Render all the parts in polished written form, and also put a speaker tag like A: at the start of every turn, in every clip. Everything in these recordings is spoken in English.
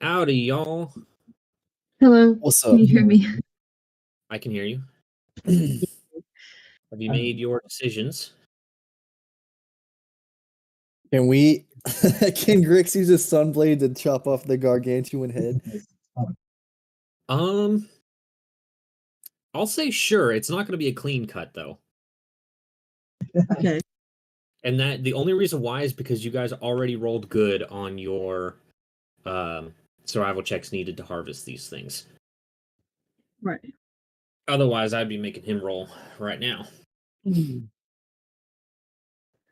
A: Howdy, y'all.
B: Hello.
C: What's
B: Can
C: up?
B: you hear me?
A: I can hear you. Have you made your decisions?
C: Can Grix use his sunblade to chop off the gargantuan head?
A: I'll say sure. It's not going to be a clean cut though.
B: Okay.
A: And that the only reason why is because you guys already rolled good on your survival checks needed to harvest these things.
B: Right.
A: Otherwise, I'd be making him roll right now.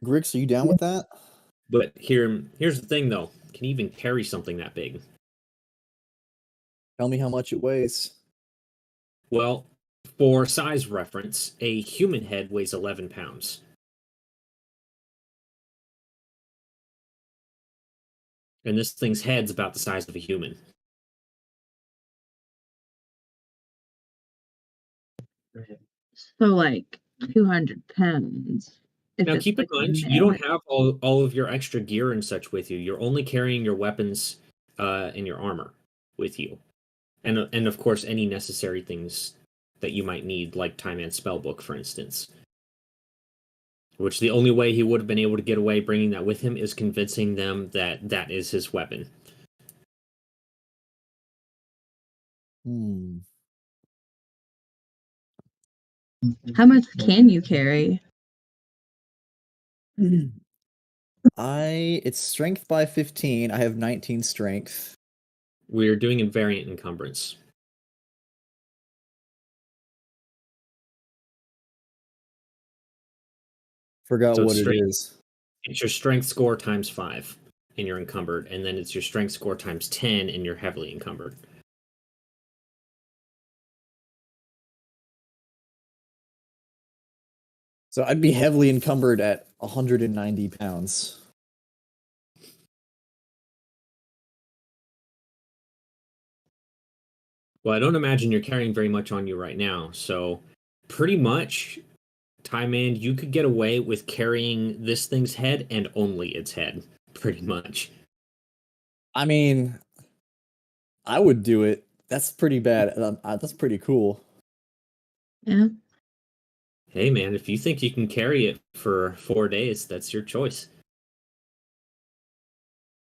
C: Grix, are you down with that?
A: But here's the thing though. Can you even carry something that big?
C: Tell me how much it weighs.
A: Well, for size reference, a human head weighs 11 pounds. And this thing's head's about the size of a human.
B: So like 200 pounds.
A: Now, keep in mind, you don't have all of your extra gear and such with you. You're only carrying your weapons and your armor with you. And of course, any necessary things that you might need, like Time and Spellbook, for instance. Which the only way he would have been able to get away bringing that with him is convincing them that that is his weapon.
B: How much can you carry?
C: It's strength by 15. I have 19 strength.
A: We're doing invariant encumbrance.
C: Forgot what it is.
A: It's your strength score times 5 and you're encumbered, and then it's your strength score times 10 and you're heavily encumbered.
C: So I'd be heavily encumbered at 190 pounds.
A: Well, I don't imagine you're carrying very much on you right now, so pretty much, Time Man, you could get away with carrying this thing's head and only its head, pretty much.
C: I mean, I would do it. That's pretty bad. That's pretty cool.
B: Yeah.
A: Hey, man, if you think you can carry it for 4 days, that's your choice.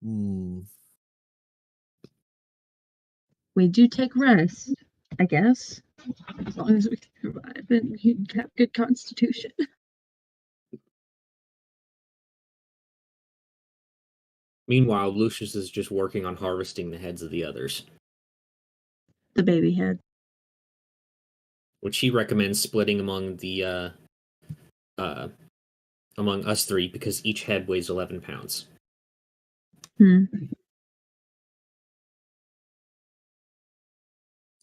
B: We do take rest, I guess. As long as we can survive and you have good constitution.
A: Meanwhile, Lucius is just working on harvesting the heads of the others.
B: The baby head.
A: Which he recommends splitting among the among us three, because each head weighs 11 pounds.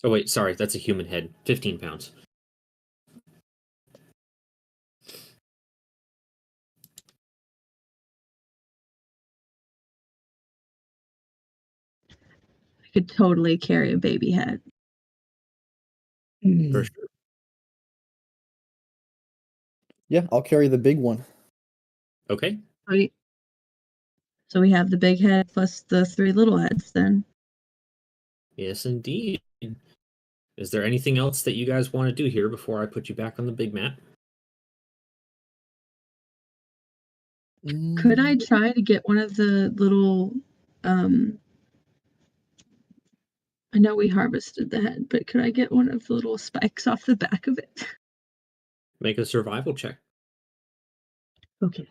A: Oh wait, sorry, that's a human head. 15 pounds.
B: I could totally carry a baby head.
A: For sure.
C: Yeah, I'll carry the big one.
A: Okay.
B: Right. So we have the big head plus the 3 little heads then.
A: Yes, indeed. Is there anything else that you guys want to do here before I put you back on the big map?
B: Could I try to get one of the little I know we harvested the head, but could I get one of the little spikes off the back of it?
A: Make a survival check.
B: Okay.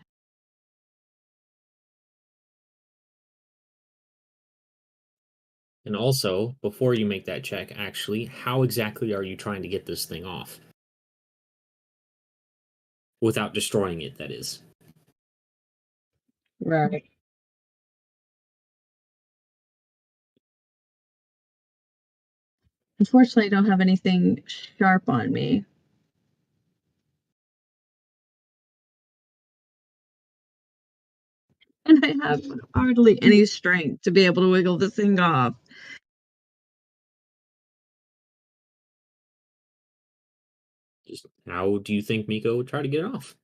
A: And also, before you make that check, actually, how exactly are you trying to get this thing off? Without destroying it, that is.
B: Right. Unfortunately, I don't have anything sharp on me. And I have hardly any strength to be able to wiggle this thing off.
A: Just how do you think Miko would try to get it off?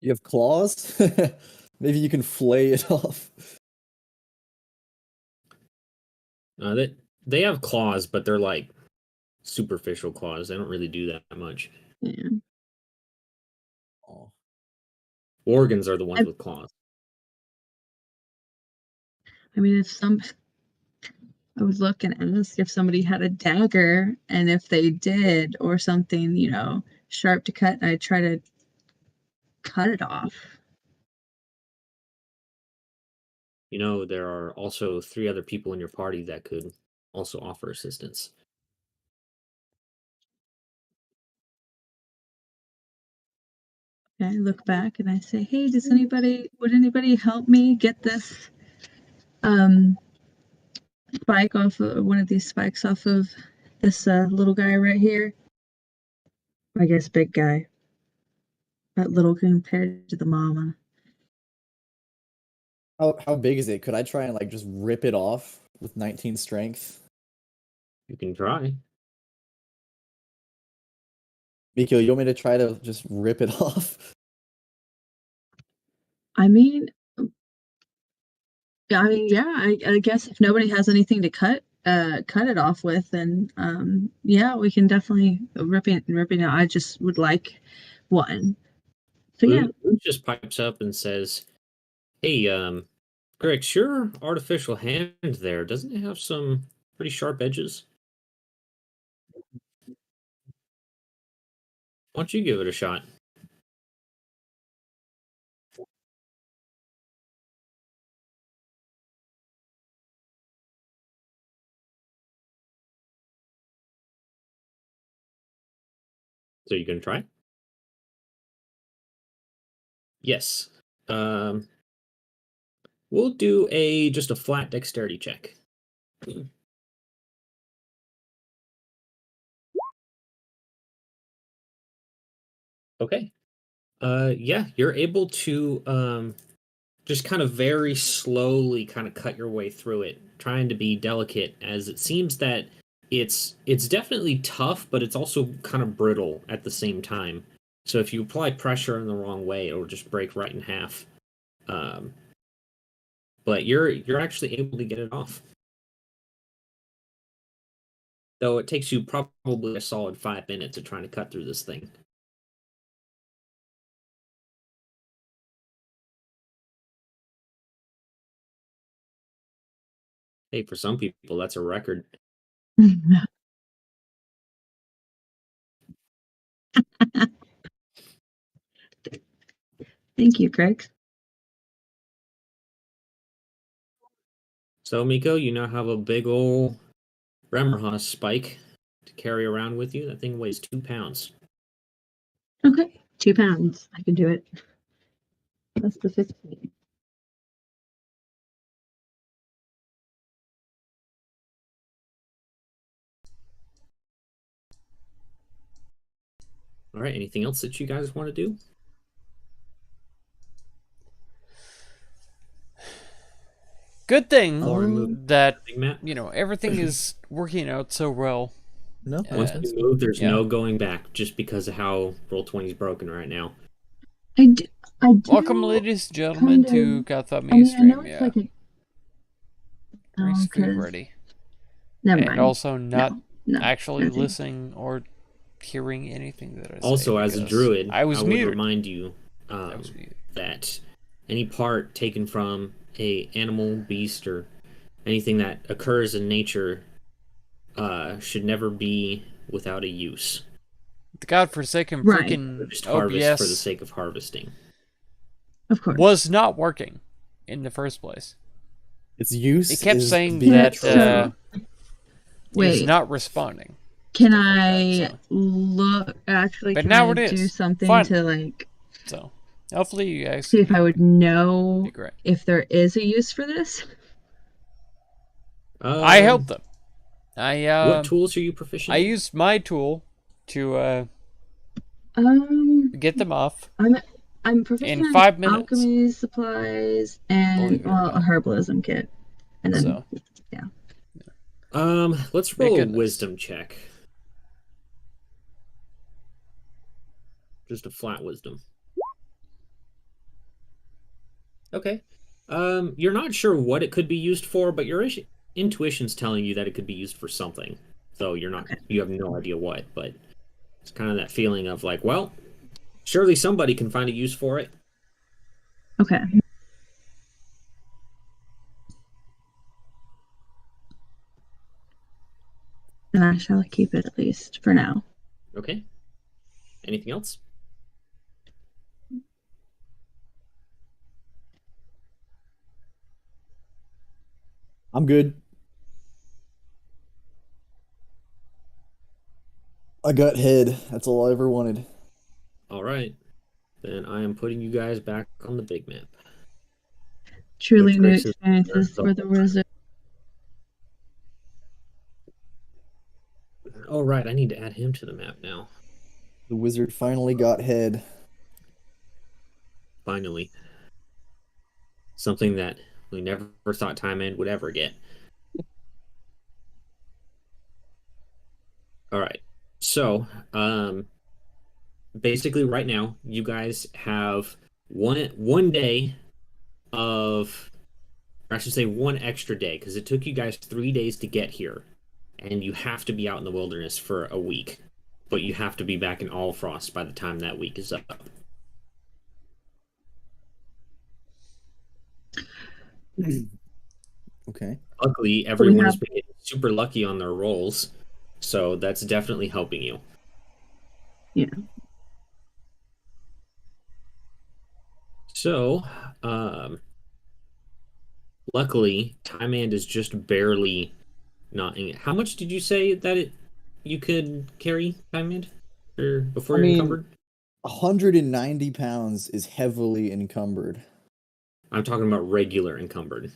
C: You have claws? Maybe you can flay it off.
A: They have claws, but they're like superficial claws. They don't really do that much.
B: Yeah.
C: Oh.
A: Organs are the ones with claws.
B: I mean, I would look and ask if somebody had a dagger, and if they did, or something, sharp to cut, and I'd try to cut it off.
A: There are also 3 other people in your party that could also offer assistance.
B: And I look back and I say, "Hey, would anybody help me get this spike off of one of these spikes off of this little guy right here? I guess big guy, but little compared to the mama."
C: How big is it? Could I try and like just rip it off with 19 strength?
A: You can try.
C: Mikio, you want me to try to just rip it off?
B: I mean, yeah. I guess if nobody has anything to cut it off with, then yeah, we can definitely ripping it. I just would like one. So yeah.
A: Luke just pipes up and says, "Hey, Greg, your artificial hand there, doesn't it have some pretty sharp edges? Why don't you give it a shot?" So you gonna try? Yes. We'll do just a flat dexterity check. Okay. Yeah, you're able to just kind of very slowly kind of cut your way through it, trying to be delicate, as it seems that it's definitely tough, but it's also kind of brittle at the same time. So if you apply pressure in the wrong way, it'll just break right in half. Um, but you're actually able to get it off. Though it takes you probably a solid 5 minutes of trying to cut through this thing. Hey, for some people, that's a record.
B: Thank you, Greg.
A: So, Miko, you now have a big ol' Remmerhaus spike to carry around with you. That thing weighs 2 pounds.
B: Okay, 2 pounds. I can do it. That's the 15.
A: All right, anything else that you guys want to do?
D: Good thing
A: Lauren,
D: that
A: Big Matt?
D: everything is working out so well.
C: No.
A: Once
D: Uh,
A: you move, there's
D: yeah.
A: no going back, just because of how Roll20 is broken right now.
B: I do
D: Welcome, ladies and gentlemen, to Gotham
B: I mean, I
D: Stream.
B: know it's
D: Yeah,
B: like a.
D: nice food
B: 'Cause-
D: ready,
B: Never
D: and
B: mind.
D: also not
B: No,
D: actually
B: nothing.
D: listening or hearing anything that I say.
A: Also, as a
D: because
A: druid,
D: I was
A: would
D: muted.
A: remind you
D: I was muted.
A: that any part taken from a animal, beast, or anything that occurs in nature should never be without a use.
D: The godforsaken
B: Right.
D: freaking
A: Just harvest for the
D: OBS
A: sake of harvesting.
B: Of course.
D: was not working in the first place.
C: Its use.
D: It kept
C: is
D: saying
C: being
D: that
C: controlled.
D: it
B: Wait.
D: is not responding.
B: Can
D: stuff like
B: I
D: that, so.
B: look? Actually,
D: But
B: can
D: now
B: I
D: it
B: do
D: is.
B: something
D: Finally.
B: to like
D: So hopefully you guys
B: see if I would know
D: be great.
B: if there is a use for this?
D: I helped them. I
A: What tools are you proficient
D: I
A: in?
D: used my tool to get them off.
B: I'm proficient
D: In 5 minutes.
B: alchemy supplies and
D: Believe it or
B: a
D: not.
B: herbalism kit, and then
D: So
A: Let's
D: Thank
A: roll a
D: goodness.
A: wisdom check. Just a flat wisdom. Okay. You're not sure what it could be used for, but your intuition's telling you that it could be used for something, though you have no idea what. But it's kind of that feeling of like, well, surely somebody can find a use for it.
B: Okay. And I shall keep it at least for now.
A: Okay. Anything else?
C: I'm good. I got head. That's all I ever wanted.
A: All right. Then I am putting you guys back on the big map.
B: Truly
A: Which
B: new
A: Grix is-
B: experiences for the wizard.
A: Oh, right. I need to add him to the map now.
C: The wizard finally got head.
A: Finally. Something that we never thought Time End would ever get. All right. So, basically right now, you guys have one day of, or I should say one extra day, because it took you guys 3 days to get here. And you have to be out in the wilderness for a week. But you have to be back in Allfrost by the time that week is up.
C: Okay.
A: Luckily, everyone has
B: have-
A: been getting super lucky on their rolls, so that's definitely helping you.
B: Yeah.
A: So, luckily, Time End is just barely not. How much did you say that you could carry, Time End, or before
C: I
A: you're
C: mean-
A: encumbered?
C: 190 pounds is heavily encumbered.
A: I'm talking about regular encumbered.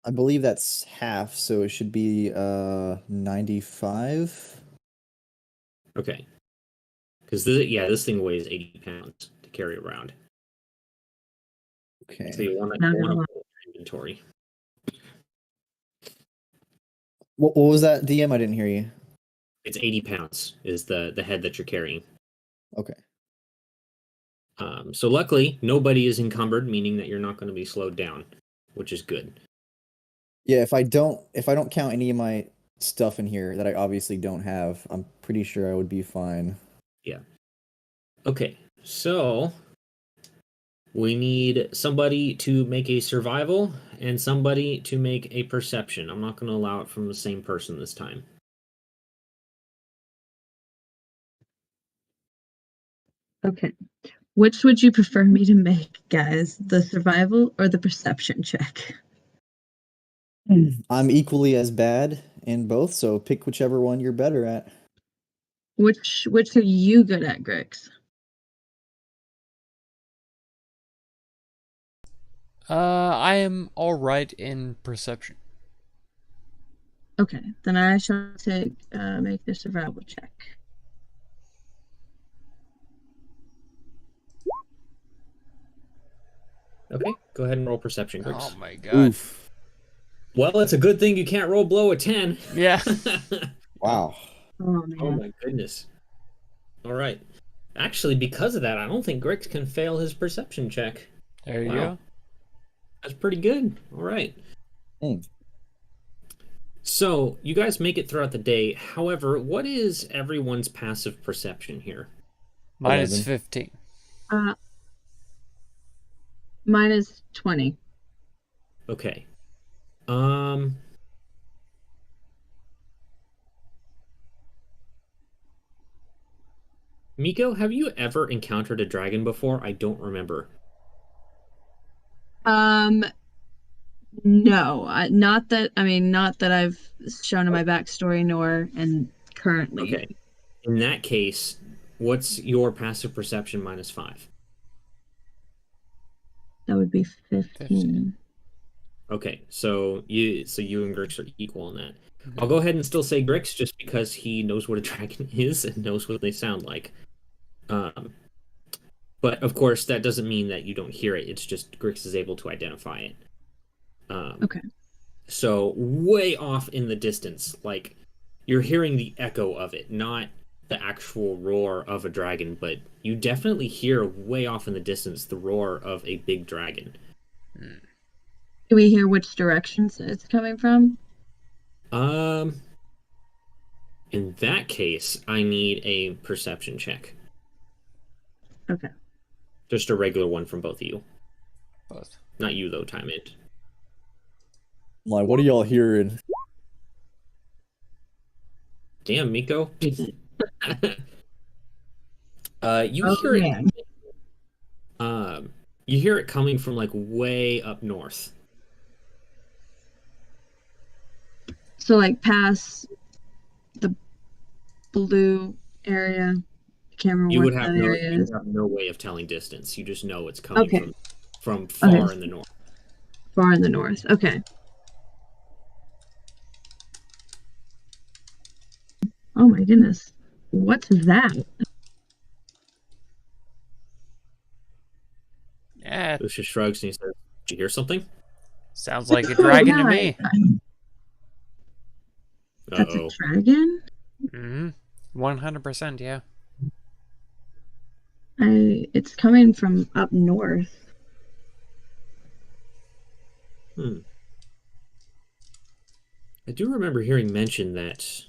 C: I believe that's half, so it should be 95.
A: Okay, because this thing weighs 80 pounds to carry around.
C: Okay.
A: So you want
B: Not
A: to
B: gonna lie.
A: pull your inventory.
C: What was that, DM? I didn't hear you.
A: It's 80 pounds is the head that you're carrying.
C: Okay.
A: So luckily, nobody is encumbered, meaning that you're not going to be slowed down, which is good.
C: Yeah, if I don't count any of my stuff in here that I obviously don't have, I'm pretty sure I would be fine.
A: Okay, so we need somebody to make a survival and somebody to make a perception. I'm not going to allow it from the same person this time.
B: Okay. Which would you prefer me to make, guys? The survival or the perception check?
C: I'm equally as bad in both, so pick whichever one you're better at.
B: Which are you good at, Grix?
D: I am all right in perception.
B: Okay, then I shall make the survival check.
A: Okay, go ahead and roll perception, Grix.
D: Oh my god.
C: Oof.
A: Well, it's a good thing you can't roll below a 10.
D: Yeah.
C: Wow.
B: Oh man.
A: Oh my goodness. All right. Actually, because of that, I don't think Grix can fail his perception check.
D: There you
A: Wow.
D: go.
A: That's pretty good. All right.
C: Hmm.
A: So, you guys make it throughout the day. However, what is everyone's passive perception here?
D: Mine is
C: 11.
D: 15.
B: Mine is 20.
A: Okay. Miko, have you ever encountered a dragon before? I don't remember.
B: No, not that I've shown in my backstory nor and currently.
A: Okay. In that case, what's your passive perception minus 5?
B: That would be 15.
A: Okay, so you and Grix are equal on that. I'll go ahead and still say Grix just because he knows what a dragon is and knows what they sound like. But of course, that doesn't mean that you don't hear it. It's just Grix is able to identify it.
B: Okay.
A: So way off in the distance, like you're hearing the echo of it, not the actual roar of a dragon, but you definitely hear way off in the distance the roar of a big dragon.
B: Do we hear which directions it's coming from?
A: Um, in that case, I need a perception check.
B: Okay.
A: Just a regular one from both of you.
D: Both.
A: Not you though, time it.
C: I'm like, what are y'all hearing?
A: Damn, Miko. You
B: Oh,
A: hear it.
B: man.
A: You hear it coming from like way up north.
B: So like past the blue area. I can't remember
A: You
B: what
A: would have
B: that
A: no,
B: area
A: you
B: is.
A: would have no way of telling distance. You just know it's coming
B: Okay.
A: from far
B: Okay.
A: in the north.
B: Far in the north. Okay. Oh my goodness. What's that?
D: Yeah,
A: Lucius shrugs and he says, "Did you hear something?"
D: sounds like a
B: Oh,
D: dragon to
B: yeah,
D: me.
B: That's a
A: Uh-oh.
B: dragon?
D: Mm-hmm. 100%, yeah.
B: It's coming from up north.
A: Hmm. I do remember hearing mention that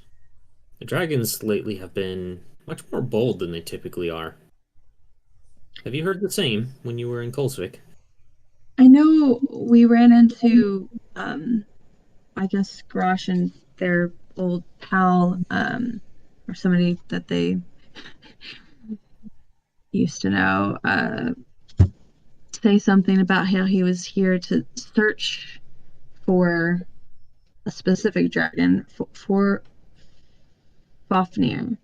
A: the dragons lately have been much more bold than they typically are. Have you heard the same when you were in Kolsvik?
B: I know we ran into I guess Grosh and their old pal, or somebody that they used to know, say something about how he was here to search for a specific dragon for Fafnir.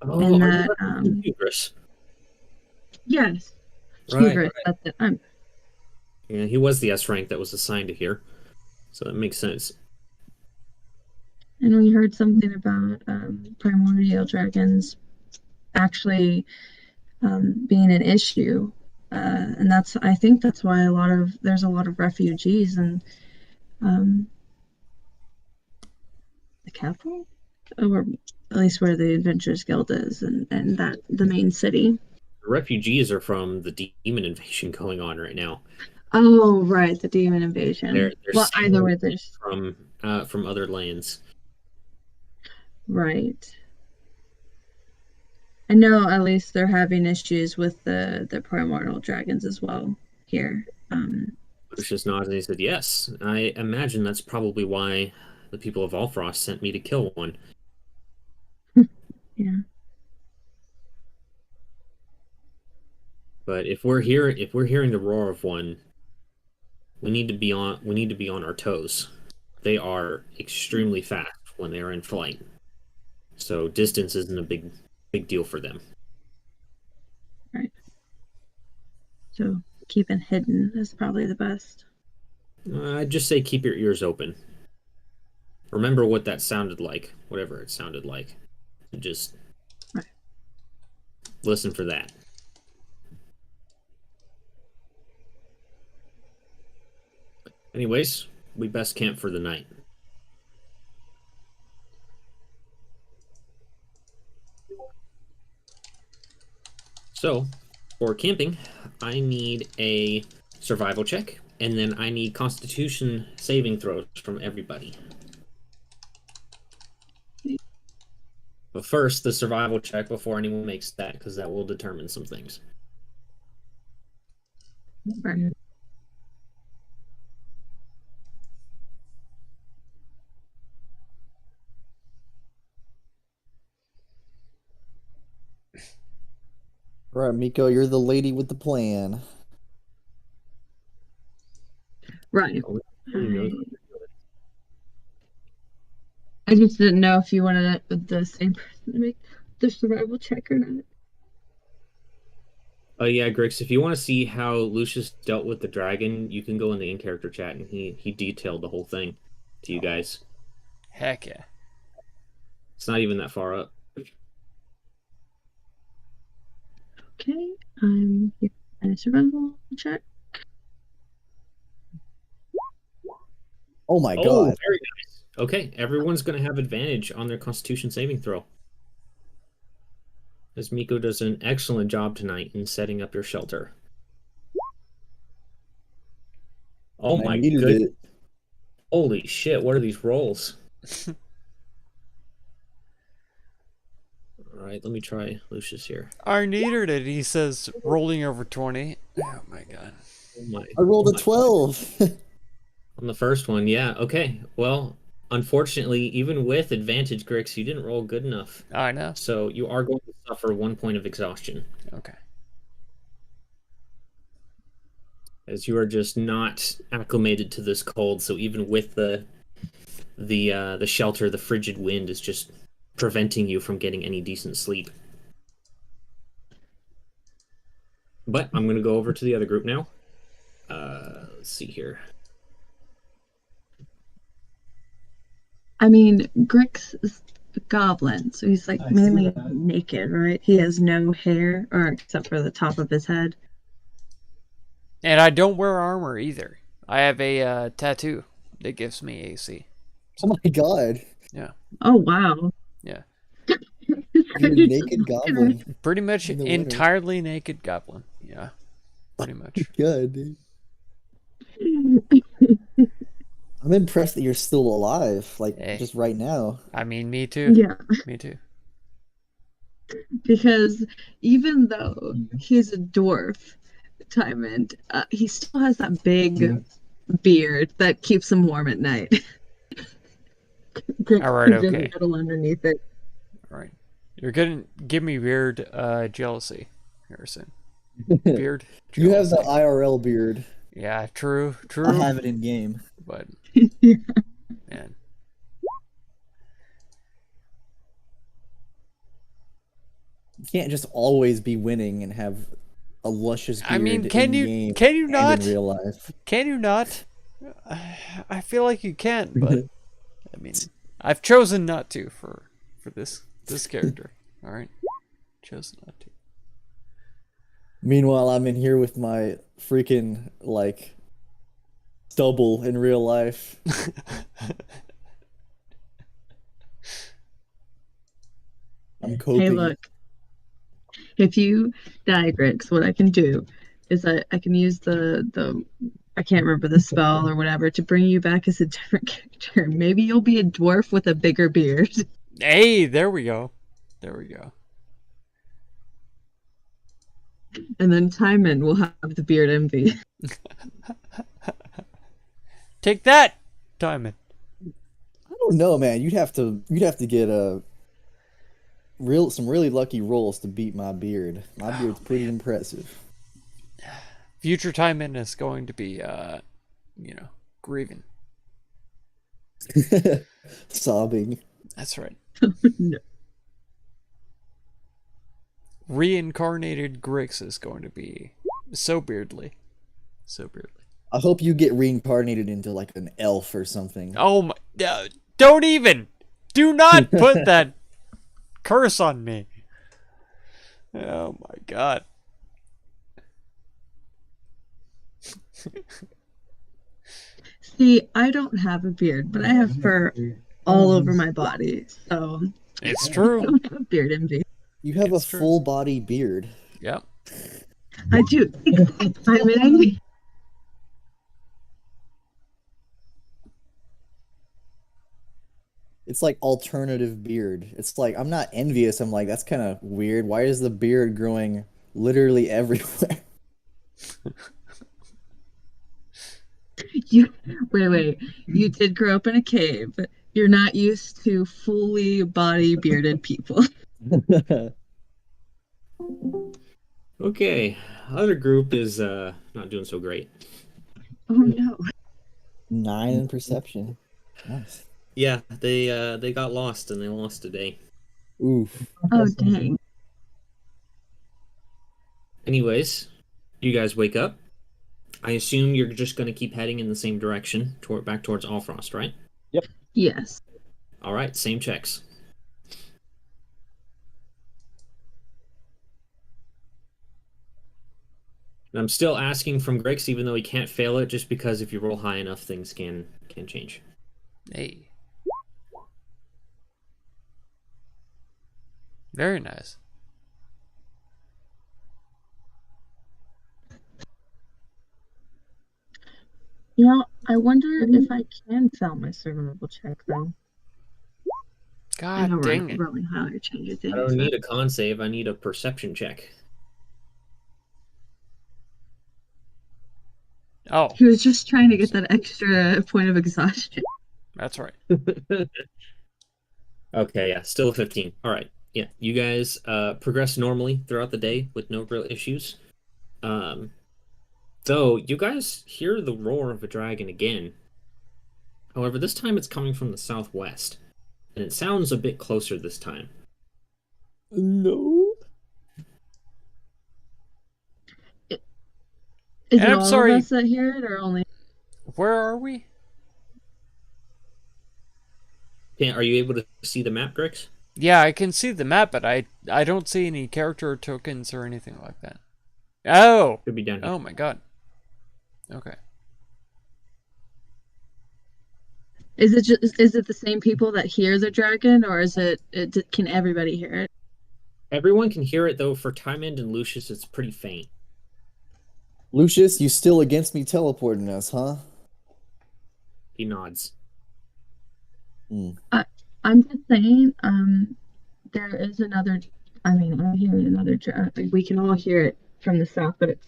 A: Oh,
B: And
A: are you
B: that,
A: referencing Hubris?
B: yes,
A: Right,
B: hubris.
A: right.
B: That's it.
A: Yeah, he was the S rank that was assigned to here, so that makes sense.
B: And we heard something about primordial dragons actually being an issue. And I think that's why there's a lot of refugees in um, the capital, or at least where the Adventurers Guild is, and that the main city.
A: The refugees are from the demon invasion going on right now.
B: Oh, right, the demon invasion.
A: They're
B: Well, either
A: stealing
B: way, there's
A: from other lands.
B: right. I know at least they're having issues with the primordial dragons as well here.
A: Lucius nods and he said, "Yes, I imagine that's probably why the people of Allfrost sent me to kill one."
B: Yeah.
A: But if we're hearing the roar of one, we need to be on our toes. They are extremely fast when they are in flight. So distance isn't a big deal for them.
B: Right. So keeping hidden is probably the best.
A: I'd just say keep your ears open. Remember what that sounded like, whatever it sounded like. And just
B: Right.
A: listen for that. Anyways, we best camp for the night. So, for camping, I need a survival check, and then I need Constitution saving throws from everybody. But first, the survival check before anyone makes that, because that will determine some things.
B: Right.
C: All right, Miko, you're the lady with the plan.
B: Right.
A: Oh, who knows?
B: I just didn't know if you wanted it with the same person to make the survival check or not.
A: Oh yeah, Grix, if you want to see how Lucius dealt with the dragon, you can go in the in-character chat, and he detailed the whole thing to you guys.
D: Heck yeah.
A: It's not even that far up.
B: Okay, I'm here at a survival check.
C: Oh my
A: Oh,
C: god.
A: very nice. Okay, everyone's going to have advantage on their Constitution saving throw. As Miko does an excellent job tonight in setting up your shelter. Oh
C: I
A: my
C: needed
A: goodness.
C: it.
A: Holy shit, what are these rolls? right, let me try Lucius here.
D: I needed it, he says, rolling over 20. Oh my god.
A: Oh my,
C: I rolled
A: oh
C: a
A: my.
C: 12.
A: On the first one, yeah. Okay. Well, unfortunately, even with advantage, Grix, you didn't roll good enough.
D: I know.
A: So you are going to suffer 1 point of exhaustion,
D: Okay.
A: as you are just not acclimated to this cold. So even with the shelter, the frigid wind is just preventing you from getting any decent sleep. But I'm going to go over to the other group now. Let's see here.
B: I mean, Grix is a goblin, so he's like mainly naked, right? He has no hair, or except for the top of his head.
D: And I don't wear armor either. I have a tattoo that gives me AC.
C: Oh my god.
D: Yeah.
B: Oh wow!
D: Yeah.
C: You're a naked goblin.
D: Pretty much
C: In the winter.
D: entirely naked goblin. Yeah. Pretty much.
C: Good, dude. I'm impressed that you're still alive, like
D: Hey.
C: just right now.
D: I mean, me too.
B: Yeah,
D: Me too.
B: because even though he's a dwarf, Timon, he still has that big beard that keeps him warm at night. Grix
D: All right,
B: can
D: okay.
B: cuddle underneath it.
D: All right. You're gonna give me weird jealousy, Harrison. Beard.
C: You have the
D: jealousy.
C: IRL beard.
D: Yeah, true. True.
C: I have it in game.
D: But man,
C: You can't just always be winning and have a luscious beard
D: I mean,
C: in
D: can you
C: game
D: not?
C: and in real life.
D: Can you not? I feel like you can, but I mean, I've chosen not to for this character. All right, chosen not to.
C: Meanwhile, I'm in here with my freaking like stubble in real life. I'm coping.
B: Hey, look. If you die, Grix, what I can do is I can use the I can't remember the spell or whatever to bring you back as a different character. Maybe you'll be a dwarf with a bigger beard.
D: Hey, there we go. There we go.
B: And then Timon will have the beard envy.
D: Take that, Timon.
C: I don't know, man. You'd have to get some really lucky rolls to beat my beard. My beard's pretty impressive.
D: Future Timon is going to be, grieving.
C: Sobbing.
D: That's right.
B: No.
D: Reincarnated Grix is going to be so beardly. So beardly.
C: I hope you get reincarnated into like an elf or something.
D: Oh my, don't even! Do not put that curse on me. Oh my god.
B: See, I don't have a beard, but I have fur all over my body, so
D: It's
B: I
D: true.
B: don't have beard envy.
C: You have
D: It's
C: a
D: true.
C: full body beard.
D: Yep.
B: I do. Timon envy.
C: It's like alternative beard. It's like I'm not envious. I'm like that's kind of weird. Why is the beard growing literally everywhere?
B: Wait. You did grow up in a cave. You're not used to fully body bearded people.
A: Okay, other group is not doing so great.
B: Oh no.
C: 9 in perception. Nice.
A: Yeah, they got lost and they lost today.
C: Oof.
B: Oh dang.
A: Anyways, you guys wake up. I assume you're just going to keep heading in the same direction, back towards Allfrost, right?
B: Yes.
A: All right, same checks. And I'm still asking from Grix, even though he can't fail it, just because if you roll high enough, things can change.
D: Hey. Very nice.
B: You know, I wonder if I can fail my survival check though. I know
D: God dang it.
B: rolling higher changes
A: I
B: things.
A: don't need a con save. I need a perception check.
D: Oh,
B: He was just trying to get that extra point of exhaustion.
D: that's right.
A: Okay, yeah, still 15. All right. Yeah, you guys progress normally throughout the day with no real issues. Though you guys hear the roar of a dragon again. However, this time it's coming from the southwest, and it sounds a bit closer this time.
C: No.
B: Is
D: And
B: it
D: I'm
B: all
D: sorry.
B: of us that hear it, or only?
D: Where are we?
A: Are you able to see the map, Grix?
D: Yeah, I can see the map, but I don't see any character tokens or anything like that. Oh!
A: Could be down here.
D: Oh my god. Okay.
B: Is it the same people that hear the dragon, or is it can everybody hear it?
A: Everyone can hear it, though. For Timend and Lucius, it's pretty faint.
C: Lucius, you still against me teleporting us, huh?
A: He nods.
B: I'm just saying, there is another. I mean, I'm hearing another dragon. We can all hear it from the south, but it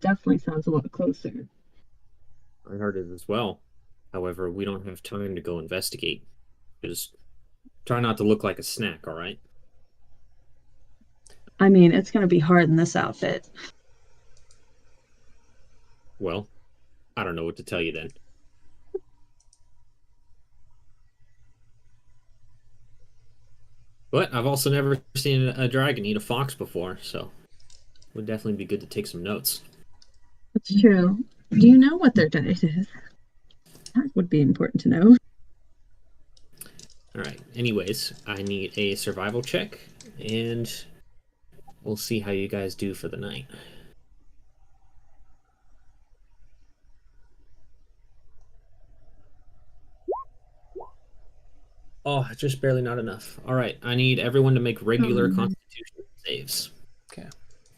B: definitely sounds a lot closer.
A: I heard it as well. However, we don't have time to go investigate. Just try not to look like a snack, all right?
B: I mean, it's gonna be hard in this outfit.
A: Well, I don't know what to tell you then. But I've also never seen a dragon eat a fox before, so it would definitely be good to take some notes.
B: That's true. Do you know what their diet is? That would be important to know.
A: All right. Anyways, I need a survival check, and we'll see how you guys do for the night. Oh, just barely not enough. All right. I need everyone to make regular Constitution saves.
D: Okay.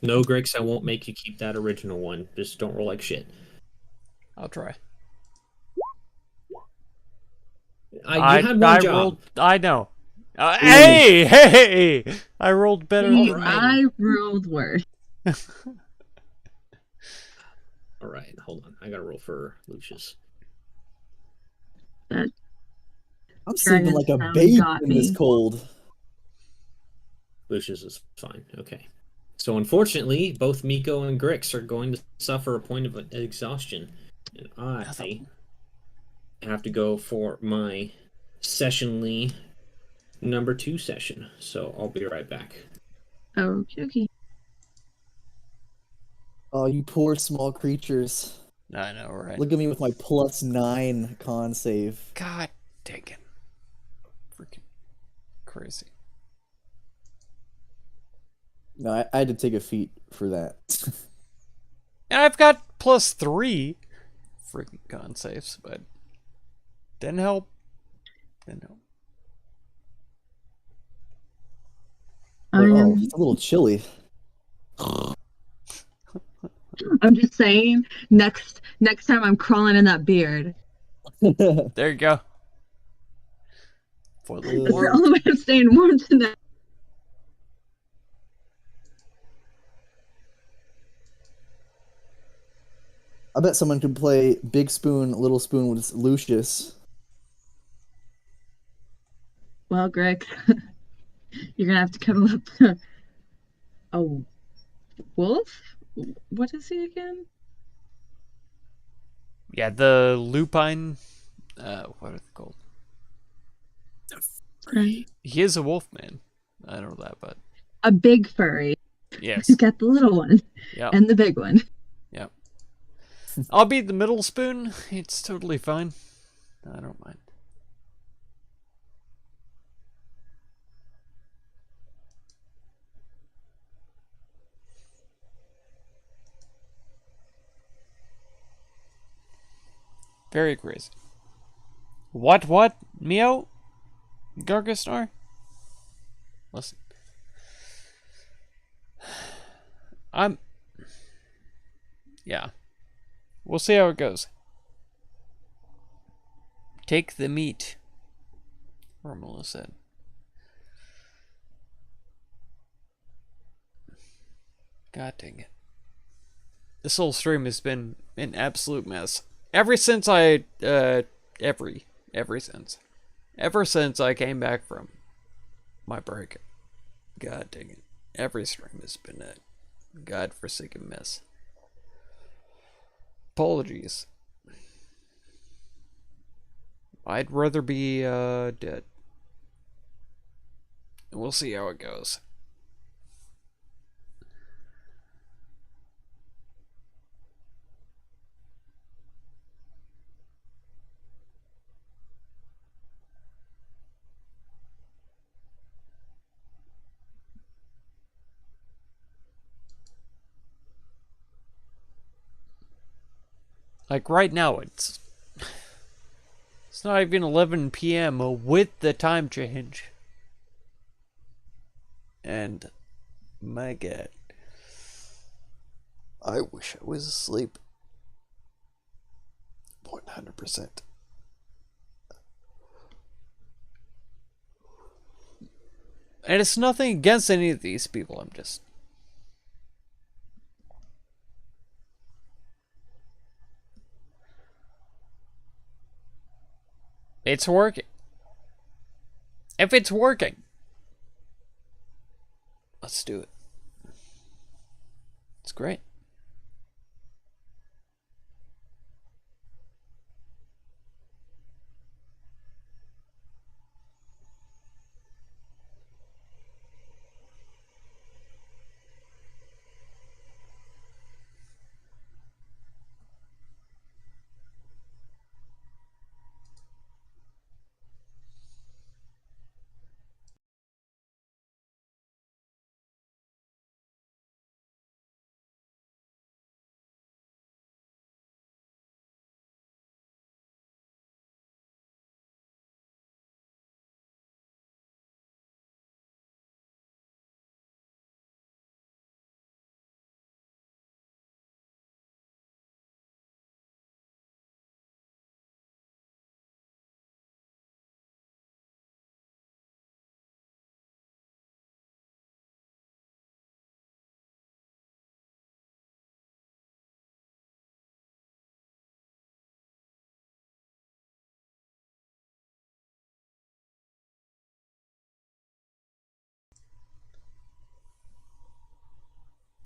A: No, Grix, I won't make you keep that original one. Just don't roll like shit.
D: I'll try.
A: You had one job.
D: rolled. I know. Hey! I rolled better
B: See,
D: than
B: I rolled worse.
A: All right, hold on. I gotta roll for Lucius.
B: That
C: I'm sleeping
B: dragon
C: like a
B: sound
C: baby
B: got
C: in this
B: me.
C: cold.
A: Lucius is fine. Okay. So unfortunately, both Miko and Grix are going to suffer a point of exhaustion, and I have to go for my sessionly number 2 session. So I'll be right back.
B: Okay.
C: Oh, you poor small creatures.
D: I know, right?
C: Look at me with my +9 con save.
D: God dang it. Freaking crazy.
C: No, I had to take a feat for that.
D: And I've got +3 freaking con saves, but didn't help.
C: Oh, it's a little chilly.
B: I'm just saying, next time I'm crawling in that beard.
D: There you go. For the
B: That's the
D: warmth.
B: only way I'm staying warm tonight.
C: I bet someone could play Big Spoon, Little Spoon with Lucius.
B: Well, Greg, you're gonna have to cuddle up to a wolf. What is he again?
D: Yeah, the lupine. What are they called?
B: Right.
D: He is a wolf man. I know that, but
B: A big furry.
D: yes.
B: He's got the little one
D: Yeah.
B: and the big one.
D: Yep. I'll be the middle spoon. It's totally fine. I don't mind. Very crazy. What? Meow? Gargastar? Listen. Yeah. We'll see how it goes. Take the meat, Romola said. God dang it. This whole stream has been an absolute mess. Ever since I, ever since I came back from my break. God dang it. Every stream has been a godforsaken mess. Apologies. I'd rather be, dead. We'll see how it goes. Like right now, it's not even 11 p.m. with the time change. And my God, I wish I was asleep. 100%. And it's nothing against any of these people. I'm just. It's working. If it's working, let's do it. It's great.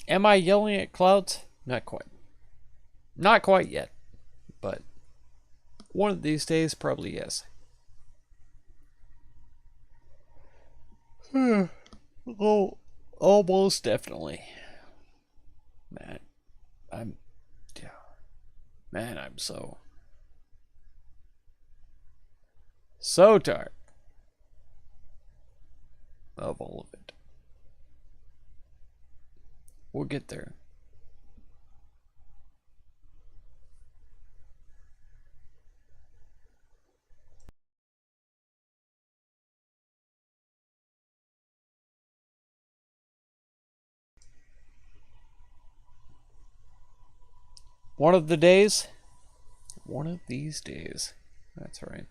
D: Am I yelling at clouds? Not quite. Not quite yet. But one of these days, probably yes. Oh, almost definitely. Man, I'm so tired of all of it. We'll get there. One of the days. One of these days. That's right.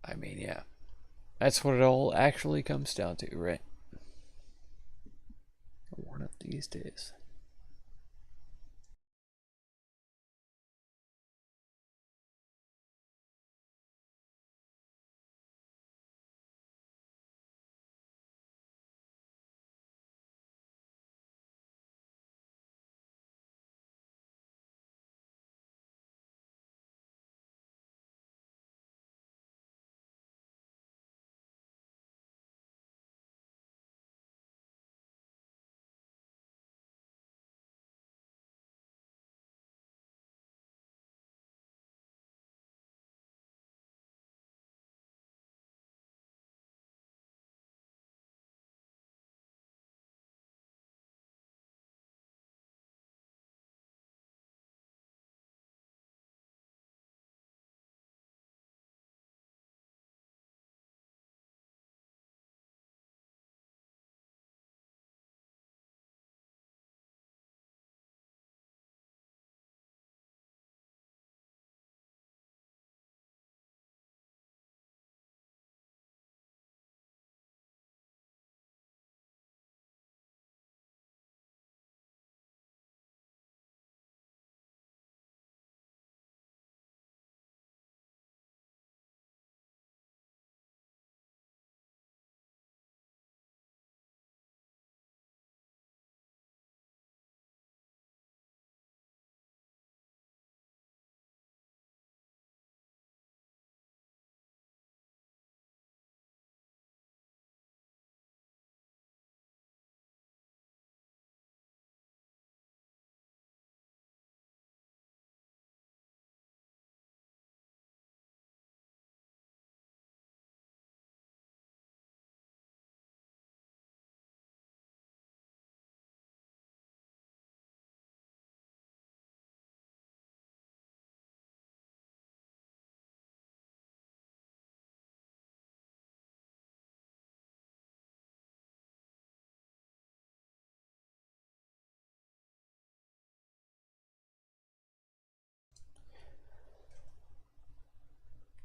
D: I mean, yeah. That's what it all actually comes down to, right? One of these days.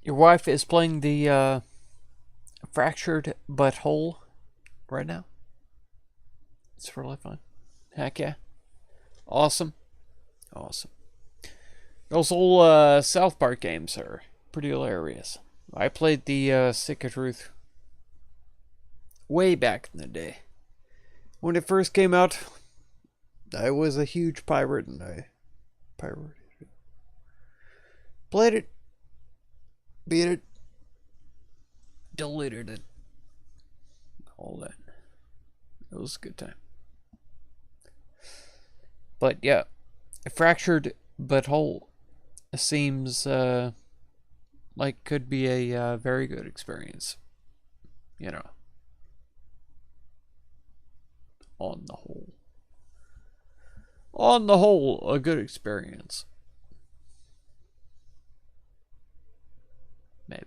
D: Your wife is playing the Fractured Butthole right now. It's really fun. Heck yeah. Awesome. Awesome. Those old South Park games are pretty hilarious. I played the Stick of Truth way back in the day. When it first came out, I was a huge pirate and I pirated it. Played it. Beat it. Deleted it. All that. It was a good time. But yeah, Fractured Butthole seems like could be a very good experience. You know, on the whole. On the whole, a good experience. Maybe.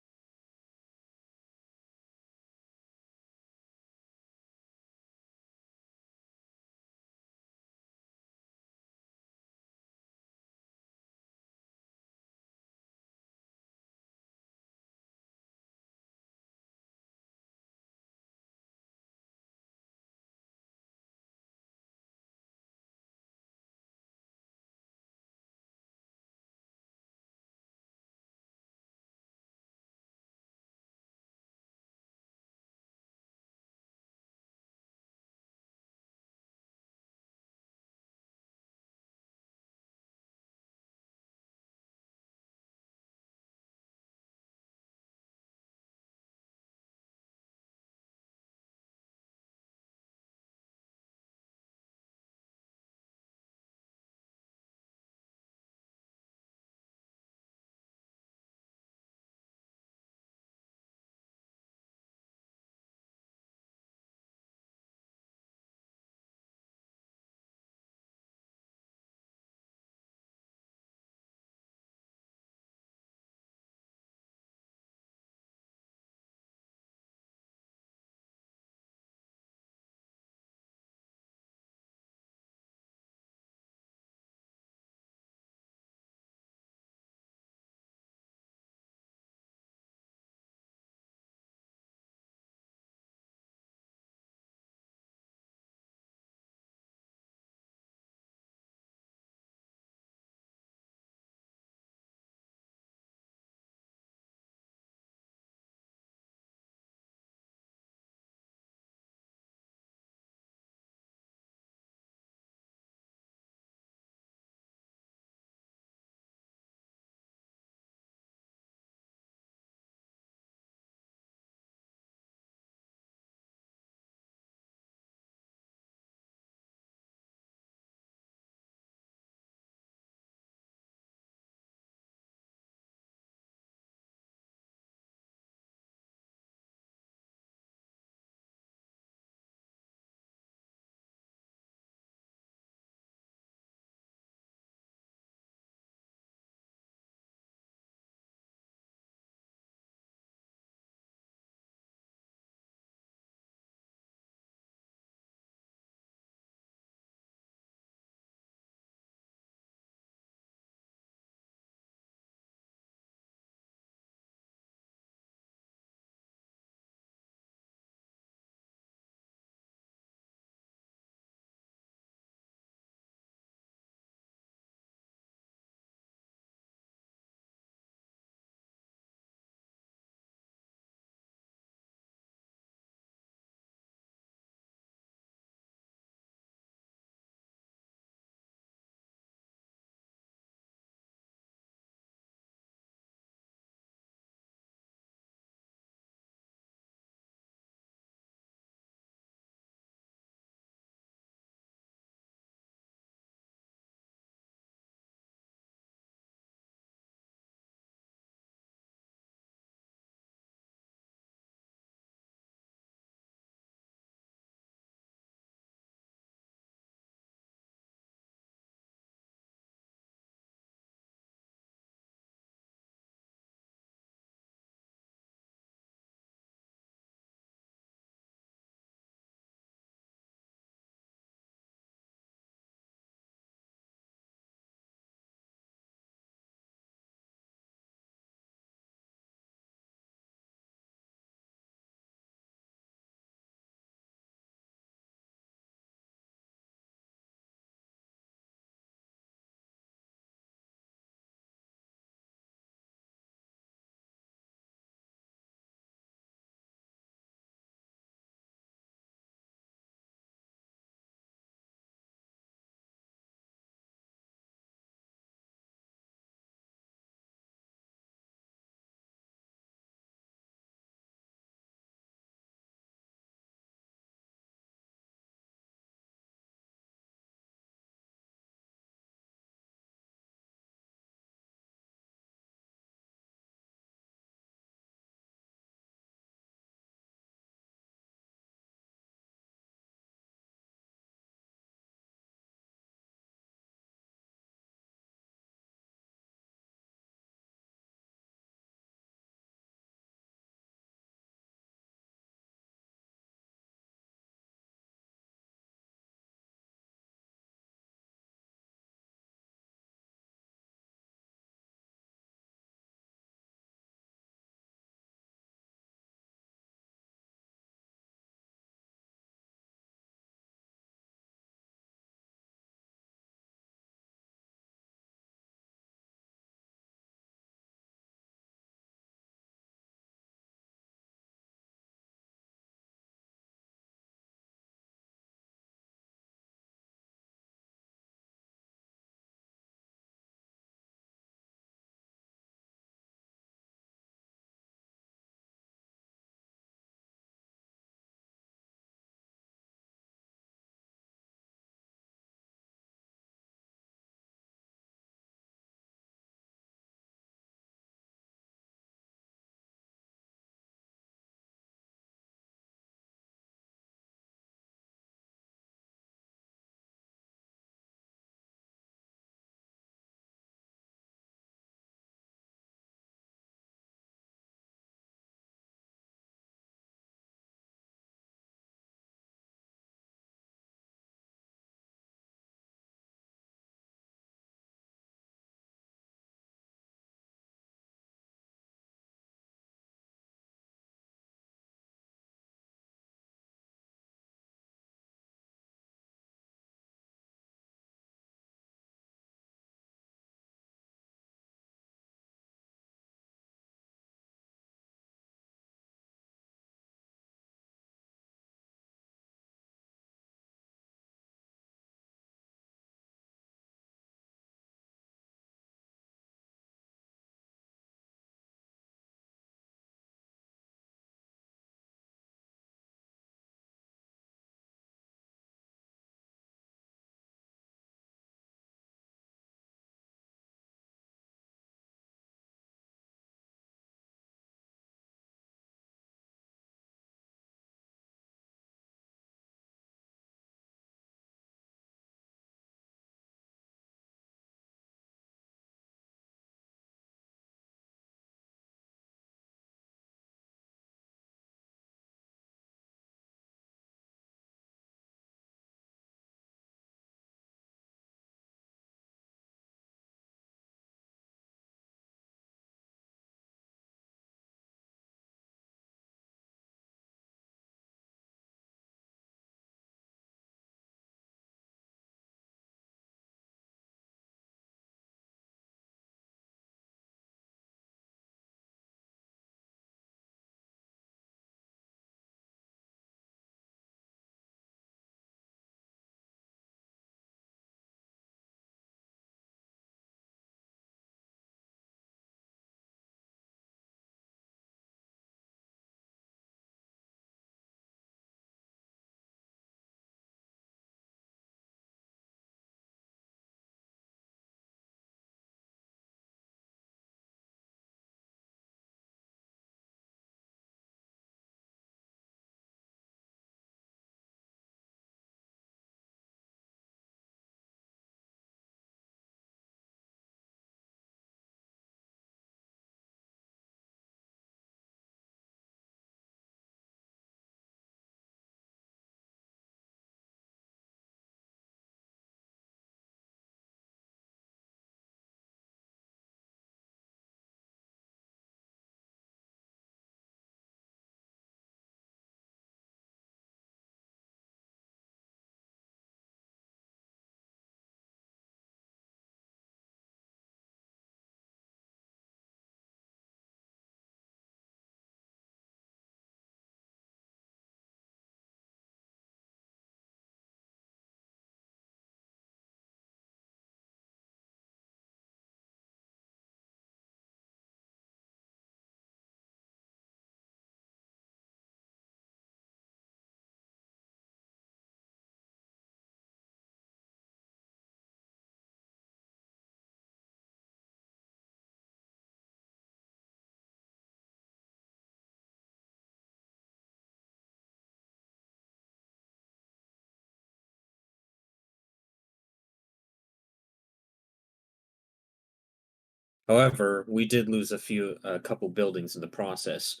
A: However, we did lose a couple buildings in the process.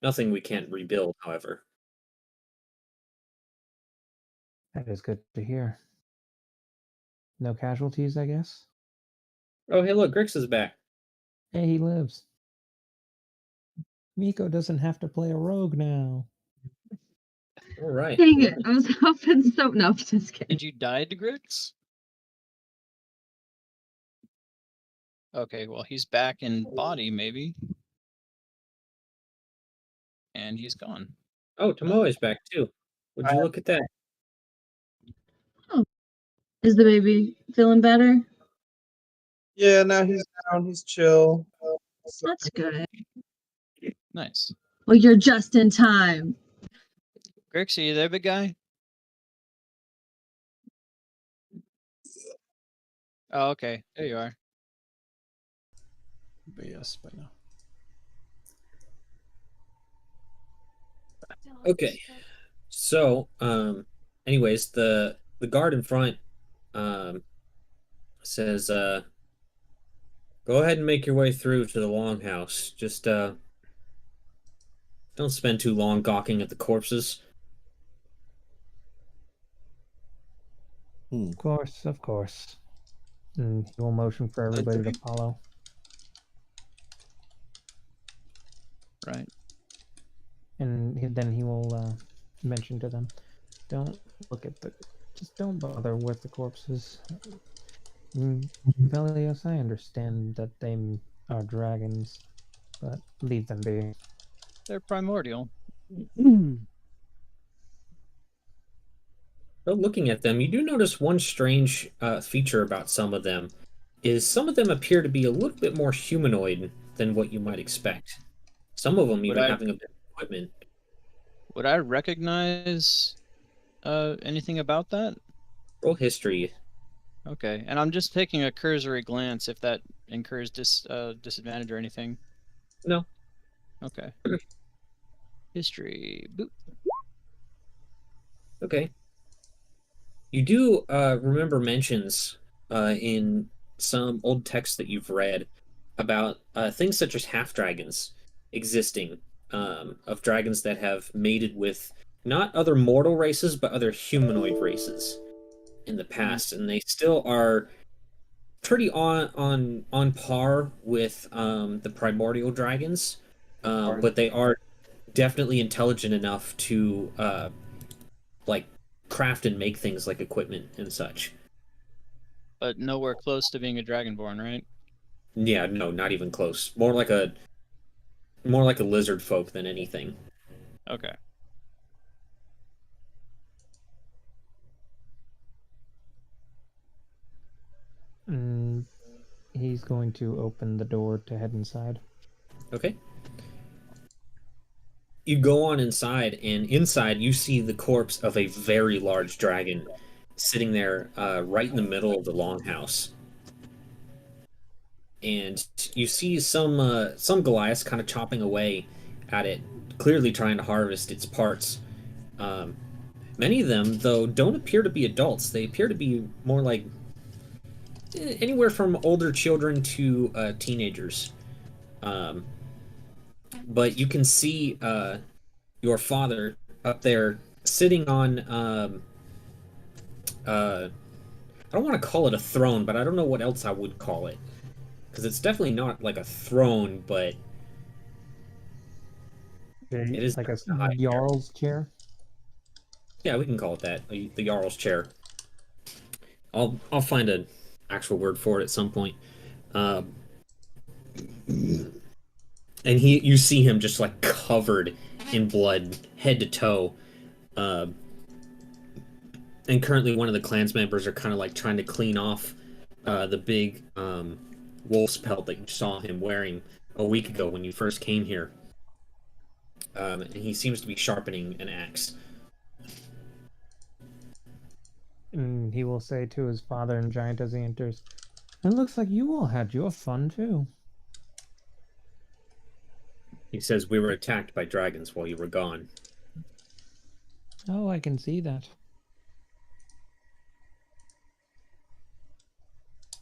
A: Nothing we can't rebuild, however.
E: That is good to hear. No casualties, I guess?
A: Oh, hey, look, Grix is back.
E: Hey, he lives. Miko doesn't have to play a rogue now.
A: All right.
B: Dang it! I was hoping so. No, just kidding.
F: Did you die to Grix? Okay, well, he's back in body, maybe. And he's gone.
A: Oh, Tomoe is back too. Would you look at that?
B: Is the baby feeling better?
G: Yeah, now he's down. He's chill.
B: That's good.
F: Nice.
B: Well, you're just in time.
F: Grix, are you there, big guy? Oh, okay. There you are.
D: But yes, but no.
A: Okay. So, anyways, the guard in front says go ahead and make your way through to the longhouse. Just don't spend too long gawking at the corpses.
E: Of course, of course. And he will motion for everybody to follow.
F: Right.
E: And then he will mention to them, don't look at just don't bother with the corpses. Velios, I understand that they are dragons, but leave them be.
F: They're primordial.
A: But looking at them, you do notice one strange feature about some of them is some of them appear to be a little bit more humanoid than what you might expect. Some of them even having a bit of equipment.
F: Would I recognize anything about that?
A: Roll history.
F: Okay, and I'm just taking a cursory glance if that incurs disadvantage or anything.
A: No.
F: Okay. History. Boop.
A: Okay. You do remember mentions in some old texts that you've read about things such as half-dragons existing, of dragons that have mated with not other mortal races, but other humanoid races in the past, and they still are pretty on par with the primordial dragons, but they are definitely intelligent enough to like craft and make things like equipment and such.
F: But nowhere close to being a dragonborn, right?
A: Yeah, no, not even close. More like a lizard folk than anything.
F: Okay.
E: And he's going to open the door to head inside.
A: Okay. You go on inside, and inside you see the corpse of a very large dragon sitting there right in the middle of the longhouse. And you see some Goliaths kind of chopping away at it, clearly trying to harvest its parts. Many of them, though, don't appear to be adults. They appear to be more like anywhere from older children to teenagers. But you can see your father up there sitting on I don't want to call it a throne, but I don't know what else I would call it, because it's definitely not like a throne, but it is
E: like a
A: high
E: Jarl's chair.
A: Yeah, we can call it that. The Jarl's chair. I'll find an actual word for it at some point. And you see him just like covered in blood, head to toe. And currently, one of the clans members are kind of like trying to clean off the big wolf's pelt that you saw him wearing a week ago when you first came here. And he seems to be sharpening an axe.
E: And he will say to his father and giant as he enters, "It looks like you all had your fun too."
A: He says, "We were attacked by dragons while you were gone."
E: Oh, I can see that.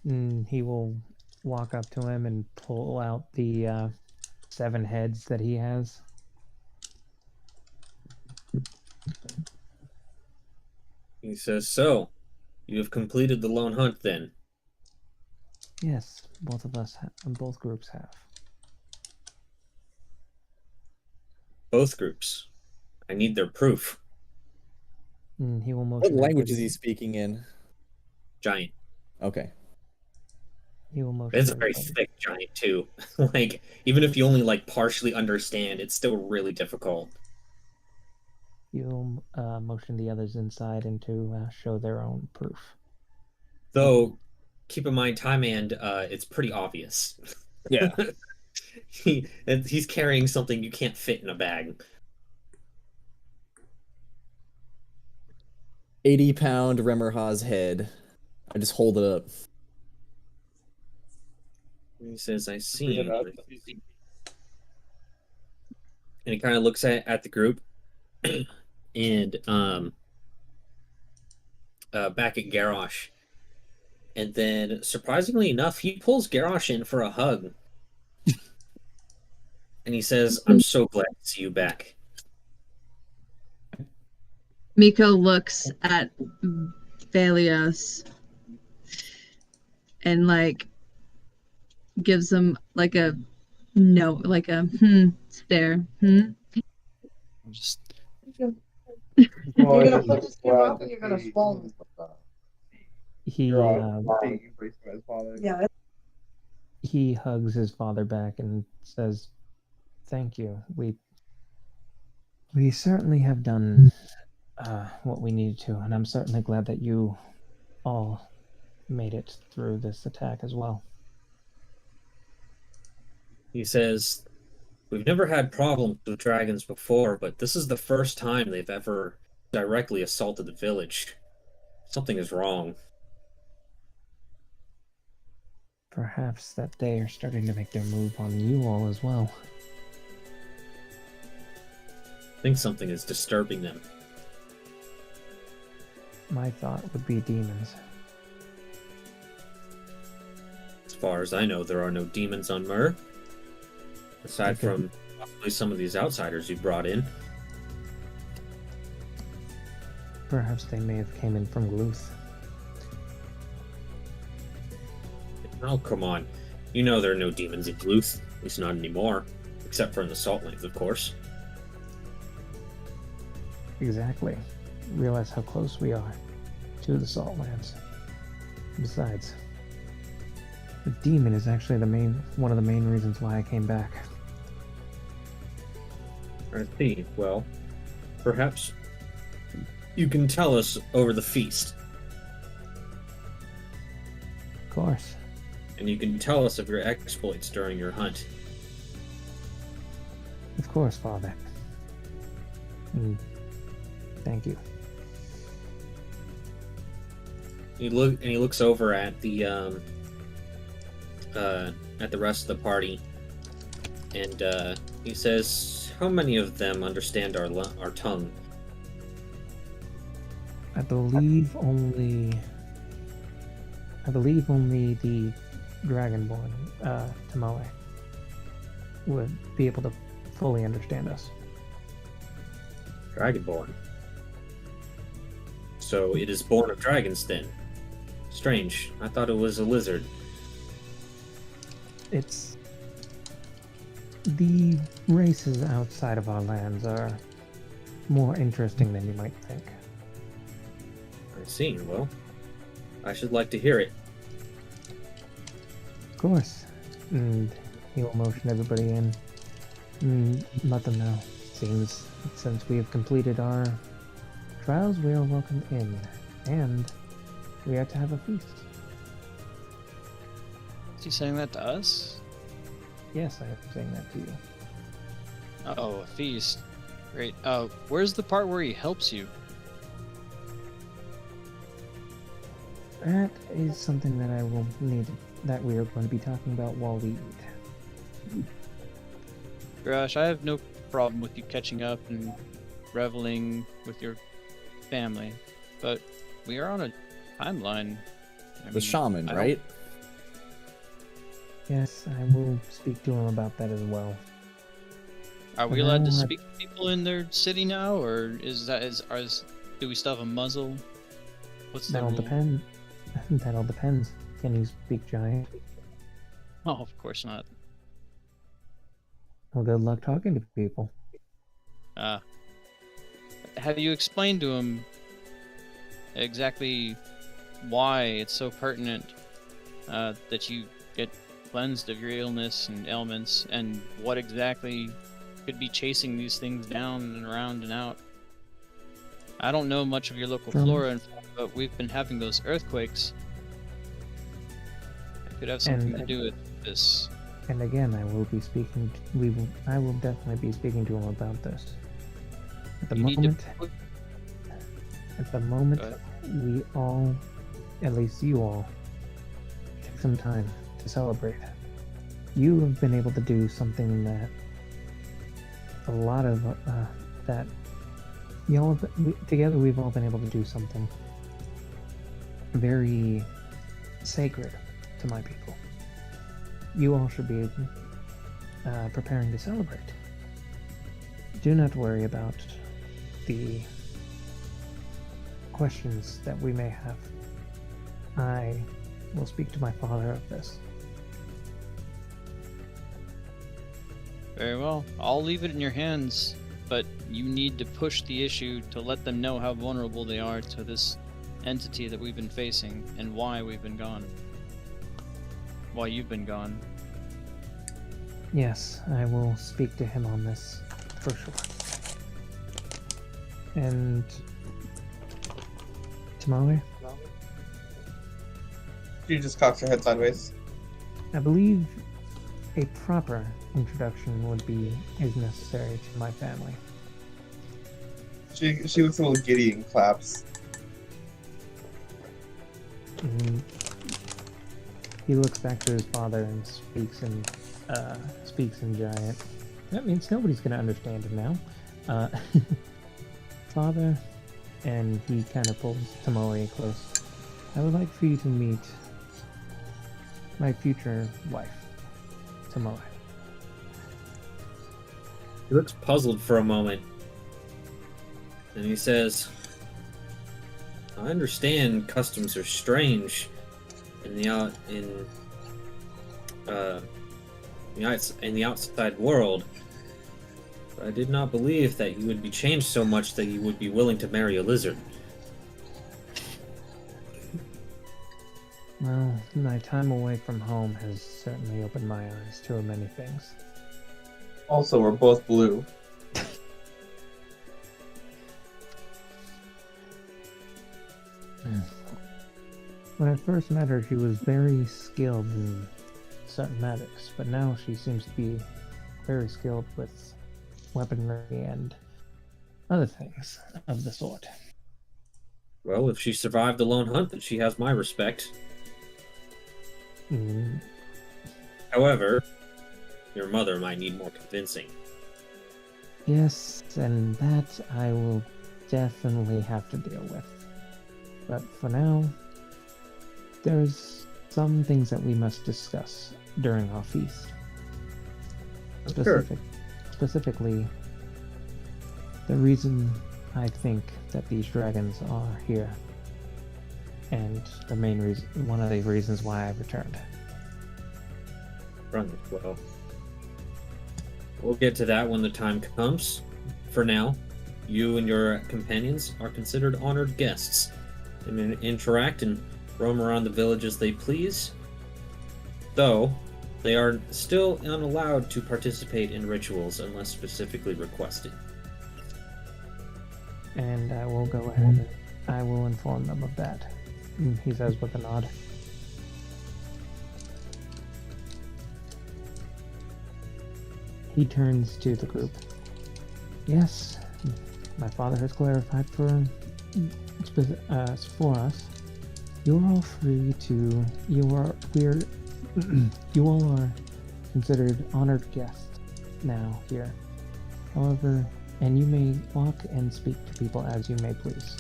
E: And he will walk up to him and pull out the 7 heads that he has.
A: He says, "So, you have completed the lone hunt, then?"
E: Yes, both of us, both groups have.
A: Both groups. I need their proof.
E: He will
C: What
E: motion.
C: language is
E: everybody-
C: he speaking in?
A: Giant.
C: Okay.
E: He will motion.
A: It's a very
E: everybody.
A: thick giant too. Like, even if you only like partially understand, it's still really difficult.
E: You'll motion the others inside and to show their own proof.
A: Though, keep in mind, Time-Hand, it's pretty obvious.
C: Yeah.
A: He's carrying something you can't fit in a bag.
C: 80-pound Remerha's head. I just hold it up.
A: He says, "I see." And he kind of looks at the group, and back at Garrosh. And then, surprisingly enough, he pulls Garrosh in for a hug. And he says, "I'm so glad to see you back."
B: Miko looks at Valios and like gives him like a no, like a stare.
F: I'm just
G: You're gonna put this game up and you're gonna swallow this stuff.
E: He
G: Yeah.
E: he hugs his father back and says, "Thank you. We certainly have done what we needed to, and I'm certainly glad that you all made it through this attack as well."
A: He says, "We've never had problems with dragons before, but this is the first time they've ever directly assaulted the village. Something is wrong."
E: Perhaps that they are starting to make their move on you all as well.
A: I think something is disturbing them.
E: My thought would be demons.
A: As far as I know, there are no demons on Myr. Aside
E: Okay.
A: from possibly some of these outsiders you brought in.
E: Perhaps they may have came in from Gluth.
A: Oh, come on. You know there are no demons in Gluth. At least not anymore. Except for in the Saltlands, of course.
E: Exactly. Realize how close we are to the Saltlands. Besides, the demon is actually one of the main reasons why I came back.
A: I see. Well, perhaps you can tell us over the feast.
E: Of course.
A: And you can tell us of your exploits during your hunt.
E: Of course, Father. Thank you.
A: He looks over at the rest of the party, and he says, "How many of them understand our tongue?"
E: I believe only the Dragonborn, Tamale, would be able to fully understand us.
A: Dragonborn. So it is born of dragons, then. Strange. I thought it was a lizard.
E: It's the races outside of our lands are more interesting than you might think.
A: I see. Well, I should like to hear it.
E: Of course. And he will motion everybody in and let them know. Seems since we have completed our trials, we are welcome in, and we are to have a feast.
F: is he saying that to us?
E: Yes, I am saying that to you.
F: Oh, a feast. Great. Where's the part where he helps you?
E: That is something that I will need, that we are going to be talking about while we eat.
F: Gosh, I have no problem with you catching up and reveling with your family, but we are on a timeline. I
C: The
F: mean,
C: shaman,
F: I don't-
C: right?
E: Yes, I will speak to him about that as well.
F: Are we
E: For
F: allowed to
E: now,
F: speak to people in their city now, or do we still have a muzzle? What's the
E: That'll
F: rule?
E: depend. That'll depend. Can you speak giant?
F: Oh, of course not.
E: Well, good luck talking to people.
F: Have you explained to him exactly why it's so pertinent that you get cleansed of your illness and ailments, and what exactly could be chasing these things down and around and out? I don't know much of your local flora and fauna, but we've been having those earthquakes. It could have something to do with this.
E: And again, I will be speaking. I will definitely be speaking to him about this. At the
F: You need
E: moment,
F: to. Go ahead.
E: we all, at least you all, take some time to celebrate. You have been able to do something that a lot of that y'all together we've all been able to do something very sacred to my people. You all should be preparing to celebrate. Do not worry about the questions that we may have. I will speak to my father of this.
F: Very well. I'll leave it in your hands, but you need to push the issue to let them know how vulnerable they are to this entity that we've been facing and why we've been gone. Why you've been gone.
E: Yes, I will speak to him on this for sure. And Tamale,
G: She just cocks her head sideways.
E: I believe a proper introduction is necessary to my family.
G: She looks a little giddy and claps.
E: And he looks back to his father and speaks in giant. That means nobody's gonna understand him now. Father, and he kind of pulls Tomoe close. I would like for you to meet my future wife, Tomoe.
A: He looks puzzled for a moment. And he says, I understand customs are strange in the outside world, but I did not believe that you would be changed so much that you would be willing to marry a lizard.
E: Well, my time away from home has certainly opened my eyes to many things.
G: Also, we're both blue.
E: When I first met her, she was very skilled in certain magics, but now she seems to be very skilled with weaponry and other things of the sort.
A: Well, if she survived the lone hunt, then she has my respect.
E: Mm,
A: However, your mother might need more convincing.
E: yes, and that I will definitely have to deal with. But for now, there's some things that we must discuss during our feast.
G: Sure.
E: Specifically, the reason I think that these dragons are here, and the main reason, one of the reasons why I've returned.
A: Right, well, we'll get to that when the time comes. For now, you and your companions are considered honored guests and interact and roam around the village as they please, though they are still unallowed to participate in rituals unless specifically requested.
E: And I will go ahead and I will inform them of that. He says with a nod. He turns to the group. Yes, my father has clarified for us. You're all free to. You all are considered honored guests now here. However, and you may walk and speak to people as you may please.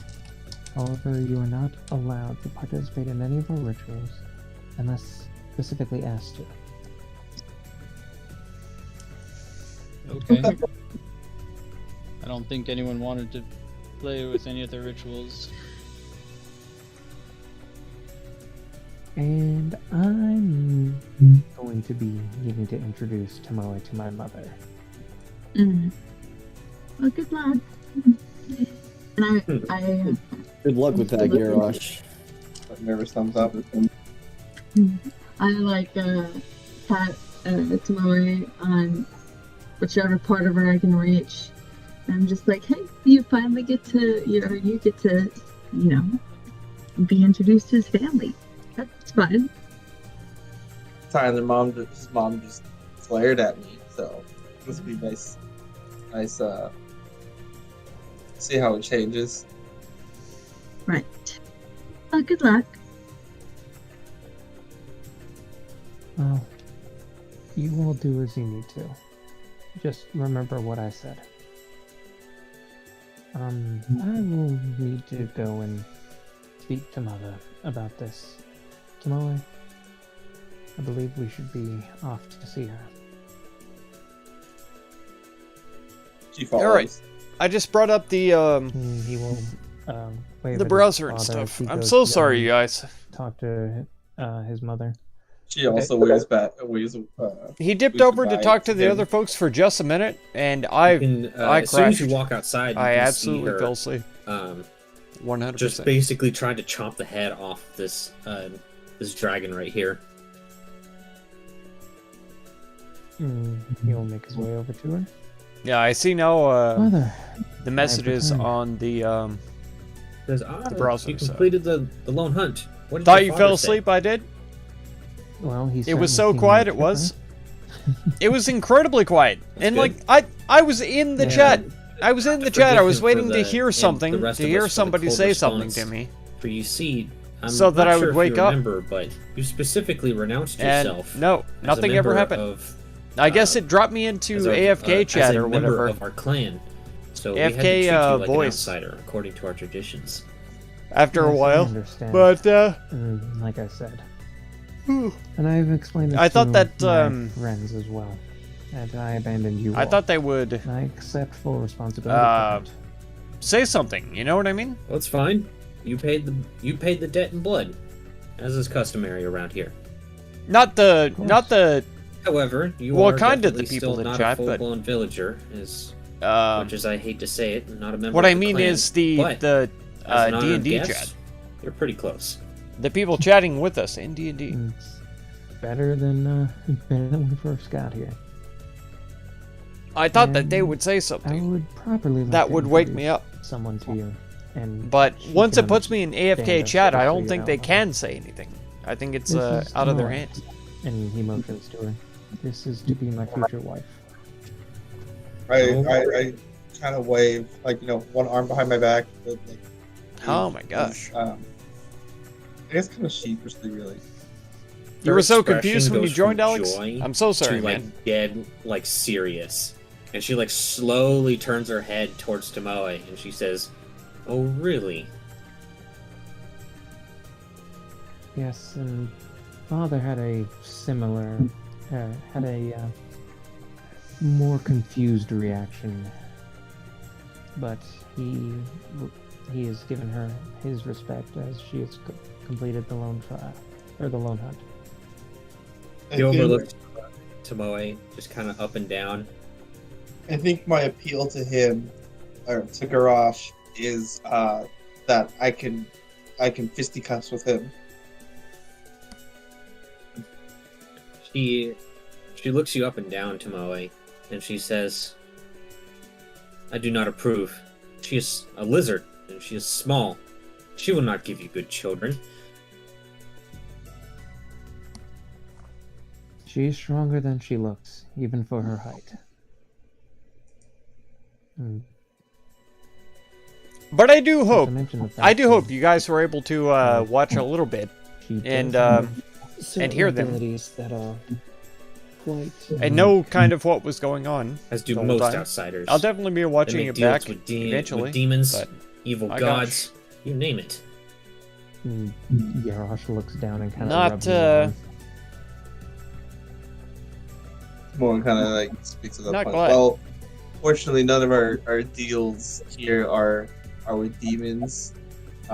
E: However, you are not allowed to participate in any of our rituals unless specifically asked to.
F: Okay. I don't think anyone wanted to play with any of the rituals.
E: And I'm going to be needing to introduce Tomoe to my mother.
B: Well, good luck. And I
C: Good luck with that, Garrosh.
G: Nervous thumbs up.
B: like pat Tomoe on whichever part of her I can reach. And I'm just like, hey, you finally get to, you get to, be introduced to his family. That's fun.
G: Tyler, his mom just glared at me, so this would be nice. See how it changes.
B: Right. Well, good luck.
E: Well, you all do as you need to. Just remember what I said. I will need to go and speak to Mother about this. Tomoe, I believe we should be off to see her.
G: She follows.
D: All right. I just brought up the
E: He will wave
D: the
E: at
D: browser and
E: his father as
D: stuff.
E: he
D: I'm
E: goes
D: so
E: to
D: sorry, you guys.
E: talk to his mother.
G: She also waves back.
D: He dipped
G: Who's
D: over to
G: the
D: talk
G: guy?
D: to the
G: Him?
D: other folks for just a minute, and
A: You
D: I
A: can, as soon as you
D: crashed.
A: walk outside, you
D: I
A: can
D: absolutely
A: see her,
D: fell asleep. 100%.
A: just basically trying to chomp the head off this this dragon right here.
E: He will make his way over to her.
D: Yeah, I see now
E: Mother,
D: the messages
E: returned.
D: on the
A: Says,
D: browser,
A: you
D: so-
A: completed the lone hunt. What did
D: Thought
A: your
D: you
A: father
D: fell
A: say?"
D: asleep, I did.
E: well, he's
D: It was so
E: certainly
D: quiet
E: seemed
D: it was.
E: different.
D: It was incredibly quiet. And
A: good.
D: like I was in the
E: Yeah.
D: chat. I was in the chat. I
A: Forgive
D: was
A: him for
D: waiting to
A: the-
D: hear
A: and
D: something,
A: the rest
D: to
A: of
D: hear
A: us for the
D: somebody
A: cold
D: say something
A: response.
D: to me.
A: For you see, I'm
D: So that
A: not
D: I
A: sure
D: would
A: if
D: wake
A: you
D: up.
A: remember, but you specifically renounced
D: And
A: yourself.
D: no,
A: as a
D: nothing ever
A: member
D: happened.
A: Of,
D: I guess it dropped me into
A: as a-
D: AFK chat
A: as a
D: or
A: member
D: whatever.
A: of our clan. So we
D: AFK,
A: had to treat you like an
D: voice.
A: outsider, according to our traditions.
D: After a
E: Yes, I
D: while.
E: understand.
D: But
E: like I said, and I've explained this
D: I thought
E: to
D: that,
E: my friends as well. That I abandoned you.
D: I
E: all.
D: thought they would
E: And I accept full responsibility for that.
D: say something, you know what I mean?
A: Well, it's fine. You paid the debt in blood, as is customary around here.
D: Not the
A: However, you
D: Well,
A: are
D: kind of the
A: definitely
D: people
A: still
D: in
A: not
D: chat,
A: a
D: but-
A: full-blown villager, as much as I hate to say it, not a member.
D: what
A: of
D: I
A: the
D: mean
A: clan,
D: is the
A: but as an honored
D: D&D
A: guest,
D: chat.
A: You're pretty close.
D: The people chatting with us in D&D.
E: It's better than when we first got here.
D: I thought that they
E: And
D: would say
E: I
D: something
E: would properly like
D: that
E: to
D: would wake me
E: introduce
D: up.
E: someone to you, and
D: But
E: she
D: once
E: can
D: it puts me in AFK
E: understand us
D: chat, I
E: better
D: don't think they
E: now.
D: can say anything. I think it's
E: This is
D: out of their
E: Noah.
D: hands.
E: And he motions to her. This is to be my future wife.
G: I kind of wave, one arm behind my back. But,
D: Oh my gosh.
G: I guess kind of sheepishly, really.
D: You
A: Her
D: were so
A: expression
D: confused when you
A: goes
D: joined,
A: from
D: Alex?
A: joy
D: I'm so sorry,
A: to
D: man.
A: dead, serious, and she slowly turns her head towards Tomoe, and she says, "Oh, really?"
E: Yes, and father had a similar, had a more confused reaction, but he has given her his respect as she has completed the lone trial or the lone hunt.
A: You overlook Tomoe, just kind of up and down.
G: I think my appeal to him, or to Garrosh, is that I can fisticuffs with him.
A: She looks you up and down, Tomoe, and she says, "I do not approve. She is a lizard, and she is small. She will not give you good children."
E: She's stronger than she looks, even for her height.
D: But I do
E: Not to
D: hope,
E: mention the fact
D: I do
E: that
D: hope you guys were able to watch a little bit
E: she does
D: and,
E: have
D: and
E: certain
D: hear them.
E: abilities that are quite
D: and know kind of what was going on.
A: As do
D: the whole
A: most
D: time.
A: outsiders.
D: I'll definitely be
A: They
D: watching
A: make
D: it
A: deals
D: back
A: with
D: eventually.
A: with demons,
D: but
A: evil
D: my
A: gods, you name it.
E: Yarosh looks down and kind of
D: Not,
E: rubs his arm.
G: Timon kind of like speaks at that
D: Not
G: point.
D: glad.
G: Well, fortunately, none of our deals here are with demons. She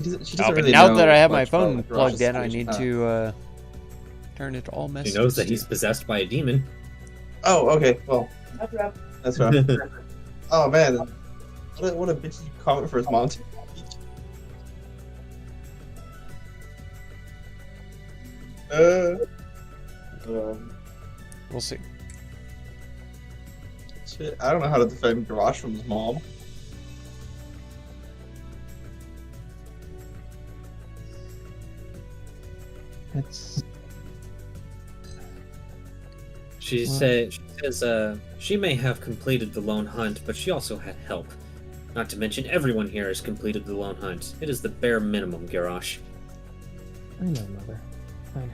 G: doesn't
D: but
G: really
D: now
G: know
D: that I have my
G: much about,
D: phone
G: like,
D: plugged
G: Garrosh's
D: in, I
G: situation.
D: need to turn it to all
A: He
D: messages.
A: knows that he's possessed by a demon.
G: Oh, okay. Well, that's rough. Oh man, what a bitchy comment for his mom.
D: We'll see.
G: Shit, I don't know how to defend Garrosh from his mom.
E: It's
A: She says she may have completed the lone hunt, but she also had help. Not to mention everyone here has completed the lone hunt. It is the bare minimum, Garrosh.
E: I know, Mother. I know.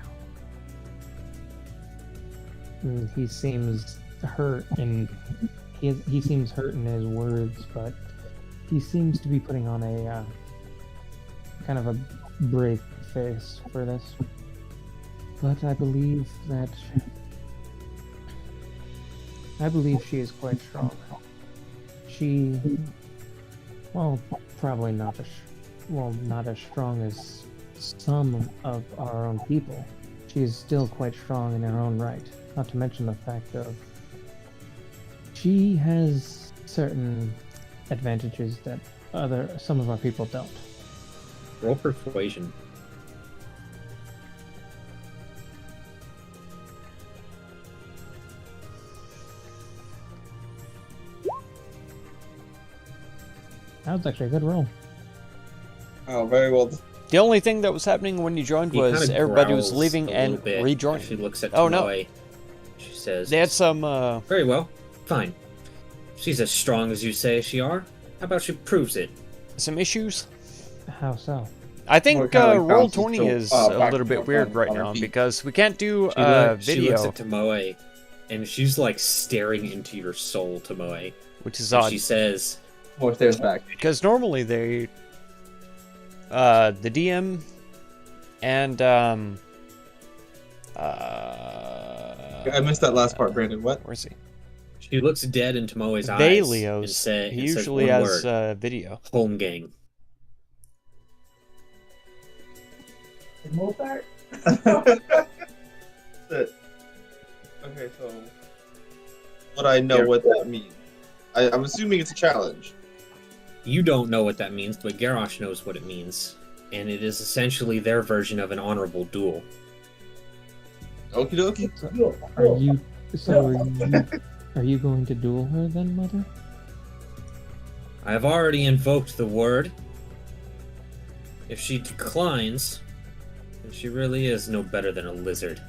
E: And he seems hurt, and he seems hurt in his words, but he seems to be putting on a kind of a brave face for this. But I believe she is quite strong. She, well, probably not not as strong as some of our own people. She is still quite strong in her own right. Not to mention the fact of she has certain advantages that some of our people don't.
A: Roll persuasion.
E: That was actually a good roll.
G: Oh, very well.
D: The only thing that was happening when you joined
A: He
D: was
A: kinda
D: everybody was
A: growls
D: leaving
A: a
D: and
A: little bit as
D: rejoining.
A: She looks at
D: Oh, no.
A: Tomoe. She says,
D: They had some
A: "Very well, fine. She's as strong as you say she are. How about she proves it?"
D: issues.
E: How so?
D: I think
G: More kinda like
D: roll
G: bounces
D: 20
G: to,
D: is
G: back
D: a little
G: to
D: bit weird right
G: on her
D: now
G: feet.
D: because we can't do
A: She looks
D: video,
A: at Tomoe, and she's like staring into your soul, Tomoe.
D: which is
A: And
D: odd
A: she says,
G: More stairs back.
D: because normally they the DM and
G: I missed that last part, Brandon. What?
D: where's he?
A: she looks dead in Tomoe's eyes.
D: Valios.
A: And says
D: He usually
A: one
D: has
A: word,
D: video.
A: home gang.
G: Okay, so would I know what that means? I'm assuming it's a challenge.
A: You don't know what that means, but Garrosh knows what it means. And it is essentially their version of an honorable duel.
G: Okie dokie.
E: Are you going to duel her then, Mother?
A: I have already invoked the word. If she declines, then she really is no better than a lizard.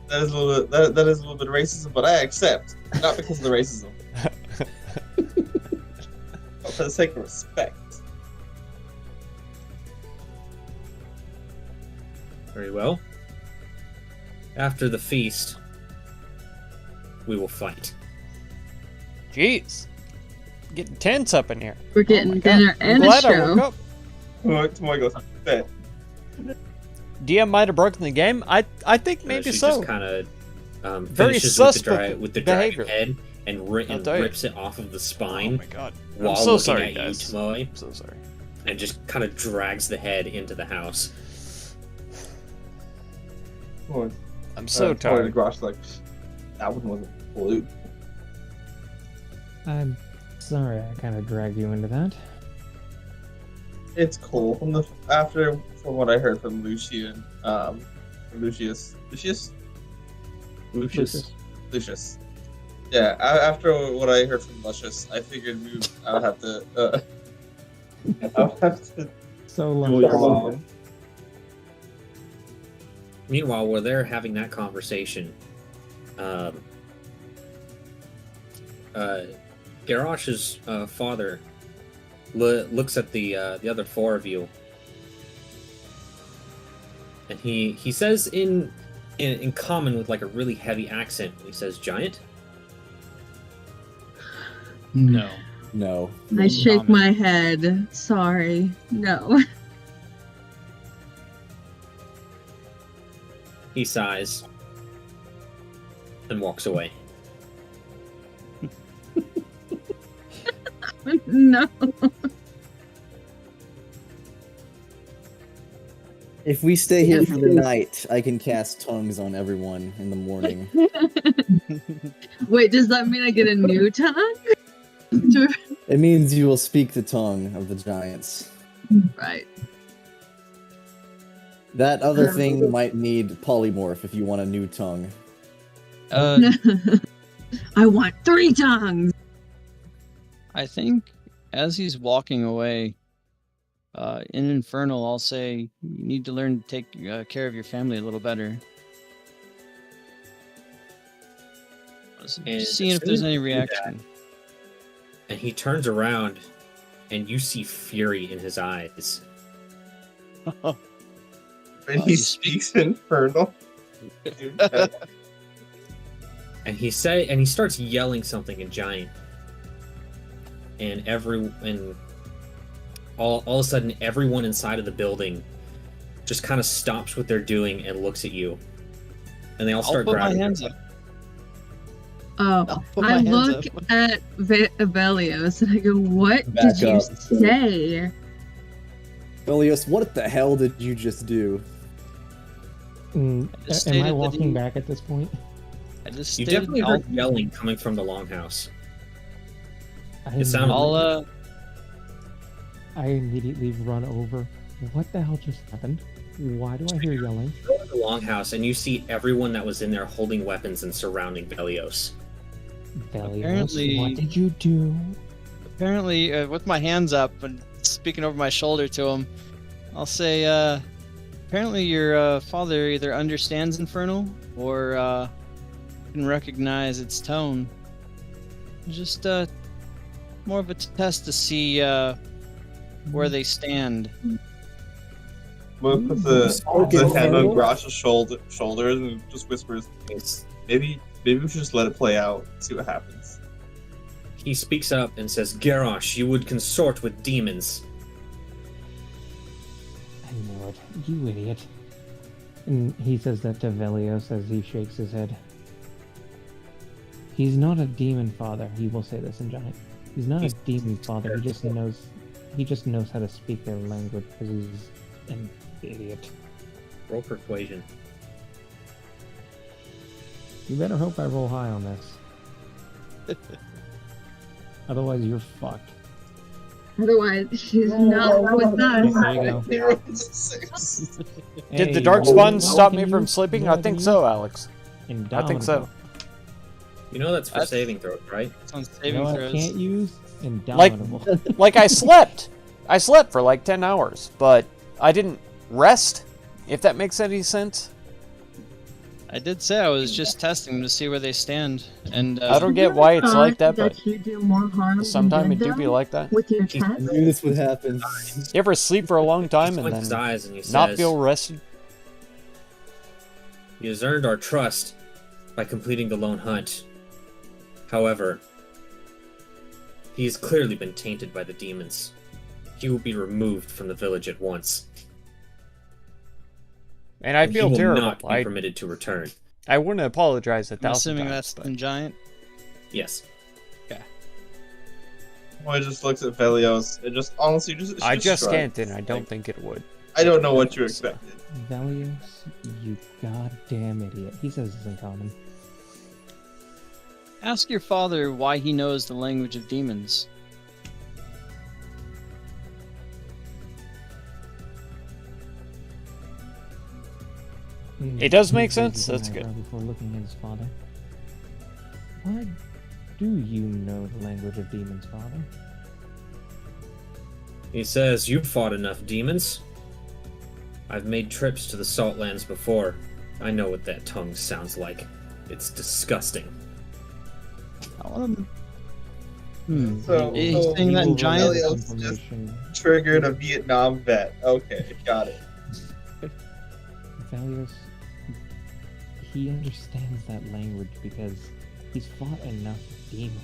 G: That is a little bit. That is a little bit of racism, but I accept. Not because of the racism, but for the sake of respect.
A: Very well. After the feast, we will fight.
D: Jeez, getting tense up in here.
B: We're getting
D: God.
B: dinner
D: I'm
B: and a
D: glad I woke
B: show.
D: up.
G: Tomorrow goes. Bet.
D: DM might have broken the game. I think maybe
A: she
D: so.
A: just kind of
D: Very
A: finishes
D: suspect
A: with the
D: behavior.
A: dragon head and,
D: I'll tell you.
A: rips it off of the
D: Oh
A: spine
D: my god.
A: while
D: I'm so
A: looking
D: sorry,
A: at
D: guys.
A: you, Tomoe,
D: I'm so sorry.
A: and just kind of drags the head into the house.
D: I'm so
G: The
D: tired.
G: Grosh like that one wasn't blue.
E: I'm sorry I kind of dragged you into that.
G: It's cool. From what I heard from Lucian, Lucius. Yeah. After what I heard from Lucius, I figured I would have to. I would have to
E: So
G: duel your
E: long.
G: mom.
A: Meanwhile, while they're having that conversation, Garrosh's father looks at the other four of you, and he says in common with like a really heavy accent. He says, "Giant."
F: No.
C: No.
B: I shake
F: Common.
B: my head. Sorry. No.
A: He sighs and walks away.
B: No.
C: If we stay here for the night, I can cast tongues on everyone in the morning.
B: Wait, does that mean I get a new tongue?
C: It means you will speak the tongue of the giants.
B: Right.
C: That other thing might need polymorph if you want a new tongue.
B: I want 3 tongues.
F: I think as he's walking away, in Infernal, I'll say you need to learn to take care of your family a little better.
A: And
F: Seeing
A: as
F: if
A: soon
F: there's
A: as
F: any
A: you do
F: reaction.
A: And he turns around, and you see fury in his eyes.
G: And
F: you
G: he
F: speak-
G: speaks Infernal.
A: And he starts yelling something in Giant. And all of a sudden, everyone inside of the building just kind of stops what they're doing and looks at you. And they all
F: I'll
A: start
F: put my
A: grabbing.
F: hands up.
B: Oh,
F: I'll put my
B: I
F: hands
B: look
F: up.
B: at Velios and I go, "What
C: Back
B: did you
C: up.
B: say?"
C: Elios, what the hell did you just do?
F: just
E: Am
F: stated
E: I
F: that
E: walking
F: he-
E: back at this point?
F: I just
A: You
F: stated
A: definitely heard yelling coming from the longhouse.
E: I
A: It sounded-
E: I immediately run over. What the hell just happened? Why do I hear yelling?
A: You go to the longhouse and you see everyone that was in there holding weapons and surrounding Velios.
E: Velios,
F: Apparently-
E: what did you do?
F: Apparently, with my hands up and speaking over my shoulder to him, I'll say, apparently your father either understands Infernal or can recognize its tone. Just more of a test to see where they stand.
G: We'll put the
C: Spoken
G: hand on
C: Infernal?
G: Grosh's shoulder and just whispers, maybe we should just let it play out, see what happens.
A: He speaks up and says, Garrosh, you would consort with demons.
E: I knew it. You idiot. And he says that to Velios as he shakes his head. He's not a demon father. He will say this in Giant. He's not a demon father. He just knows how to speak their language because he's an idiot.
A: Roll persuasion.
E: You better hope I roll high on this. Otherwise, you're fucked.
B: Otherwise, she's not with us.
E: There you go.
D: Did the
E: Hey,
D: Darkspawn
E: well,
D: stop
E: can
D: me from
E: you-
D: sleeping?
E: you know
D: I
E: what
D: think
E: mean?
D: so, Alex.
E: Indomitable.
D: I think so.
A: You know that's for
F: That's-
A: saving throws, right?
F: Sounds
E: You
F: saving
E: know what I
F: throws.
E: can't use? Indomitable.
D: Like I slept. I slept for like 10 hours, but I didn't rest, if that makes any sense.
F: I did say I was just testing to see where they stand, and
D: I don't get why it's like that, but
B: you do more harm
D: sometimes it
B: than
D: do be
B: them
D: like that.
B: with your
C: I
B: test.
C: knew this would happen.
D: You ever sleep for a long time
A: He
D: and
A: blinks his
D: then
A: eyes and he
D: not
A: says,
D: feel rested?
A: He has earned our trust by completing the lone hunt. However, he has clearly been tainted by the demons. He will be removed from the village at once.
D: And I
A: and
D: feel
A: he will
D: terrible.
A: not be
D: I
A: permitted to return.
D: wouldn't apologize 1,000
F: I'm assuming
D: times,
F: that's
D: but-
F: the giant.
A: Yes.
G: Boy just looks at Velios and just honestly
D: I just
G: shrugs.
D: can't, and I don't
G: Like,
D: think it would.
G: I don't know what you expected.
E: Velios, you goddamn idiot. He says this in common.
F: Ask your father why he knows the language of demons.
D: It does
E: He
D: make
E: raises
D: sense,
E: an
D: that's good.
E: eyebrow before looking at his father. Why do you know the language of demons, father?
A: He says, You've fought enough demons. I've made trips to the Saltlands before. I know what that tongue sounds like. It's disgusting.
F: I want
G: So,
F: He's
G: so
F: saying that in
E: He will
F: giant?
E: relay
G: Velios just
E: information.
G: triggered a Vietnam vet. Okay, got it.
E: Velios, he understands that language because he's fought enough demons.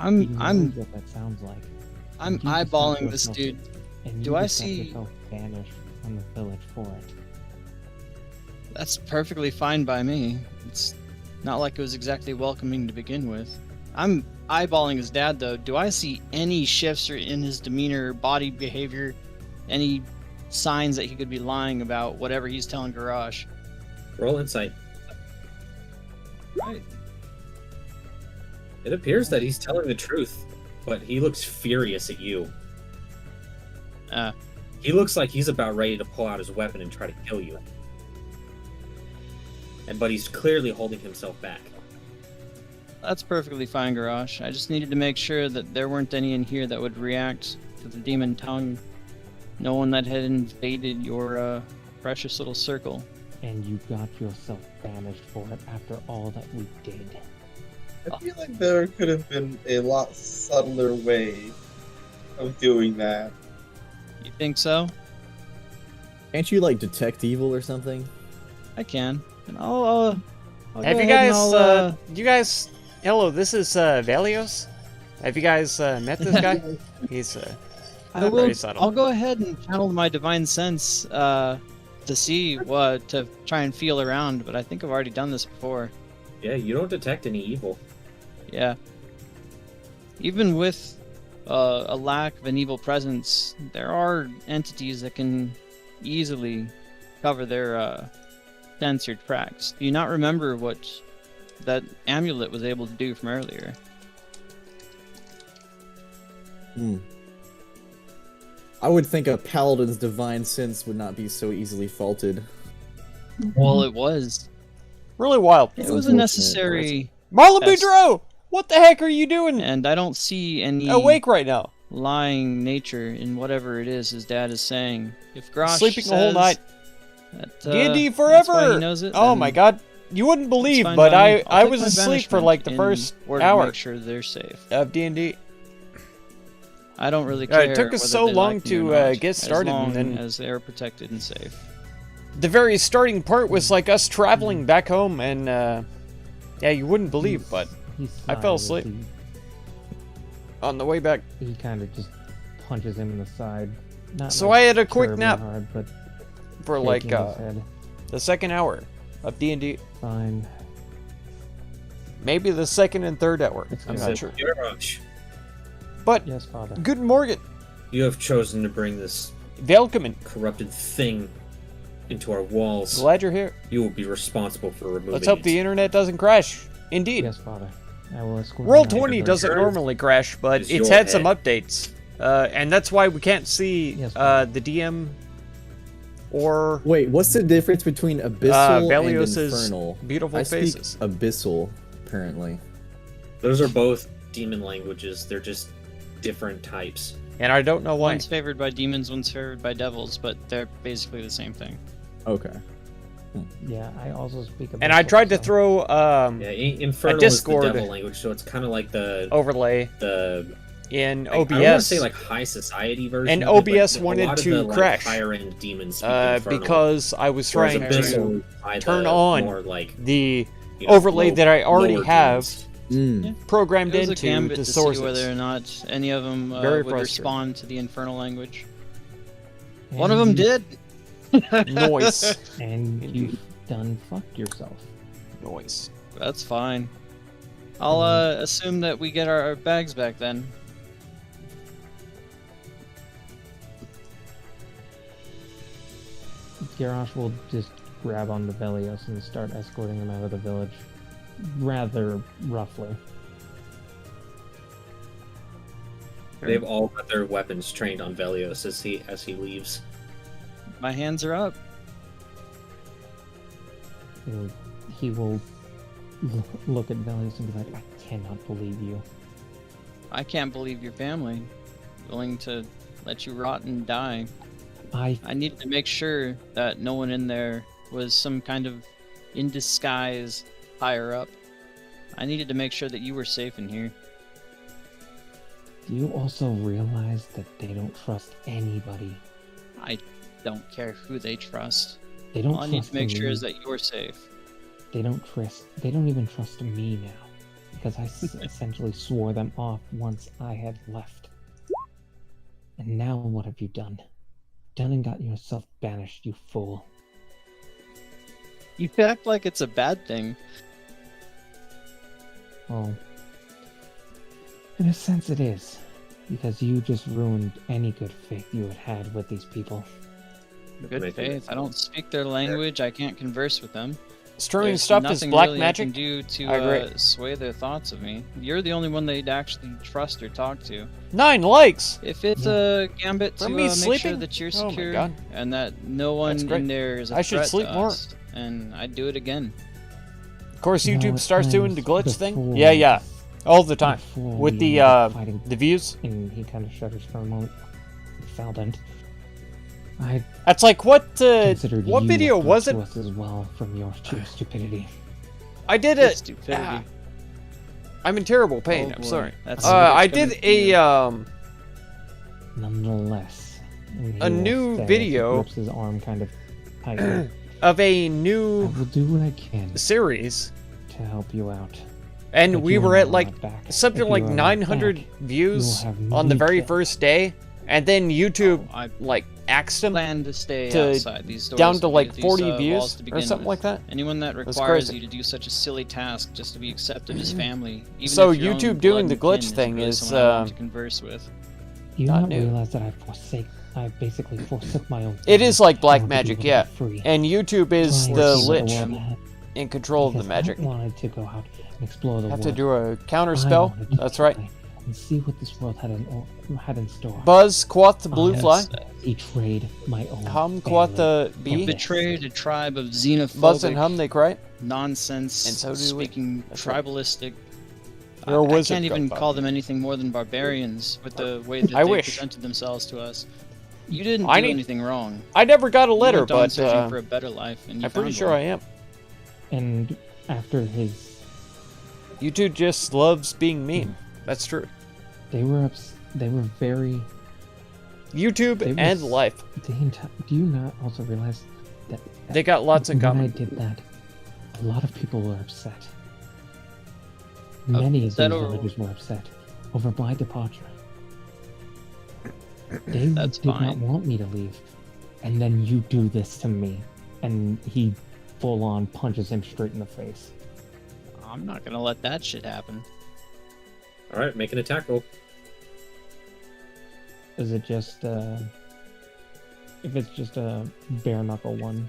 E: He
F: I'm
E: knows what that sounds like.
F: I'm
E: You just got
F: eyeballing this
E: yourself-
F: dude.
E: And
F: Do
E: you
F: I
E: just got
F: see-
E: yourself banished from the village for it.
F: That's perfectly fine by me. It's not like it was exactly welcoming to begin with. I'm eyeballing his dad, though. Do I see any shifts in his demeanor, body behavior, any signs that he could be lying about whatever he's telling Garrosh?
A: Roll insight.
F: Right.
A: It appears that he's telling the truth, but he looks furious at you. He looks like he's about ready to pull out his weapon and try to kill you. But he's clearly holding himself back.
F: That's perfectly fine, Garrosh. I just needed to make sure that there weren't any in here that would react to the demon tongue. No one that had invaded your precious little circle.
E: And you got yourself banished for it after all that we did.
G: I feel like there could have been a lot subtler way of doing that.
F: You think so?
C: Can't you like detect evil or something?
F: I can. And I'll
D: Have
F: go
D: you
F: ahead and
D: guys, you guys, hello, this is Valios. Have you guys met this guy? He's very subtle.
F: I'll go ahead and channel my divine sense to see what to try and feel around, but I think I've already done this before.
A: Yeah, you don't detect any evil.
F: Yeah. Even with a lack of an evil presence, there are entities that can easily cover their censored tracks. Do you not remember what that amulet was able to do from earlier?
C: I would think a paladin's divine sense would not be so easily faulted.
F: Well, it was.
D: Really wild.
F: It was a
C: unfortunate.
F: necessary,
D: Marlon
F: Yes.
D: Boudreaux! What the heck are you doing
F: and I don't see any
D: awake right now?
F: lying nature in whatever it is his dad is saying. If Grosh
D: Sleeping
F: says
D: the whole night.
F: that,
D: D&D
F: that's why
D: forever!
F: he knows it,
D: Oh
F: then
D: my god. You wouldn't
F: it's
D: believe,
F: fine
D: but
F: by me. I'll
D: I
F: take
D: was
F: my
D: asleep for
F: banishment
D: like the
F: in
D: first
F: order to
D: hour
F: make sure they're safe.
D: of D&D.
F: I don't really
D: It
F: care.
D: took us
F: whether
D: so
F: they
D: long
F: like me
D: to,
F: or not,
D: get started,
F: as long
D: and then-
F: as they're protected and safe.
D: The very starting part was like us traveling back home, and yeah, you wouldn't believe, but
E: He
D: I fell
E: sighs as
D: asleep. on the way back.
E: He kind of just punches him in the side. Not
D: So
E: like
D: I had a quick
E: terribly
D: nap
E: hard, but
D: for like
E: shaking his head.
D: the second hour of D&D.
E: Fine.
D: Maybe the second and third hour.
E: It's
D: I'm
E: good.
D: not sure.
A: Garrosh,
D: But
E: Yes, father.
D: good Morgan,
A: you have chosen to bring this
D: welcome.
A: corrupted thing into our walls.
D: Glad you're here.
A: You will be responsible for removing
D: Let's hope
A: it.
D: the internet doesn't crash. Indeed.
E: Yes, father. I will escort
D: Roll
E: him out of
D: 20
E: the
D: doesn't
A: Sure.
D: normally crash, but
A: It's
D: it's
A: your
D: had some
A: head.
D: updates. And that's why we can't see
E: Yes,
D: the DM or
C: Wait, what's the difference between abyssal and
D: Valios's
C: infernal?
D: beautiful
C: I speak
D: faces.
C: abyssal, apparently.
A: Those are both demon languages. They're just different types.
D: And I don't know why.
F: One's favored by demons, one's favored by devils, but they're basically the same thing.
C: Okay.
E: Yeah, I also speak about
D: And I tried to throw
A: Yeah, infernal
D: Discord
A: is the devil language, so it's kind of like the
D: overlay in
A: I want to
D: OBS.
A: say like high society version.
D: And
A: of it, but
D: OBS
A: a
D: wanted
A: lot of
D: to
A: the, like,
D: crash.
A: higher end demons speak infernal,
D: because I was
A: whereas
D: trying
A: abyssal
D: to
A: by
D: turn
A: the
D: on
A: more, like,
D: the
A: you know,
D: overlay
A: low-
D: that I already
A: lower
D: have
A: demons.
D: programmed
F: It was a
D: into
F: gambit
D: the
F: to
D: sources.
F: see whether or not any of them
D: Very
F: would
D: frustrating.
F: respond to the infernal language. One of them did.
D: Noise.
E: And you done fucked yourself.
D: Noise.
F: That's fine. I'll assume that we get our bags back then.
E: Garrosh will just grab on the Velios and start escorting him out of the village. Rather roughly.
A: They've all got their weapons trained on Velios as he leaves.
F: My hands are up.
E: He will look at Velios and be like, I cannot believe you.
F: I can't believe your family willing to let you rot and die. I needed to make sure that no one in there was some kind of in disguise higher up. I needed to make sure that you were safe in here.
E: Do you also realize that they don't trust anybody?
F: I don't care who they trust.
E: They don't
F: All I need
E: trust
F: to make sure
E: me.
F: is that you're safe.
E: They don't trust. They don't even trust me now, because I essentially swore them off once I had left. And now what have you done? Done and got yourself banished, you fool.
F: You act like it's a bad thing.
E: Well, in a sense it is. Because you just ruined any good faith you had had with these people.
F: Good
A: Make it-
F: faith. I don't speak their language. I can't converse with them.
D: Streaming
F: There's
D: stuff is
F: nothing
D: black
F: really
D: magic.
F: I can do to
D: I agree.
F: sway their thoughts of me. You're the only one they'd actually trust or talk to.
D: 9 likes.
F: If it's
E: Yeah.
F: a gambit to
D: From me
F: make sure
D: sleeping?
F: that you're
D: Oh my
F: secure
D: God.
F: and that no one
D: That's great.
F: in there is a
D: I should
F: threat
D: sleep
F: to
D: more.
F: us, and I'd do it again.
D: Of course,
E: You know,
D: YouTube
E: at
D: starts doing the
E: times
D: glitch thing.
E: before-
D: Yeah, all the time.
E: before
D: With
E: we
D: the
E: ended up fighting,
D: the views.
E: and he kind of shudders for a moment. Faldent. I
D: That's like what
E: considered
D: what
E: you
D: video
E: a threat
D: was
E: to
D: it?
E: us as well from your sheer stupidity.
D: I did
F: It's
D: it.
F: stupidity.
D: Ah, I'm in terrible pain.
F: Oh,
D: I'm
F: boy.
D: sorry.
F: That's
D: I
F: what's coming
D: did
F: from you.
E: Nonetheless, and
D: A
E: he will
D: new
E: stay as
D: video.
E: He grips his arm kind of tightly.
D: Of a
E: I
D: new
E: will do what I can
D: series,
E: to help you out.
D: and
E: But
D: we
E: you
D: were
E: are
D: at
E: not
D: like
E: back.
D: something
E: If you
D: like
E: are not
D: 900
E: back,
D: views
E: you will have
D: on the
E: me
D: very
E: killed.
D: first day, and then YouTube
F: Oh, I
D: like axed him
F: plan to stay
D: to-
F: outside these doors.
D: down to
F: and
D: like
F: these,
D: 40
F: walls
D: views
F: to
D: or
F: begin
D: something
F: with.
D: like that.
F: Anyone that
D: That's
F: requires
D: crazy.
F: you to do such a silly task just to be accepted as family, even
D: So
F: if your own
D: YouTube doing
F: blood
D: the
F: and
D: glitch
F: kin
D: thing
F: really
D: is,
F: someone I want to converse with.
E: Do you
D: not
E: not
D: new.
E: realize that I basically forsook my own.
D: It
E: family
D: is like
E: in
D: black
E: order to be
D: magic,
E: able to
D: yeah.
E: be free.
D: And YouTube is
E: Trying
D: the
E: to see what
D: lich
E: world had,
D: in control of the
E: because
D: magic.
E: I wanted to go out and explore the
D: Have
E: world.
D: to do a counter
E: I
D: spell.
E: wanted to
D: That's right.
E: fly And see what this world had in store.
D: Buzz Quoth the blue
E: I
D: fly.
E: betrayed my own.
D: Hum Quoth the
E: family.
D: bee.
F: Betrayed a tribe of
D: Buzz
F: xenophobic,
D: and hum they cry.
F: nonsense,
D: And so do we.
F: speaking
D: That's right.
F: tribalistic.
D: You're a
F: I
D: wizard,
F: can't even
D: Gumbo.
F: call them anything more than barbarians with the way that
D: I
F: they
D: wish.
F: presented themselves to us. You didn't
D: I
F: do
D: need-
F: anything wrong.
D: I never got a
F: You
D: letter,
F: went on
D: but
F: searching for a better life, and you
D: I'm pretty
F: found
D: sure
F: one.
D: I am.
E: And after his,
D: YouTube just loves being mean. That's true.
E: they were very.
D: YouTube
E: They
D: and
E: was-
D: life.
E: Do you not also realize that
D: They got lots in
E: when I
D: common.
E: did that, a lot of people were upset. Many of these
F: upset over-
E: villagers were upset over my departure. They
F: That's
E: did not
F: fine.
E: want me to leave, and then you do this to me, and he full on punches him straight in the face.
F: I'm not gonna let that shit happen.
A: All right, make an attack roll.
E: Is it just if it's just a bare knuckle one?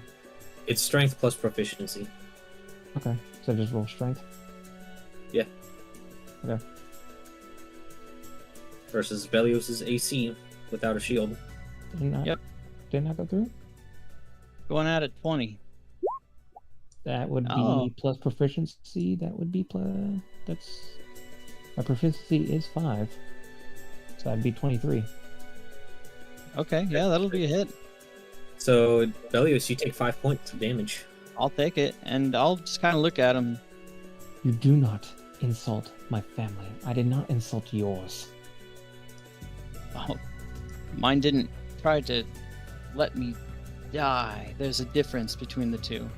A: It's strength plus proficiency.
E: Okay, so just roll strength.
A: Versus Belios's AC without a shield.
F: Yep.
E: Did not go through.
F: Going at it 20.
E: That would be
F: Oh.
E: plus proficiency. That would be plus. That's my proficiency is 5, so that'd be 23.
F: Okay, yeah, that'll be a hit.
A: So Belios, you take 5 points of damage.
F: I'll take it, and I'll just kind of look at him.
E: You do not insult my family. I did not insult yours.
F: Oh, mine didn't try to let me die. There's a difference between the two.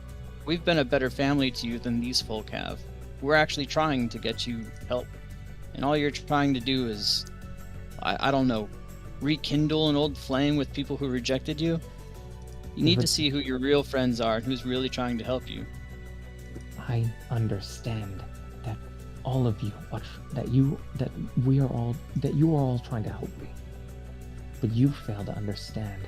F: We've been a better family to you than these folk have. We're actually trying to get you help. And all you're trying to do is, I don't know, rekindle an old flame with people who rejected you? You need to see who your real friends are and who's really trying to help you.
E: I understand that all of you, that you are all trying to help me, but you fail to understand.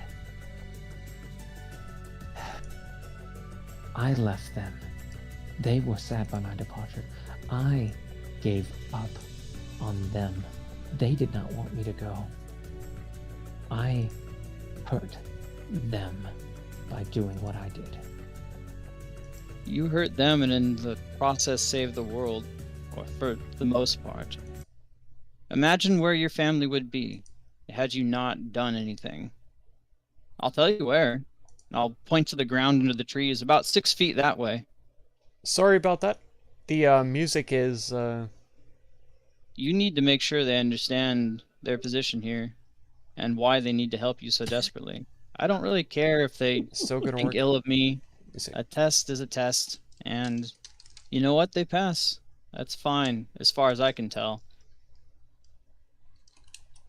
E: I left them. They were sad by my departure. I gave up on them. They did not want me to go. I hurt them by doing what I did.
F: You hurt them and in the process saved the world, or for the most part. Imagine where your family would be had you not done anything. I'll tell you where. I'll point to the ground under the trees, about 6 feet that way.
D: Sorry about that. The music is
F: You need to make sure they understand their position here and why they need to help you so desperately. I don't really care if they
D: still gonna
F: think
D: work.
F: ill of me.
D: Is it-
F: A test is a test, and you know what? They pass. That's fine, as far as I can tell.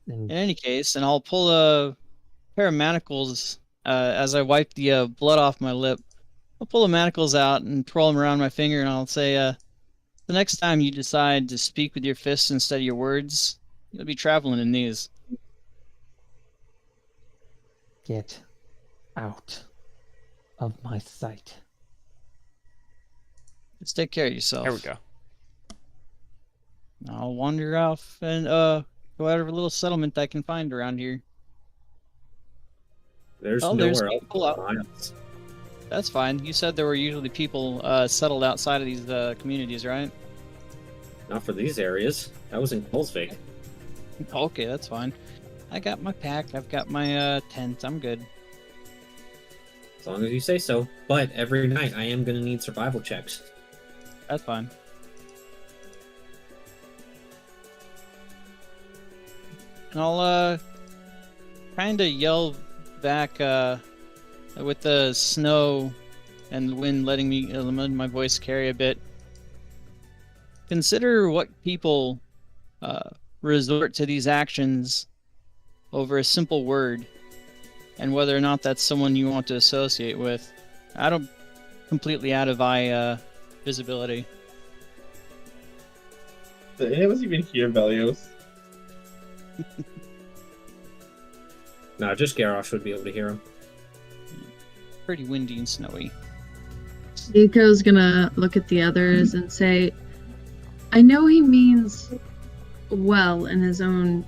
E: And
F: In any case, and I'll pull a pair of manacles as I wipe the blood off my lip. I'll pull the manacles out and twirl them around my finger, and I'll say, the next time you decide to speak with your fists instead of your words, you'll be traveling in these.
E: Get out of my sight.
F: Just take care of yourself.
D: There we go.
F: I'll wander off and go out of a little settlement I can find around here.
A: There's
F: Oh, there's
A: nowhere else
F: people
A: for
F: out-
A: miles.
F: That's fine. You said there were usually people settled outside of these communities, right?
A: Not for these areas. That was in Colesvik.
F: Okay, that's fine. I got my pack. I've got my tent. I'm good.
A: As long as you say so. But every night I am going to need survival checks.
F: That's fine. And I'll kind of yell back with the snow and the wind letting my voice carry a bit. Consider what people resort to these actions over a simple word, and whether or not that's someone you want to associate with. I don't completely out of eye visibility.
G: Did any of us even hear Velios?
A: No, just Garrosh would be able to hear him.
F: Pretty windy and snowy.
B: Nico's gonna look at the others and say, I know he means well in his own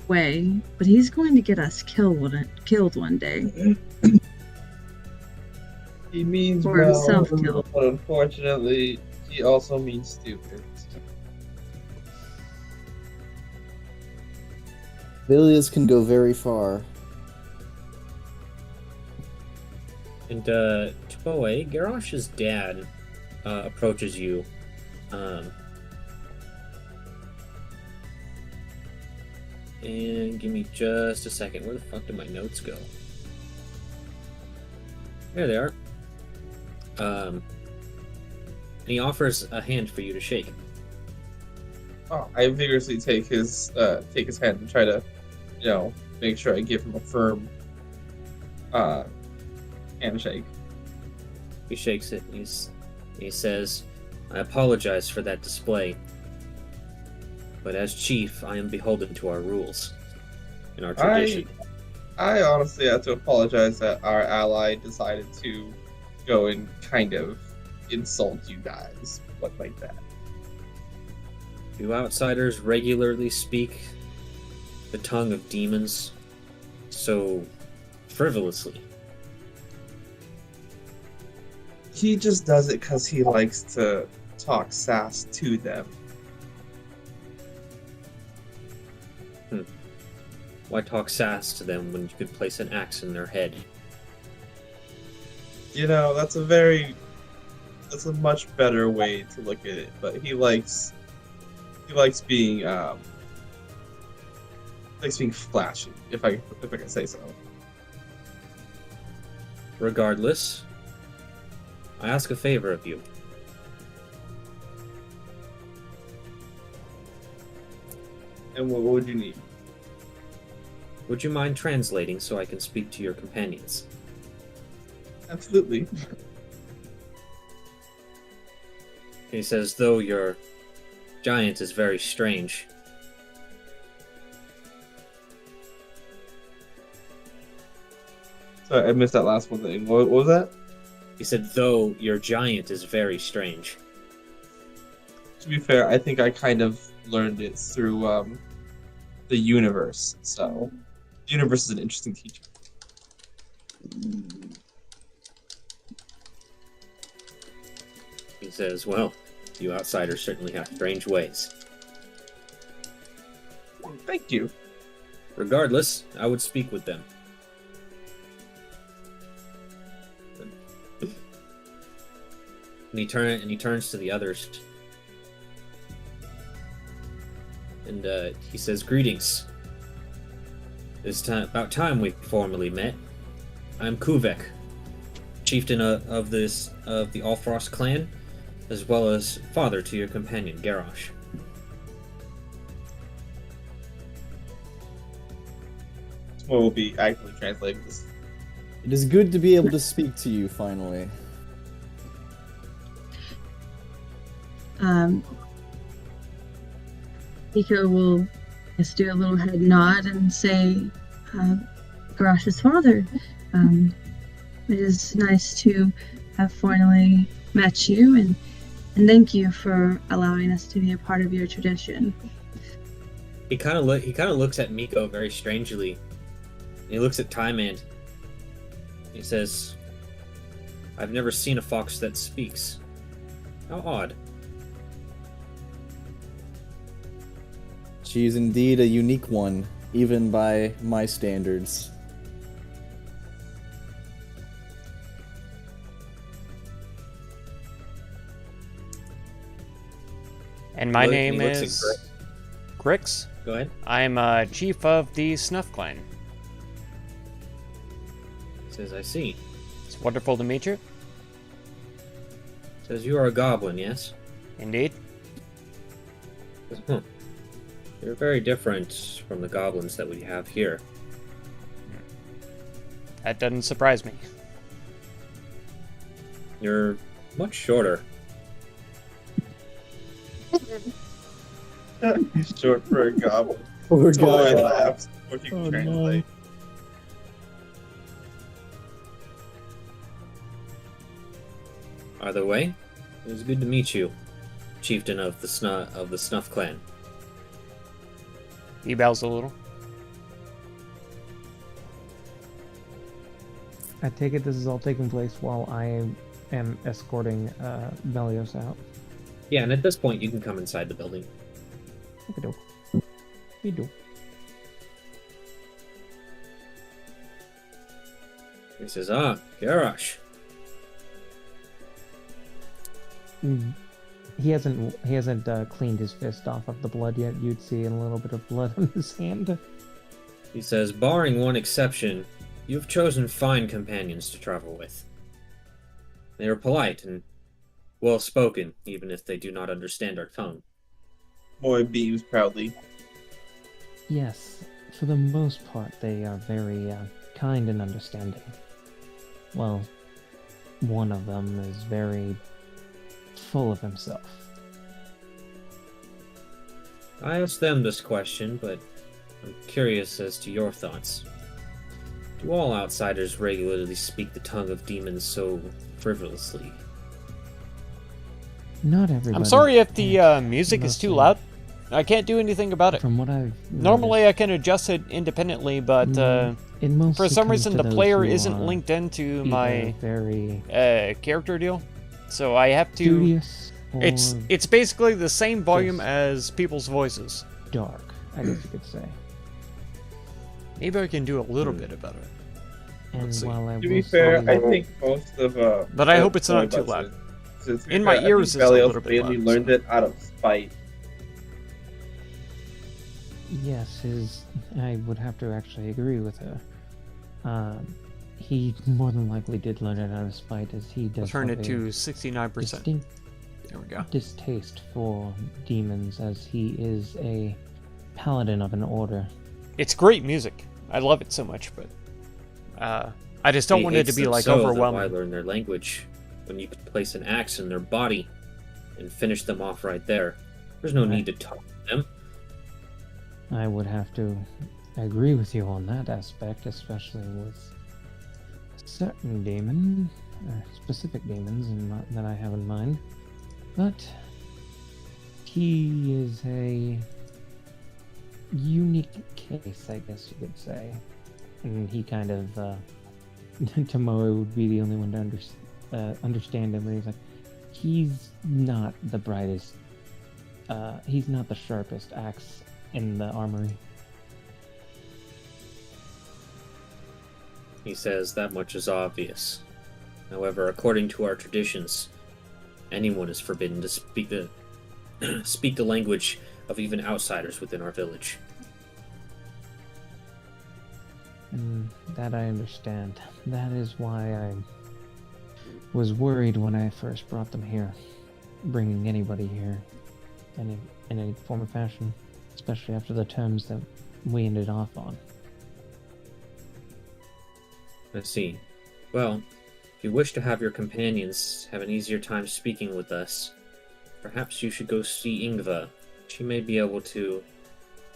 B: way, but he's going to get us killed one day.
G: He means
B: Or
G: well,
B: self-kill.
G: but unfortunately, he also means stupid.
C: Vilius can go very far.
A: And Toboe, Garrosh's dad approaches you. And give me just a second. Where the fuck did my notes go? There they are. And he offers a hand for you to shake.
G: Oh, I vigorously take his hand and try to, make sure I give him a firm handshake.
A: He shakes it. He says, "I apologize for that display, but as chief, I am beholden to our rules and our tradition."
G: I honestly have to apologize that our ally decided to go and kind of insult you guys, like that.
A: Do outsiders regularly speak the tongue of demons so frivolously?
G: He just does it because he likes to talk sass to them.
A: Why talk sass to them when you could place an axe in their head?
G: That's a much better way to look at it. But he likes being flashy, if I can say so.
A: Regardless, I ask a favor of you.
G: And what would you need?
A: Would you mind translating so I can speak to your companions?
G: Absolutely.
A: He says, though your giant is very strange.
G: Sorry, I missed that last one thing. What was that?
A: He said, though your giant is very strange.
G: To be fair, I think I kind of learned it through the universe. So, the universe is an interesting teacher.
A: He says, well, you outsiders certainly have strange ways.
G: Thank you.
A: Regardless, I would speak with them. And he turns to the others. And he says, greetings. It's about time we formally met. I'm Kuvek, chieftain of the Allfrost clan, as well as father to your companion, Garrosh.
G: What will be actively translating this.
C: It is good to be able to speak to you finally.
B: Nico will just do a little head nod and say, Garash's father, it is nice to have finally met you, and thank you for allowing us to be a part of your tradition.
A: He kind of looks at Miko very strangely. He looks at Tymand. He says, "I've never seen a fox that speaks. How odd."
C: She's indeed a unique one, even by my standards.
D: And my
A: He
D: name
A: looks at
D: is Grix.
A: Go ahead.
D: I'm chief of the Snuff Clan.
A: Says, "I see."
D: It's wonderful to meet you.
A: Says, "You are a goblin, yes?"
D: Indeed.
A: Says, "Huh. You're very different from the goblins that we have here."
D: That doesn't surprise me.
A: You're much shorter.
G: He's short for a goblin.
C: Poor
G: Toy
C: guy.
G: laughs. What you
C: Oh,
G: translate.
A: Either way, it was good to meet you, chieftain of the Snuff Clan.
D: He bows a little.
E: I take it this is all taking place while I am escorting Velios out.
A: Yeah, and at this point, you can come inside the building.
E: Okay, we do.
A: He says, "Ah, Garash."
E: He hasn't cleaned his fist off of the blood yet. You'd see a little bit of blood on his hand.
A: He says, "Barring one exception, you've chosen fine companions to travel with. They are polite and well-spoken, even if they do not understand our tongue."
G: Boy beams proudly.
E: Yes, for the most part, they are very kind and understanding. Well, one of them is very full of himself.
A: I asked them this question, but I'm curious as to your thoughts. Do all outsiders regularly speak the tongue of demons so frivolously?
E: Not everybody.
D: I'm sorry if the music is too
E: Nothing.
D: loud. I can't do anything about it.
E: From what I've
D: Normally I can adjust it independently, but
E: it mostly
D: for some
E: comes
D: reason
E: to
D: the
E: those
D: player
E: who
D: isn't
E: are
D: linked into
E: either
D: my
E: very
D: character deal. So I have to...
E: studious or
D: It's basically the same volume
E: just-
D: as people's voices.
E: dark, I guess you could say.
D: Maybe I can do a little bit about it.
E: And
A: Let's see.
E: while I
G: To
E: will
G: be fair,
E: say-
G: I think most of
D: But I
G: the
D: hope it's not
G: boy
D: too loud.
G: buses-
D: In my
G: I think
D: ears, it's a
G: Velios
D: little bit
G: mainly
D: loud,
G: learned
D: so.
G: it out of spite.
E: Yes, I would have to actually agree with her. He more than likely did learn it out of spite, as he
D: I'll
E: does
D: turn
E: have
D: it
E: a
D: to 69%.
E: distinct
D: There we go.
E: distaste for demons, as he is a paladin of an order.
D: It's great music. I love it so much, but I just don't
A: He
D: want it to
A: hates
D: be
A: them
D: like
A: so that
D: overwhelming.
A: Why learn their language when you could place an axe in their body and finish them off right there? There's no need to talk to them.
E: I would have to agree with you on that aspect, especially with certain demon, specific demons that I have in mind. But he is a unique case, I guess you could say. And he kind of, Tomoe would be the only one to understand him, but he's like, he's not the brightest, he's not the sharpest axe in the armory.
A: He says that much is obvious. However, according to our traditions, anyone is forbidden to speak the speak the language of even outsiders within our village.
E: And that I understand. That is why I was worried when I first brought them here. Bringing anybody here in any form or fashion. Especially after the terms that we ended off on.
A: I see. Well, if you wish to have your companions have an easier time speaking with us, perhaps you should go see Ingva. She may be able to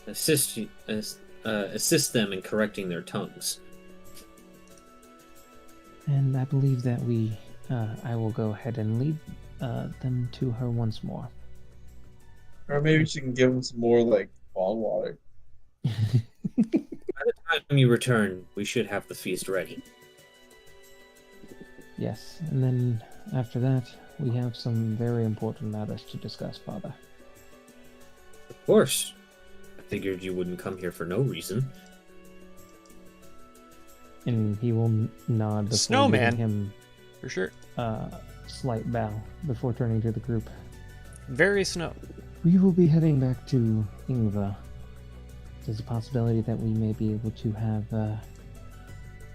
A: assist them in correcting their tongues.
E: And I believe that I will go ahead and lead them to her once more.
G: Or maybe she can give him some more like ball water.
A: By the time you return, we should have the feast ready.
E: Yes, and then after that, we have some very important matters to discuss, Father.
A: Of course. I figured you wouldn't come here for no reason.
E: And he will nod before
D: Snowman.
E: giving him
D: For sure.
E: a slight bow before turning to the group.
D: Very snow.
E: We will be heading back to Ingva. There's a possibility that we may be able to have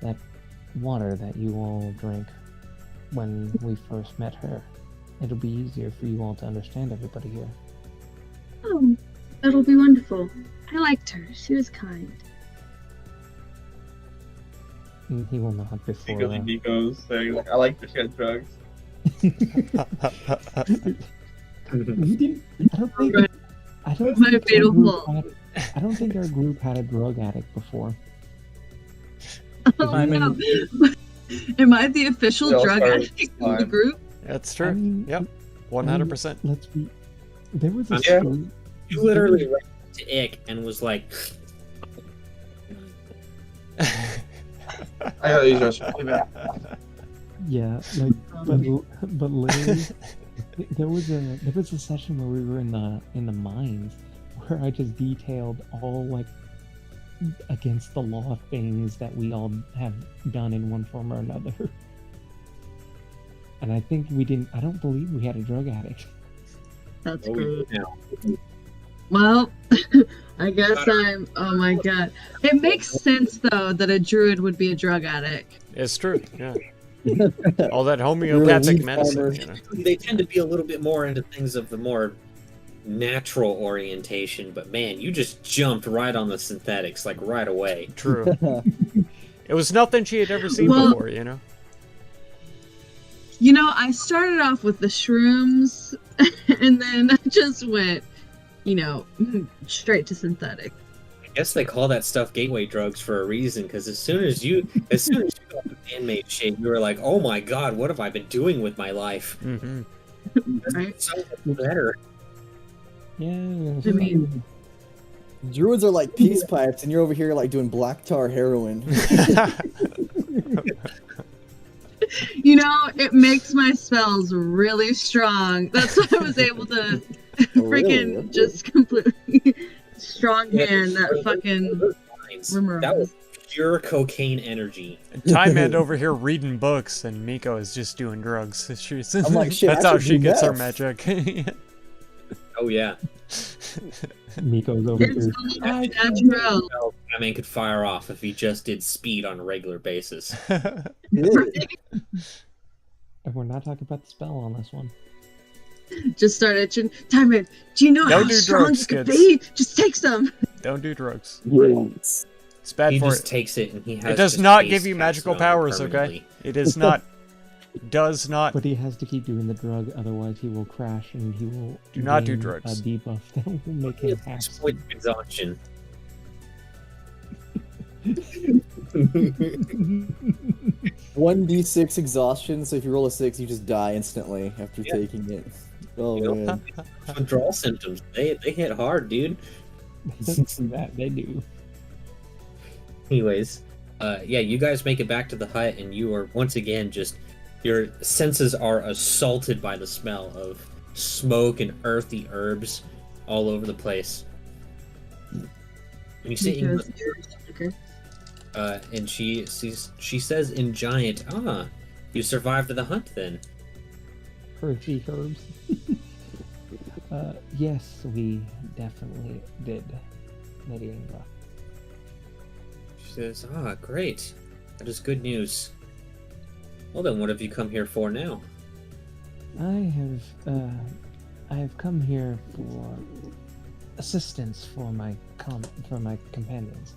E: that water that you all drank when we first met her. It'll be easier for you all to understand everybody here.
B: Oh, that'll be wonderful. I liked her. She was kind.
E: And he will nod before.
G: Nico's saying like, I like the shit drugs.
E: We didn't. I don't
B: My
E: think
B: fatal
E: our group
B: flaw.
E: I don't think our group had a drug addict before.
B: Oh,
C: I mean-
B: no. Am I the official
G: They all
B: drug
G: started
B: addict of the
G: fine.
B: group?
D: That's true.
E: I mean,
D: Yep. 100%.
E: Let's be. There was a
G: Yeah.
E: street.
A: You literally went to Ick and was like,
G: I gotta use your
E: Yeah, like, but literally, there was a session where we were in the mines where I just detailed all like against the law things that we all have done in one form or another. And I think we didn't. I don't believe we had a drug addict.
B: That's
A: "Oh, we
B: great.
A: do now."
B: Well, I guess I'm. Oh my god. It makes sense though that a druid would be a drug addict.
D: It's true. Yeah. All that homeopathic
C: weed
D: medicine,
C: farmer.
D: you know.
A: They tend to be a little bit more into things of the more natural orientation, but man, you just jumped right on the synthetics, like right away.
D: True. It was nothing she had ever seen
B: Well-
D: before, you know.
B: You know, I started off with the shrooms, and then I just went, you know, straight to synthetic.
A: I guess they call that stuff gateway drugs for a reason, because as soon as you got the handmade shit, you were like, oh my god, what have I been doing with my life?
D: Mm-hmm.
B: Right.
A: So much better.
E: Yeah.
B: I mean,
C: Druids are like peace pipes, and you're over here like doing black tar heroin.
B: you know, it makes my spells really strong. That's why I was able to freaking
C: Really?
B: just completely strong hand that
A: Those
B: fucking
A: lines,
B: rumor.
A: that was pure cocaine energy.
D: Time End over here reading books, and Miko is just doing drugs. She's,
C: I'm like, shit,
D: that's
C: I
D: how
C: should
D: she
C: do
D: gets her
C: meth.
D: magic.
A: Oh yeah.
E: Miko's over
B: It's
E: here.
B: all natural.
A: That man could fire off if he just did speed on a regular basis.
C: It is.
E: And we're not talking about the spell on this one.
B: Just start itching. Time it. Do you know
D: Don't
B: how
D: do
B: strong
D: drugs,
B: you could
D: kids.
B: be? Just take some.
D: Don't do drugs.
C: Yes.
D: It's bad
A: He
D: for
A: just
D: it.
A: takes it and he has
D: It does
A: just
D: not
A: haste
D: give you
A: cast
D: magical
A: it on him
D: powers, okay?
A: permanently.
D: It is not. Does not.
E: But he has to keep doing the drug, otherwise he will crash and he will
D: Do not do
E: gain
D: drugs.
E: a debuff that will make him half
A: Exploit exhaustion.
C: 1d6 exhaustion, so if you roll a 6, you just die instantly after
A: Yeah.
C: taking it. Oh
A: You know,
C: man.
A: Withdrawal symptoms. They hit hard, dude.
E: that they do.
A: Anyways, yeah, you guys make it back to the hut, and you are once again just your senses are assaulted by the smell of smoke and earthy herbs all over the place. And you see,
B: Because okay.
A: and she says in giant, "Ah, you survived the hunt then."
E: Earthy herbs. Yes, we definitely did, Lady Ingva.
A: She says, "Ah, great. That is good news. Well then, what have you come here for now?"
E: I have come here for assistance for my companions,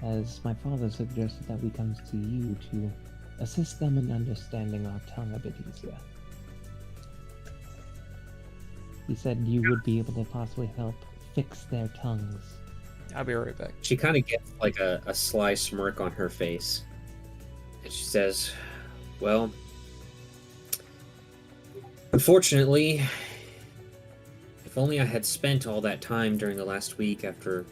E: as my father suggested that we come to you to assist them in understanding our tongue a bit easier. He said you would be able to possibly help fix their tongues.
D: I'll be right back.
A: She kind of gets like a sly smirk on her face. And she says, well, unfortunately, if only I had spent all that time during the last week after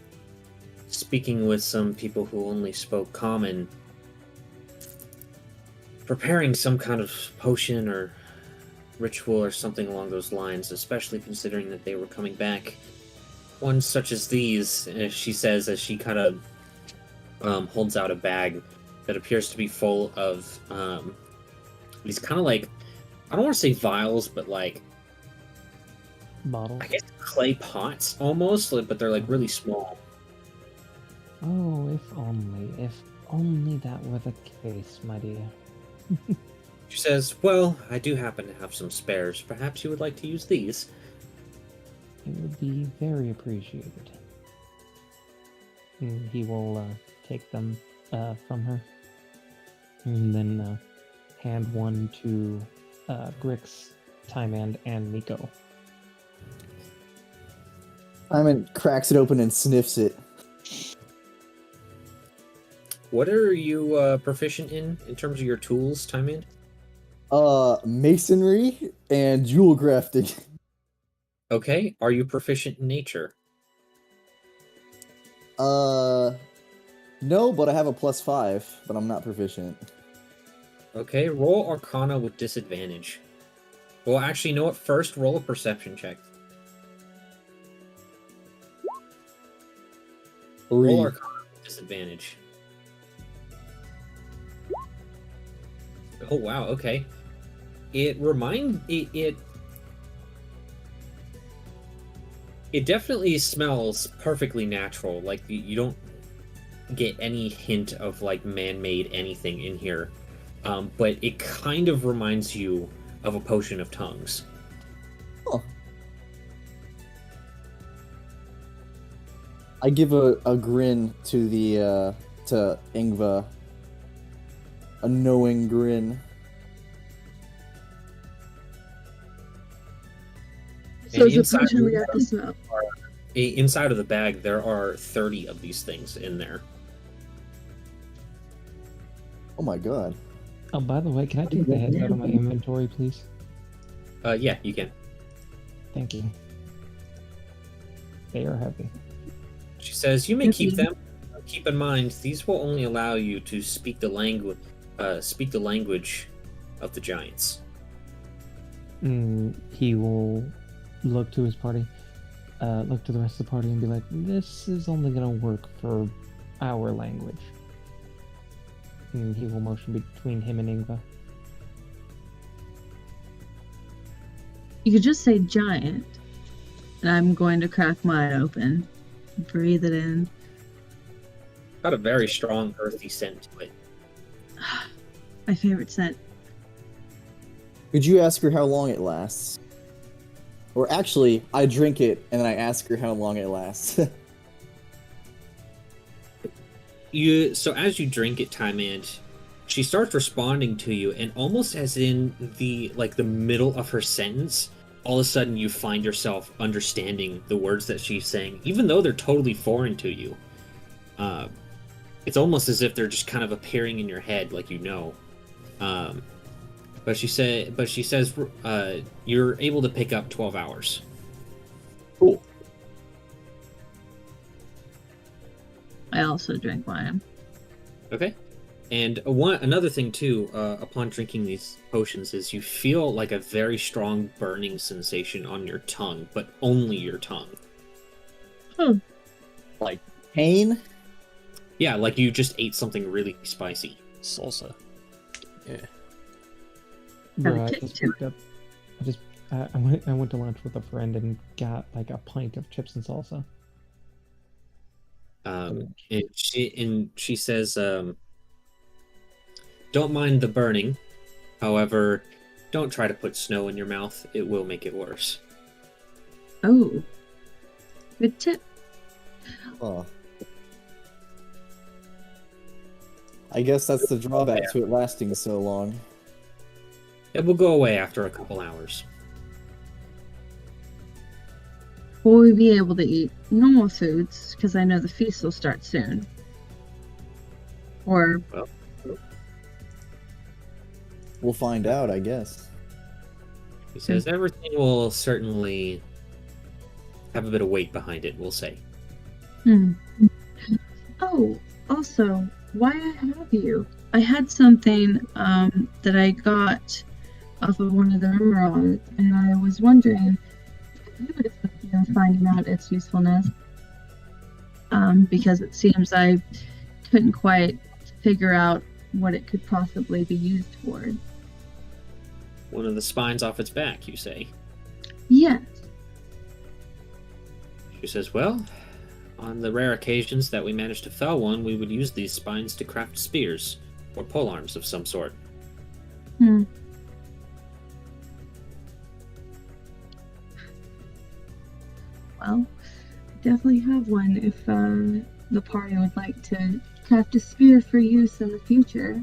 A: speaking with some people who only spoke common, preparing some kind of potion or ritual or something along those lines, especially considering that they were coming back. Ones such as these, she says as she kind of holds out a bag that appears to be full of these kind of like, I don't want to say vials, but like,
E: Bottle.
A: I guess clay pots almost, but they're like really small.
E: Oh, if only that were the case, my dear.
A: She says, well, I do happen to have some spares. Perhaps you would like to use these.
E: It would be very appreciated. And he will take them from her, and then hand one to Grix, Timand, and Nico.
C: Simon cracks it open and sniffs it.
A: What are you proficient in terms of your tools, Timand?
C: Masonry and jewel grafting.
A: Okay. Are you proficient in nature?
C: No, but I have a +5, but I'm not proficient.
A: Okay, roll Arcana with disadvantage. Well, actually, you know what? First, roll a perception check. Roll
C: 3.
A: Arcana with disadvantage. Oh wow, okay. It definitely smells perfectly natural. Like you don't get any hint of like man-made anything in here. But it kind of reminds you of a potion of tongues.
C: Oh. I give a grin to the to Ingva. A knowing grin.
B: So
A: And
B: it's a
A: inside
B: potion we
A: the-
B: have to smell.
A: Inside of the bag, there are 30 of these things in there.
C: Oh my god.
E: Oh, by the way, can I take the heads out of my inventory, please?
A: Yeah, you can.
E: Thank you. They are heavy.
A: She says, you may keep them. Keep in mind, these will only allow you to speak the language of the giants.
E: He will look to his party, look to the rest of the party and be like, this is only going to work for our language. And he will motion between him and Ingva.
B: You could just say giant, and I'm going to crack mine open, breathe it in.
A: Got a very strong earthy scent to it.
B: My favorite scent.
C: Could you ask her how long it lasts? Or actually, I drink it and then I ask her how long it lasts.
A: So as you drink it, Timand, she starts responding to you, and almost as in the middle of her sentence, all of a sudden you find yourself understanding the words that she's saying, even though they're totally foreign to you. It's almost as if they're just kind of appearing in your head, like you know. But she says you're able to pick up 12 hours.
C: Cool.
B: I also drink mine.
A: Okay. And another thing too, upon drinking these potions, is you feel like a very strong burning sensation on your tongue, but only your tongue.
C: Like pain?
A: Yeah, like you just ate something really spicy.
D: Salsa. Yeah.
E: Bro, I
B: kick
E: just
B: to
E: picked up. I went to lunch with a friend and got like a pint of chips and salsa.
A: And she says, don't mind the burning. However, don't try to put snow in your mouth. It will make it worse.
B: Oh. Good tip.
C: Oh. I guess that's the drawback to it lasting so long.
A: It will go away after a couple hours.
B: Will we be able to eat normal foods? Because I know the feast will start soon. Or
C: We'll find out, I guess.
A: He says everything will certainly have a bit of weight behind it, we'll say.
B: Oh, also, why I have you? I had something that I got off of one of the Emeralds, and I was wondering if you would have finding out its usefulness. Because it seems I couldn't quite figure out what it could possibly be used for.
A: One of the spines off its back, you say.
B: Yes.
A: She says, well, on the rare occasions that we manage to fell one, we would use these spines to craft spears, or polearms of some sort.
B: Well, I definitely have one if the party would like to craft a spear for use in the future.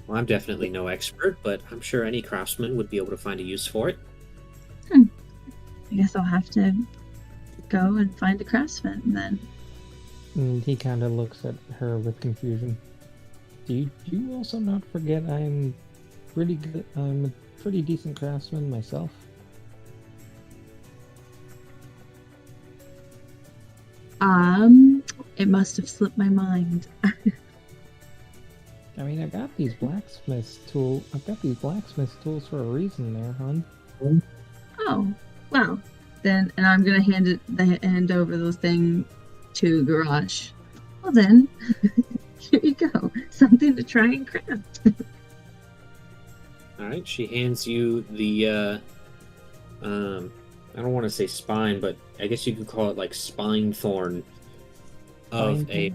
A: Well, I'm definitely no expert, but I'm sure any craftsman would be able to find a use for it.
B: I guess I'll have to go and find a craftsman then.
E: And he kind of looks at her with confusion. Do you also not forget I'm pretty good? I'm a pretty decent craftsman myself.
B: It must have slipped my mind.
E: I mean, I've got these blacksmith tools for a reason there, hon.
B: Oh, wow. Then, and I'm gonna hand over the thing to Garage. Well then, here you go. Something to try and craft.
A: Alright, she hands you the, I don't want to say spine, but I guess you could call it like spine thorn of a...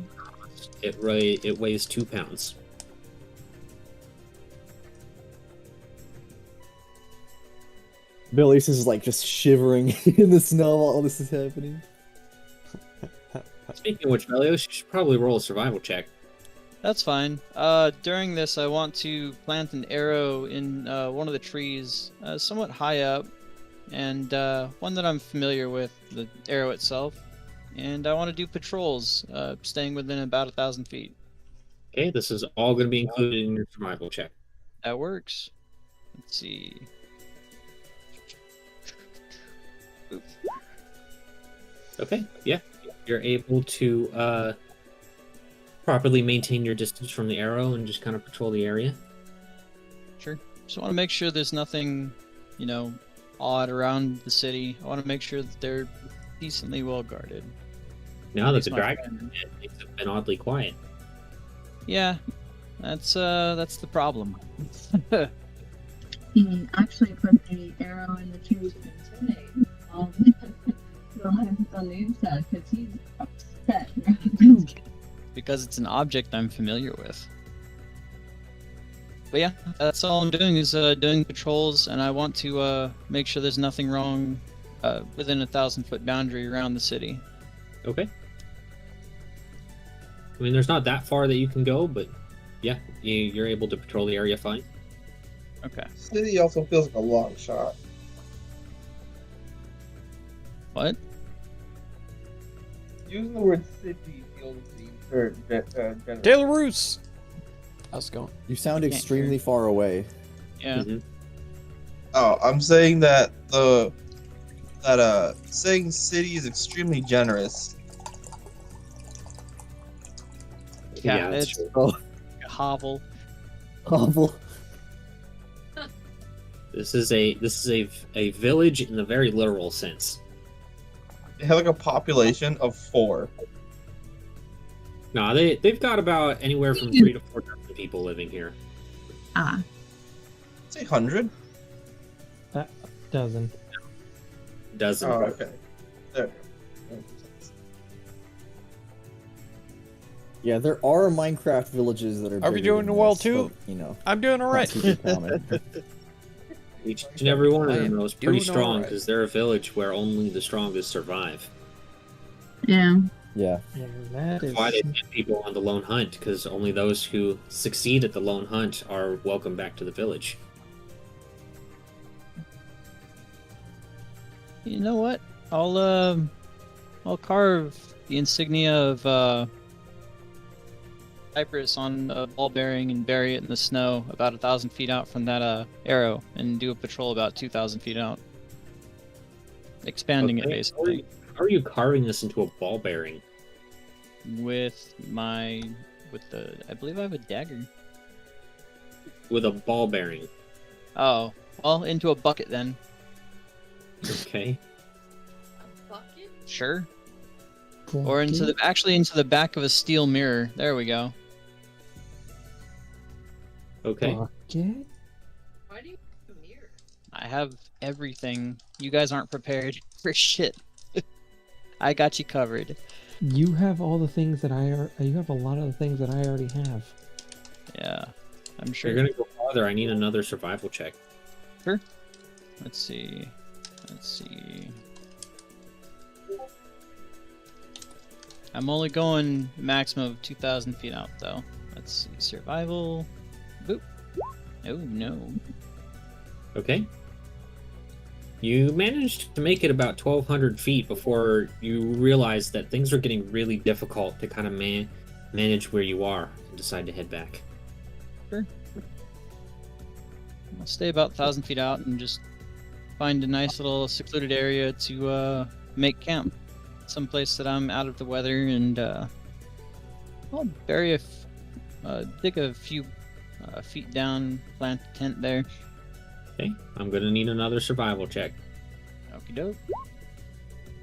A: It weighs 2 pounds.
C: Billy's is like just shivering in the snow while all this is happening.
A: Speaking of which, Velios, you should probably roll a survival check.
F: That's fine. During this, I want to plant an arrow in one of the trees, somewhat high up, and one that I'm familiar with, the arrow itself. And I want to do patrols, staying within about 1,000 feet.
A: Okay, this is all going to be included in your survival check.
F: That works. Let's see. Oops.
A: Okay, yeah. You're able to properly maintain your distance from the arrow and just kind of patrol the area.
F: Sure. Just want to make sure there's nothing, odd around the city. I want to make sure that they're decently well guarded.
A: Now that the
F: my
A: dragon things have been oddly quiet.
F: Yeah, that's the problem.
B: He actually put the arrow in the tree's today. We'll have it on the inside because he's upset.
F: Because it's an object I'm familiar with. But yeah, that's all I'm doing is doing patrols, and I want to make sure there's nothing wrong within a 1,000-foot boundary around the city.
A: Okay. I mean, there's not that far that you can go, but yeah, you're able to patrol the area fine.
F: Okay.
G: City also feels like a long shot.
F: What?
G: Using the word city feels generous.
D: De La Ruse! How's it going?
C: You sound
F: Can't
C: extremely far away.
F: Yeah.
A: Mhm.
G: Oh, I'm saying that saying city is extremely generous.
F: Yeah,
A: that's
F: it's
A: true.
C: Oh,
F: a hovel.
C: awful.
A: This is a village in the very literal sense.
G: They have like a population of 4.
A: No, they've got about anywhere from 3 to 4,000 people living here.
G: Say 100.
E: Dozen.
A: Dozen.
G: Oh, okay. There.
C: Yeah, there are Minecraft villages that are.
D: Are we
C: bigger
D: doing
C: than
D: well
C: this,
D: too?
C: but,
D: I'm doing alright.
C: not super common.
A: Each and every one of
D: I
A: them
D: am
A: is pretty
D: doing
A: strong
D: alright.
A: because they're a village where only the strongest survive.
B: Yeah.
C: Yeah.
E: And that
A: That's
E: is
A: why they send people on the lone hunt, because only those who succeed at the lone hunt are welcome back to the village.
F: You know what? I'll carve the insignia of Cypress on a ball bearing and bury it in the snow about 1,000 feet out from that arrow, and do a patrol about 2,000 feet out, expanding it
A: Okay,
F: basically
A: How are you carving this into a ball bearing?
F: with the. I believe I have a dagger.
A: With a ball bearing.
F: Oh, well, into a bucket then.
A: Okay.
F: Sure. Or into the back of a steel mirror. There we go.
A: Okay.
E: Bucket?
B: Why do you have a mirror?
F: I have everything. You guys aren't prepared for shit. I got you covered.
E: You have all the things that you have a lot of the things that I already have.
F: Yeah, I'm
A: If
F: sure.
A: you're gonna go farther, I need another survival check.
F: Let's see. I'm only going maximum of 2,000 feet out, though. Let's see. Survival. Boop. Oh, no.
A: Okay. You managed to make it about 1,200 feet before you realize that things are getting really difficult to kind of manage where you are and decide to head back.
F: I'll stay about 1,000 feet out and just find a nice little secluded area to make camp. Someplace that I'm out of the weather, and I'll dig a few feet down, plant a tent there.
A: Okay. I'm gonna need another survival check.
F: Okie doke.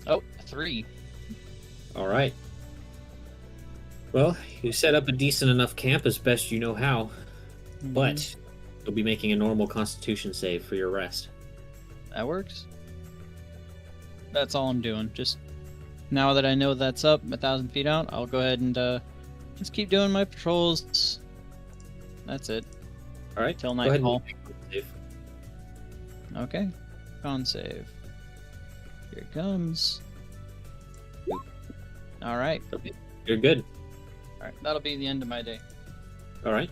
F: Oh, 3.
A: All right. Well, you set up a decent enough camp as best you know how, but you'll be making a normal Constitution save for your rest.
F: That works. That's all I'm doing. Just now that I know that's up 1,000 feet out, I'll go ahead and just keep doing my patrols. That's it.
A: All right.
F: Till
A: Go ahead and
F: nightfall.
A: make a save.
F: Okay. Con save. Here it comes. Alright.
A: You're good.
F: Alright. That'll be the end of my day.
A: All right.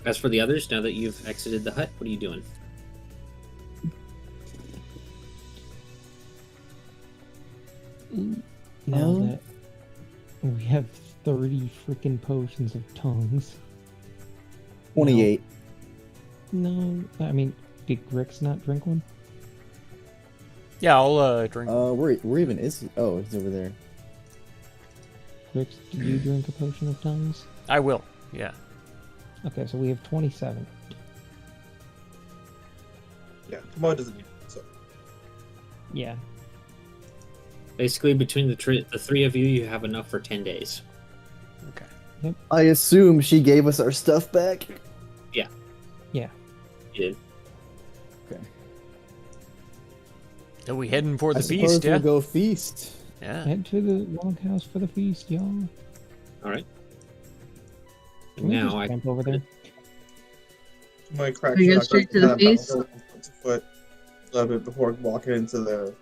A: As for the others, now that you've exited the hut, what are you doing?
E: Now that we have 30 freaking potions of tongues.
C: 28.
E: No, I mean, did Grix not drink one?
D: Yeah, I'll drink.
C: Where even is he? Oh, he's over there.
E: Grix, did you drink a potion of tongues?
D: I will. Yeah.
E: Okay, so we have 27.
G: Yeah, Tomo doesn't need it, so.
E: Yeah.
A: Basically, between the three of you, you have enough for 10 days.
D: Okay.
C: I assume she gave us our stuff back.
E: Yeah.
A: You did.
D: Are we heading for the
C: I
D: feast?
C: suppose
D: Yeah.
C: we'll go feast.
D: Yeah.
E: Head to the loghouse for the feast, y'all.
A: All right.
E: Can we
A: Now
E: just
A: I
E: jump over there?
G: My crack
B: We go
G: shot
B: straight to
G: goes
B: the
G: about
B: feast?
G: 1 foot a little bit before walking into the.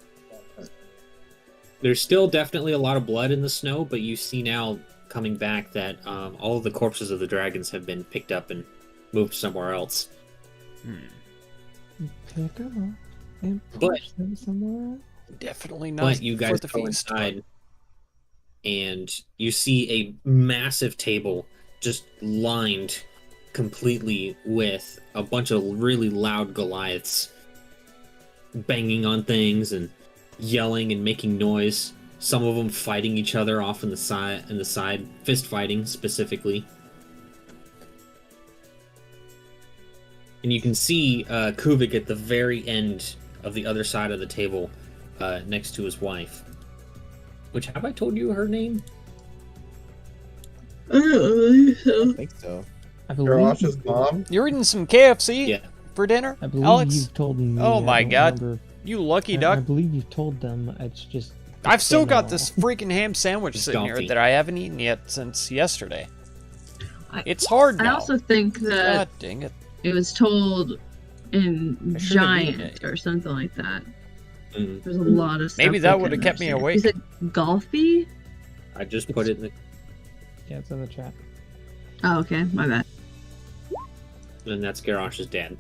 A: There's still definitely a lot of blood in the snow, but you see now coming back that all of the corpses of the dragons have been picked up and moved somewhere else.
E: Pick them up and
A: But-
E: push them somewhere else.
D: Definitely not
A: But you
D: for
A: guys
D: the
A: go
D: feast.
A: inside, and you see a massive table just lined completely with a bunch of really loud Goliaths banging on things and yelling and making noise. Some of them fighting each other off in the side, fist fighting specifically. And you can see Kuvik at the very end of the other side of the table, next to his wife. Which, have I told you her name?
B: I don't believe
C: I
B: so.
C: think so.
E: I believe,
G: Garash's mom.
D: You're eating some KFC
A: Yeah.
D: for dinner,
E: I believe
D: Alex?
E: you've told me.
D: Oh
E: I
D: my
E: don't
D: God.
E: remember.
D: You lucky
E: I
D: duck.
E: believe you've told them. It's just.
D: I've still
E: been a
D: got
E: while.
D: this freaking ham sandwich
A: It's
D: sitting here
A: donkey.
D: that I haven't eaten yet since yesterday.
B: I-
D: It's hard
B: I
D: now.
B: also think that
D: God dang it.
B: it was told in
D: I should have eaten
B: Giant
D: it.
B: or something like that.
A: Mm,
B: There's a lot of stuff.
D: Maybe
B: I
D: that would
B: couldn't
D: have kept me
B: understand.
D: awake.
B: Is it golfy?
A: I just put it in the.
E: Yeah, it's in the chat.
B: Oh, okay, my bad.
A: And that's Garash's dad.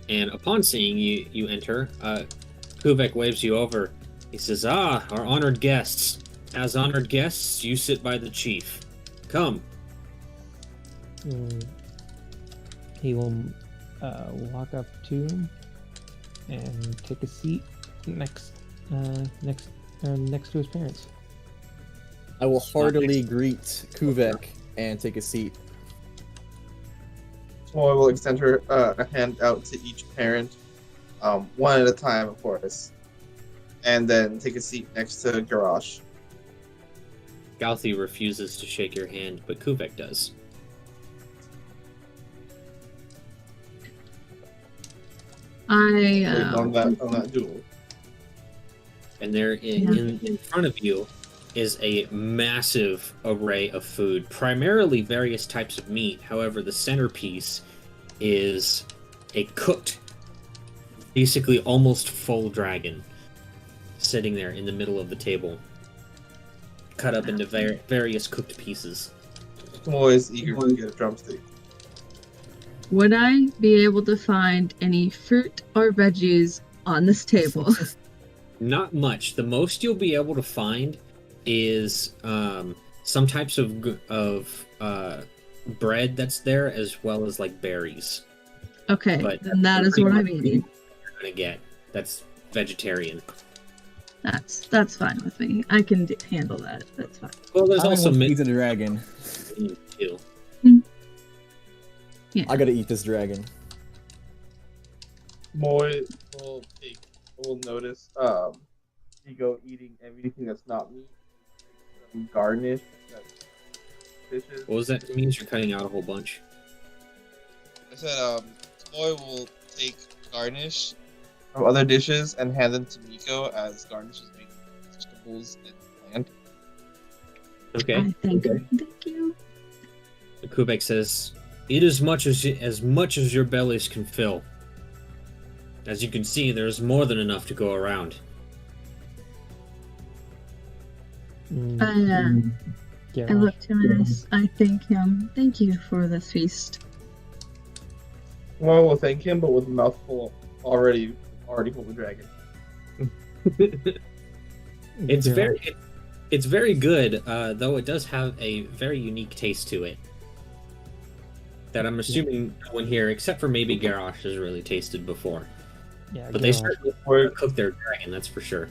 A: And upon seeing you enter, Kuvek waves you over. He says, "Ah, our honored guests. As honored guests, you sit by the chief. Come."
E: He will walk up to him and take a seat next to his parents.
C: I will heartily greet Kuvek and take a seat.
G: Smoy will extend her a hand out to each parent, one at a time, of course, and then take a seat next to Garrosh.
A: Gouthie refuses to shake your hand, but Kuvek does.
G: On that duel.
A: And there in front of you is a massive array of food, primarily various types of meat. However, the centerpiece is a cooked, basically almost full dragon, sitting there in the middle of the table, cut up into various cooked pieces.
G: Smoy is eager to get a drumstick.
B: Would I be able to find any fruit or veggies on this table?
A: Not much. The most you'll be able to find is some types of bread that's there, as well as like berries.
B: Okay,
A: But
B: then that is what I'm eating.
A: You're gonna get that's vegetarian.
B: That's fine with me. I can handle that. That's fine.
A: Well, there's
C: I
A: also
C: almost
A: meat
C: eat the dragon.
A: too.
B: Yeah.
C: I gotta eat this dragon.
G: Smoy will notice Ego eating everything that's not meat. Garnish dishes.
A: What was that? It means you're cutting out a whole bunch.
G: I said Smoy will take garnish from other dishes and hand them to Miko as garnish is made with vegetables and plant.
A: Okay.
B: I thank you.
A: Kubek says, "Eat as much as your bellies can fill. As you can see, there's more than enough to go around."
B: I look to him and I thank him. Thank you for this feast.
G: Smoy will thank him, but with a mouthful already full of dragon.
A: It's very good, though it does have a very unique taste to it. That I'm assuming no one here, except for maybe Garrosh, has really tasted before.
E: Yeah,
A: But they certainly cook their dragon, that's for sure.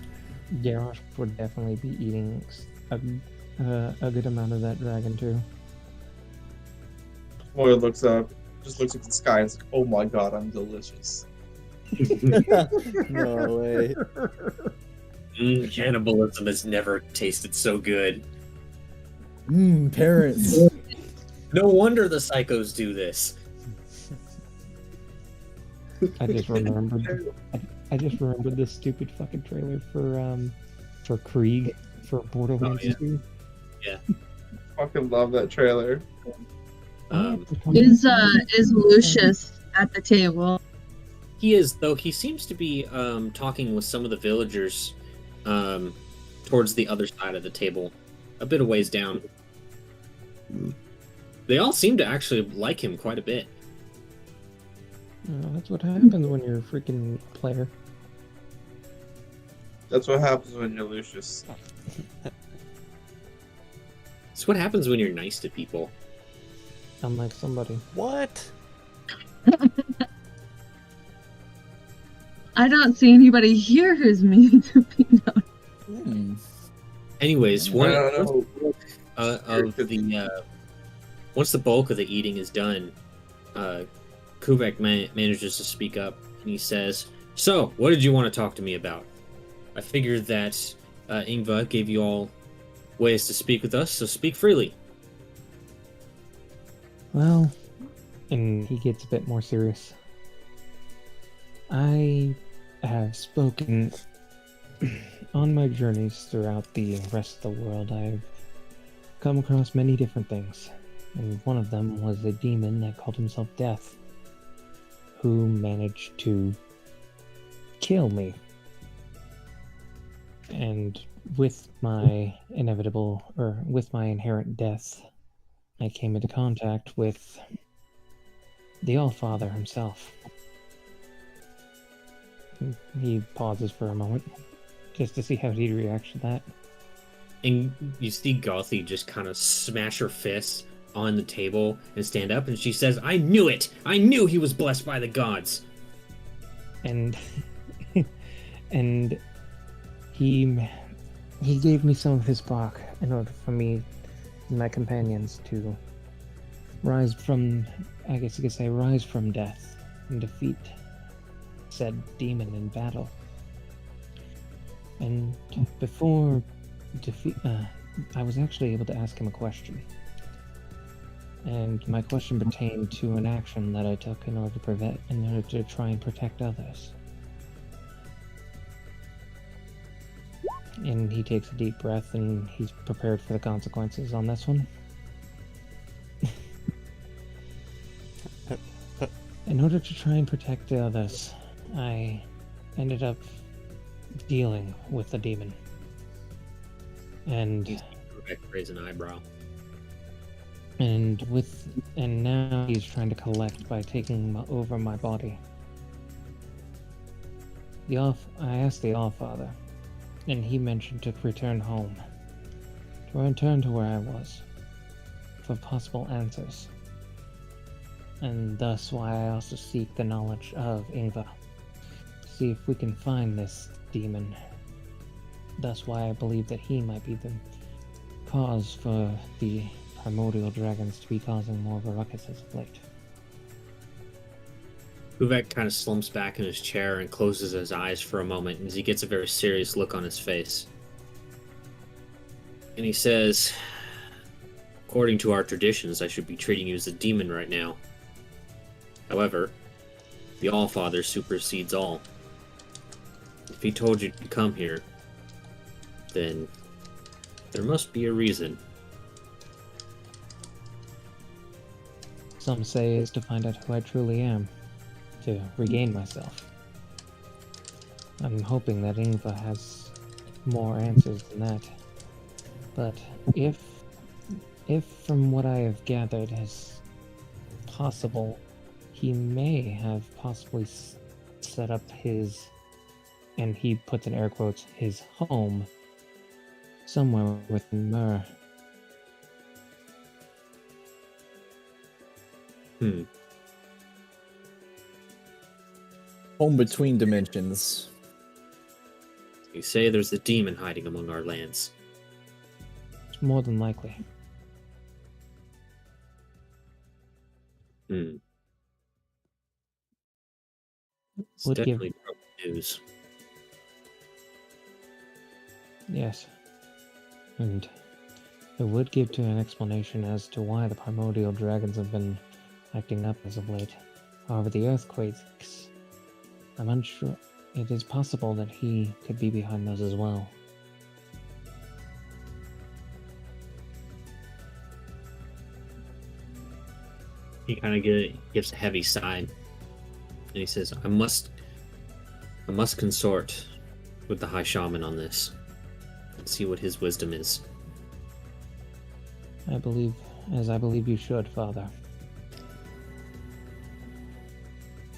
E: Garrosh would definitely be eating a good amount of that dragon too.
G: Smoy looks up at the sky and says, "Oh my god, I'm delicious."
C: No way.
A: Cannibalism has never tasted so good.
C: Parents.
A: No wonder the psychos do this.
E: I just remembered. I just remembered this stupid fucking trailer for Krieg for Borderlands 2.
A: Yeah.
G: Fucking love that trailer.
B: Is Lucius at the table?
A: He is, though he seems to be talking with some of the villagers towards the other side of the table, a bit of ways down. They all seem to actually like him quite a bit.
E: That's what happens when you're a freaking player.
G: That's what happens when you're Lucius.
A: It's what happens when you're nice to people.
E: Unlike somebody.
D: What?
B: I don't see anybody here who's mean to me. No.
A: Anyways,
G: I don't know.
A: Once the bulk of the eating is done, Kuvek manages to speak up, and he says, "So, what did you want to talk to me about? I figured that Ingva gave you all ways to speak with us, so speak freely."
E: Well, and he gets a bit more serious. I have spoken on my journeys throughout the rest of the world. I've come across many different things, and one of them was a demon that called himself Death, who managed to kill me. And with my inherent death, I came into contact with the Allfather himself. He pauses for a moment, just to see how he'd react to that.
A: And you see Gothy just kind of smash her fists on the table and stand up, and she says, "I knew it! I knew he was blessed by the gods!"
E: And and he gave me some of his bark in order for me and my companions to rise from, I guess you could say, rise from death and defeat said demon in battle. And before defeat, I was actually able to ask him a question. And my question pertained to an action that I took in order to try and protect others. And he takes a deep breath, and he's prepared for the consequences on this one. In order to try and protect the others, I ended up dealing with the demon. And
A: Vivek raise an eyebrow.
E: And now he's trying to collect by taking over my body. I asked the Allfather, and he mentioned to return home, to return to where I was, for possible answers. And thus why I also seek the knowledge of Ingvar, to see if we can find this demon. Thus why I believe that he might be the cause for the primordial dragons to be causing more of a ruckus as of late.
A: Vivek kind of slumps back in his chair and closes his eyes for a moment as he gets a very serious look on his face. And he says, "According to our traditions, I should be treating you as a demon right now. However, the Allfather supersedes all. If he told you to come here, then there must be a reason."
E: Some say is to find out who I truly am, to regain myself. I'm hoping that Ingvar has more answers than that. But if from what I have gathered is possible, he may have possibly set up his, and he puts in air quotes, his home somewhere within Myrrh.
C: Home between dimensions.
A: You say there's a demon hiding among our lands.
E: It's more than likely.
A: It's
E: Would give-
A: definitely troubled news.
E: Yes. And it would give to an explanation as to why the primordial dragons have been acting up as of late. However, the earthquakes, I'm unsure. It is possible that he could be behind those as well.
A: He kind of gives a heavy sigh, and he says, I must consort with the High Shaman on this and see what his wisdom is."
E: I believe you should, Father.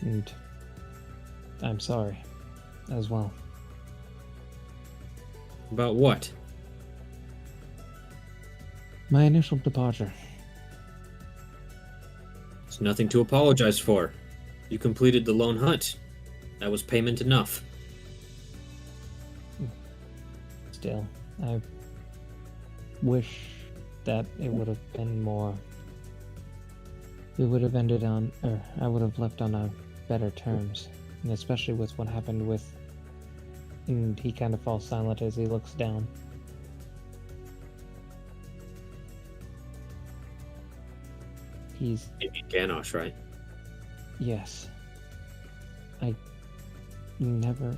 E: And I'm sorry as well.
A: About what?
E: My initial departure.
A: There's nothing to apologize for. You completed the lone hunt. That was payment enough.
E: Still, I wish that it would have been more. We would have ended on, or I would have left on a better terms, and especially with what happened with. And he kind of falls silent as he looks down. He's
A: Maybe Ganosh, right?
E: Yes. I never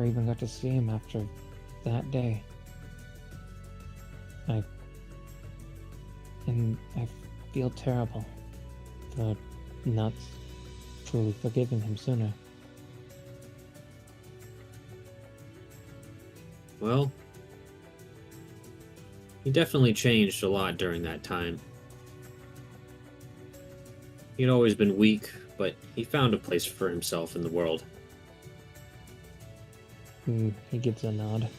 E: even got to see him after that day. I feel terrible for not truly forgiving him sooner.
A: Well, he definitely changed a lot during that time. He'd always been weak, but he found a place for himself in the world.
E: He gives a nod.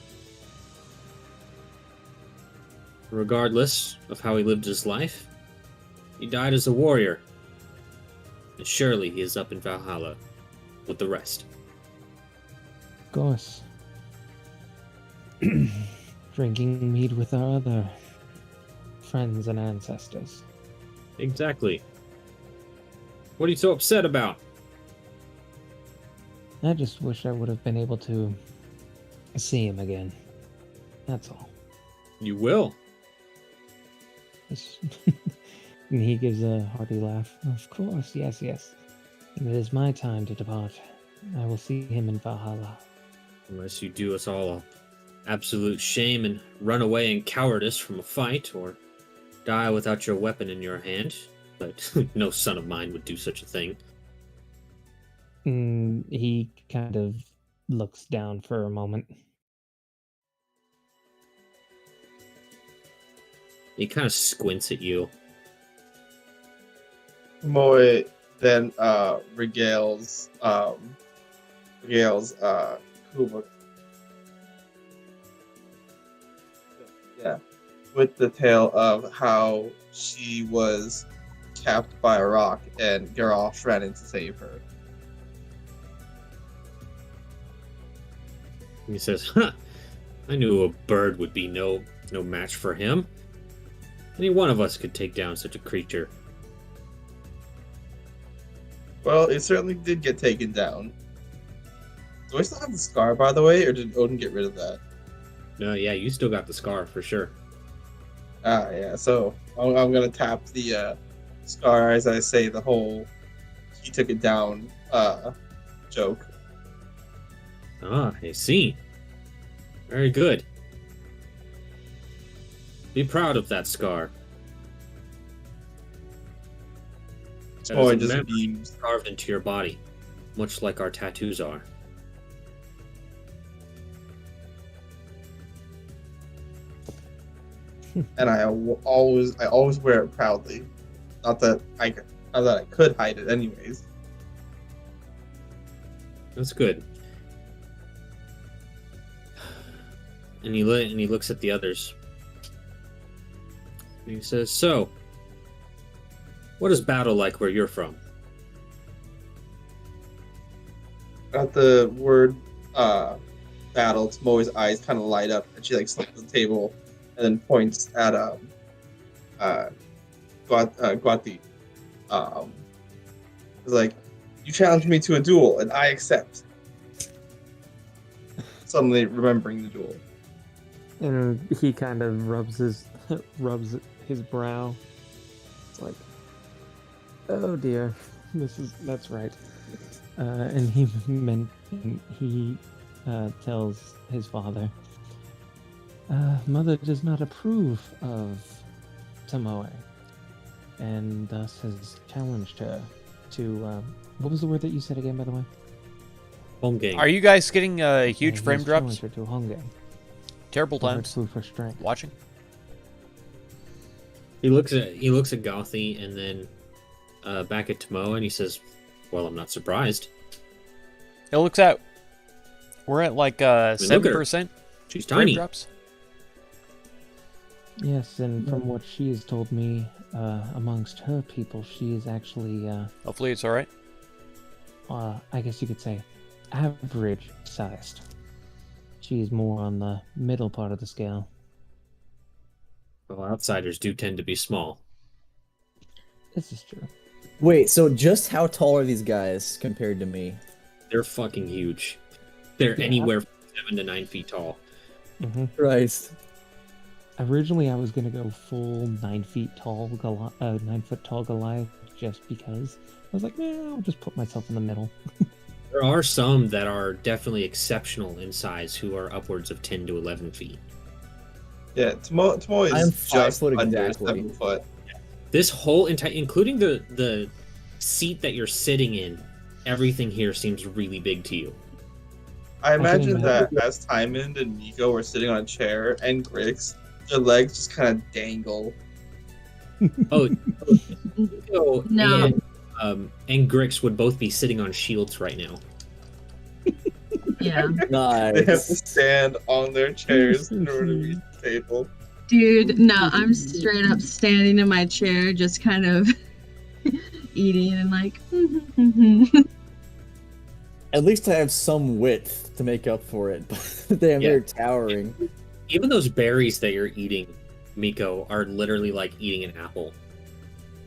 A: Regardless of how he lived his life, he died as a warrior. And surely he is up in Valhalla with the rest.
E: Of course. Drinking mead with our other friends and ancestors.
A: Exactly. What are you so upset about?
E: I just wish I would have been able to see him again. That's all.
A: You will.
E: And he gives a hearty laugh. Of course, yes. It is my time to depart. I will see him in Valhalla.
A: Unless you do us all absolute shame and run away in cowardice from a fight, or die without your weapon in your hand. But no son of mine would do such a thing.
E: He kind of looks down for a moment.
A: He kind of squints at you.
G: Moe then regales Kuba. Yeah, with the tale of how she was capped by a rock and Geralt ran in to save her.
A: He says, "Huh, I knew a bird would be no match for him. Any one of us could take down such a creature."
G: Well, it certainly did get taken down. Do I still have the scar, by the way, or did Odin get rid of that?
A: No, yeah, you still got the scar for sure.
G: Ah, yeah. So I'm gonna tap the scar as I say the whole "he took it down" joke.
A: Ah, I see. Very good. Be proud of that scar. That
G: Oh,
A: is
G: it
A: a
G: just
A: memory
G: beams.
A: carved into your body, much like our tattoos are.
G: And I always wear it proudly. Not that I could hide it, anyways.
A: That's good. And he looks at the others. And he says, "So, what is battle like where you're from?"
G: At the word battle, Moe's eyes kind of light up, and she like slumps the table, and then points at Guati. It's like, "You challenged me to a duel, and I accept." Suddenly remembering the duel.
E: And he kind of rubs his brow. It's like, oh dear, that's right. And he tells his father, Mother does not approve of Tomoe, and thus has challenged her to what was the word that you said again, by the way?
A: Home game.
D: Are you guys getting huge
E: He
D: frame
E: has
D: drops?
E: challenged her to a home game.
D: Terrible
E: For her
D: times.
E: proof her strength.
D: Watching.
A: He looks at Gothy and then back at Tomoe, and he says, "Well, I'm not surprised.
D: It looks out. We're at like
A: look at her.
D: 7%
A: She's
D: frame
A: tiny."
D: drops.
E: Yes, and from what she has told me, amongst her people, she is actually,
D: Hopefully it's alright.
E: I guess you could say, average sized. She is more on the middle part of the scale.
A: Well, outsiders do tend to be small.
E: This is true.
C: Wait, so just how tall are these guys compared to me?
A: They're fucking huge. They're
E: Yeah.
A: anywhere from 7 to 9 feet tall.
C: Christ.
E: Originally, I was gonna go full 9 feet tall, 9 foot tall Goliath, just because. I was like, I'll just put myself in the middle.
A: There are some that are definitely exceptional in size who are upwards of 10 to 11 feet.
G: Yeah, Tomoe
C: I'm
G: is
C: 5
G: just
C: foot
G: under
C: exactly.
G: 7 foot.
A: This whole entire, including the seat that you're sitting in, everything here seems really big to you.
G: I imagine that
E: imagine-
G: as Tymond and Nico were sitting on a chair, and Grix, their legs just kind of dangle.
A: Oh, Nico
B: No.
A: and Grix would both be sitting on shields right now.
B: Yeah.
G: They have to
C: Nice.
G: stand on their chairs in order to reach the table.
B: Dude, no, I'm straight up standing in my chair, just kind of eating and like.
C: At least I have some width to make up for it. But damn,
A: Yeah.
C: they're towering.
A: Even those berries that you're eating, Miko, are literally like eating an apple.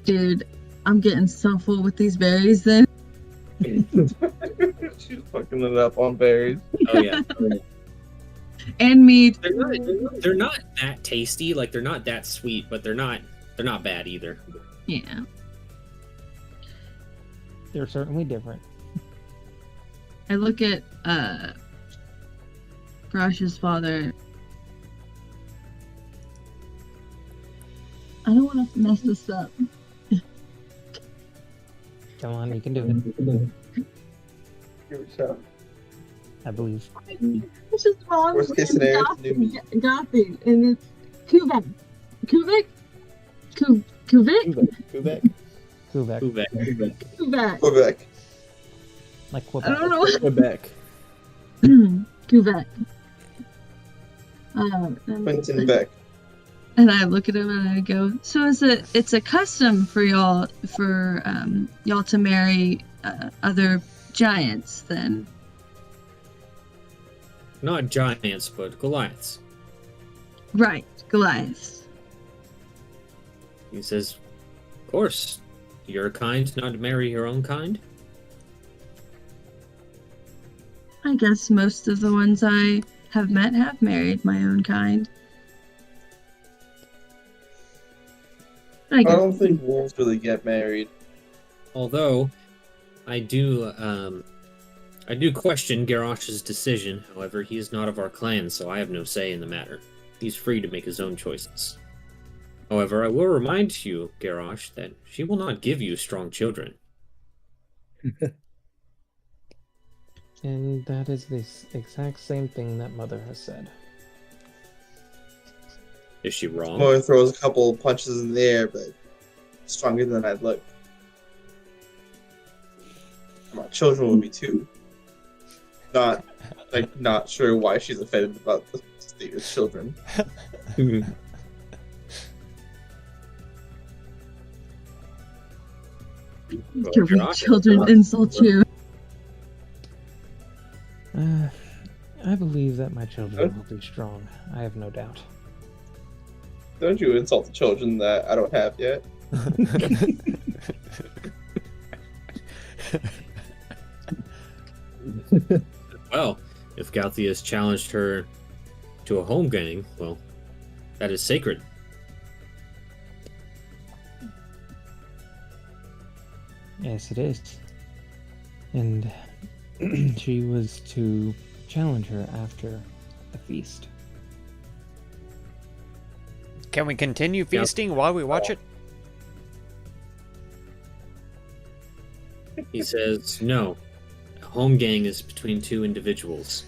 B: Dude, I'm getting so full with these berries then.
G: She's fucking it up on berries.
A: Oh yeah.
B: And meat.
A: They're not that tasty, like they're not that sweet, but they're not bad either.
B: Yeah.
E: They're certainly different.
B: I look at Garrosh's father. I don't want to mess this up.
E: Come on, you can do it.
G: Give it a shot.
E: I believe.
B: It's just wrong.
G: Worst case scenario, it's new meat.
B: Gothic, and it's Kuvik. Kuvik? Kuvik?
C: Quebec.
E: Quebec.
B: Kuvik.
G: Quebec.
E: Like
B: I
E: Quebec.
B: don't know.
C: Quebec.
B: Kuvik.
G: Quentin Beck.
B: And I look at him and I go, so it's a custom for y'all y'all to marry other giants then.
A: Not giants, but Goliaths.
B: Right, Goliath.
A: He says, of course, your kind not to marry your own kind.
B: I guess most of the ones I have met have married my own kind. I
G: I
B: guess.
G: don't think wolves really get married.
A: Although, I do question Garrosh's decision. However, he is not of our clan, so I have no say in the matter. He's free to make his own choices. However, I will remind you, Garrosh, that she will not give you strong children.
E: And that is the exact same thing that Mother has said.
A: Is she wrong?
G: Moe throws a couple punches in the air, but stronger than I'd look. My children will be too. Not sure why she's offended about the state of children.
A: Well,
B: Your weak
A: Garrosh-
B: children insult you.
E: I believe that my children will be strong. I have no doubt.
G: Don't you insult the children that I don't have yet.
A: Well, if Galthea has challenged her to a home gang, well, that is sacred.
E: Yes, it is. And she was to challenge her after the feast.
D: Can we continue feasting while we watch it?
A: He says, no. A home gang is between two individuals.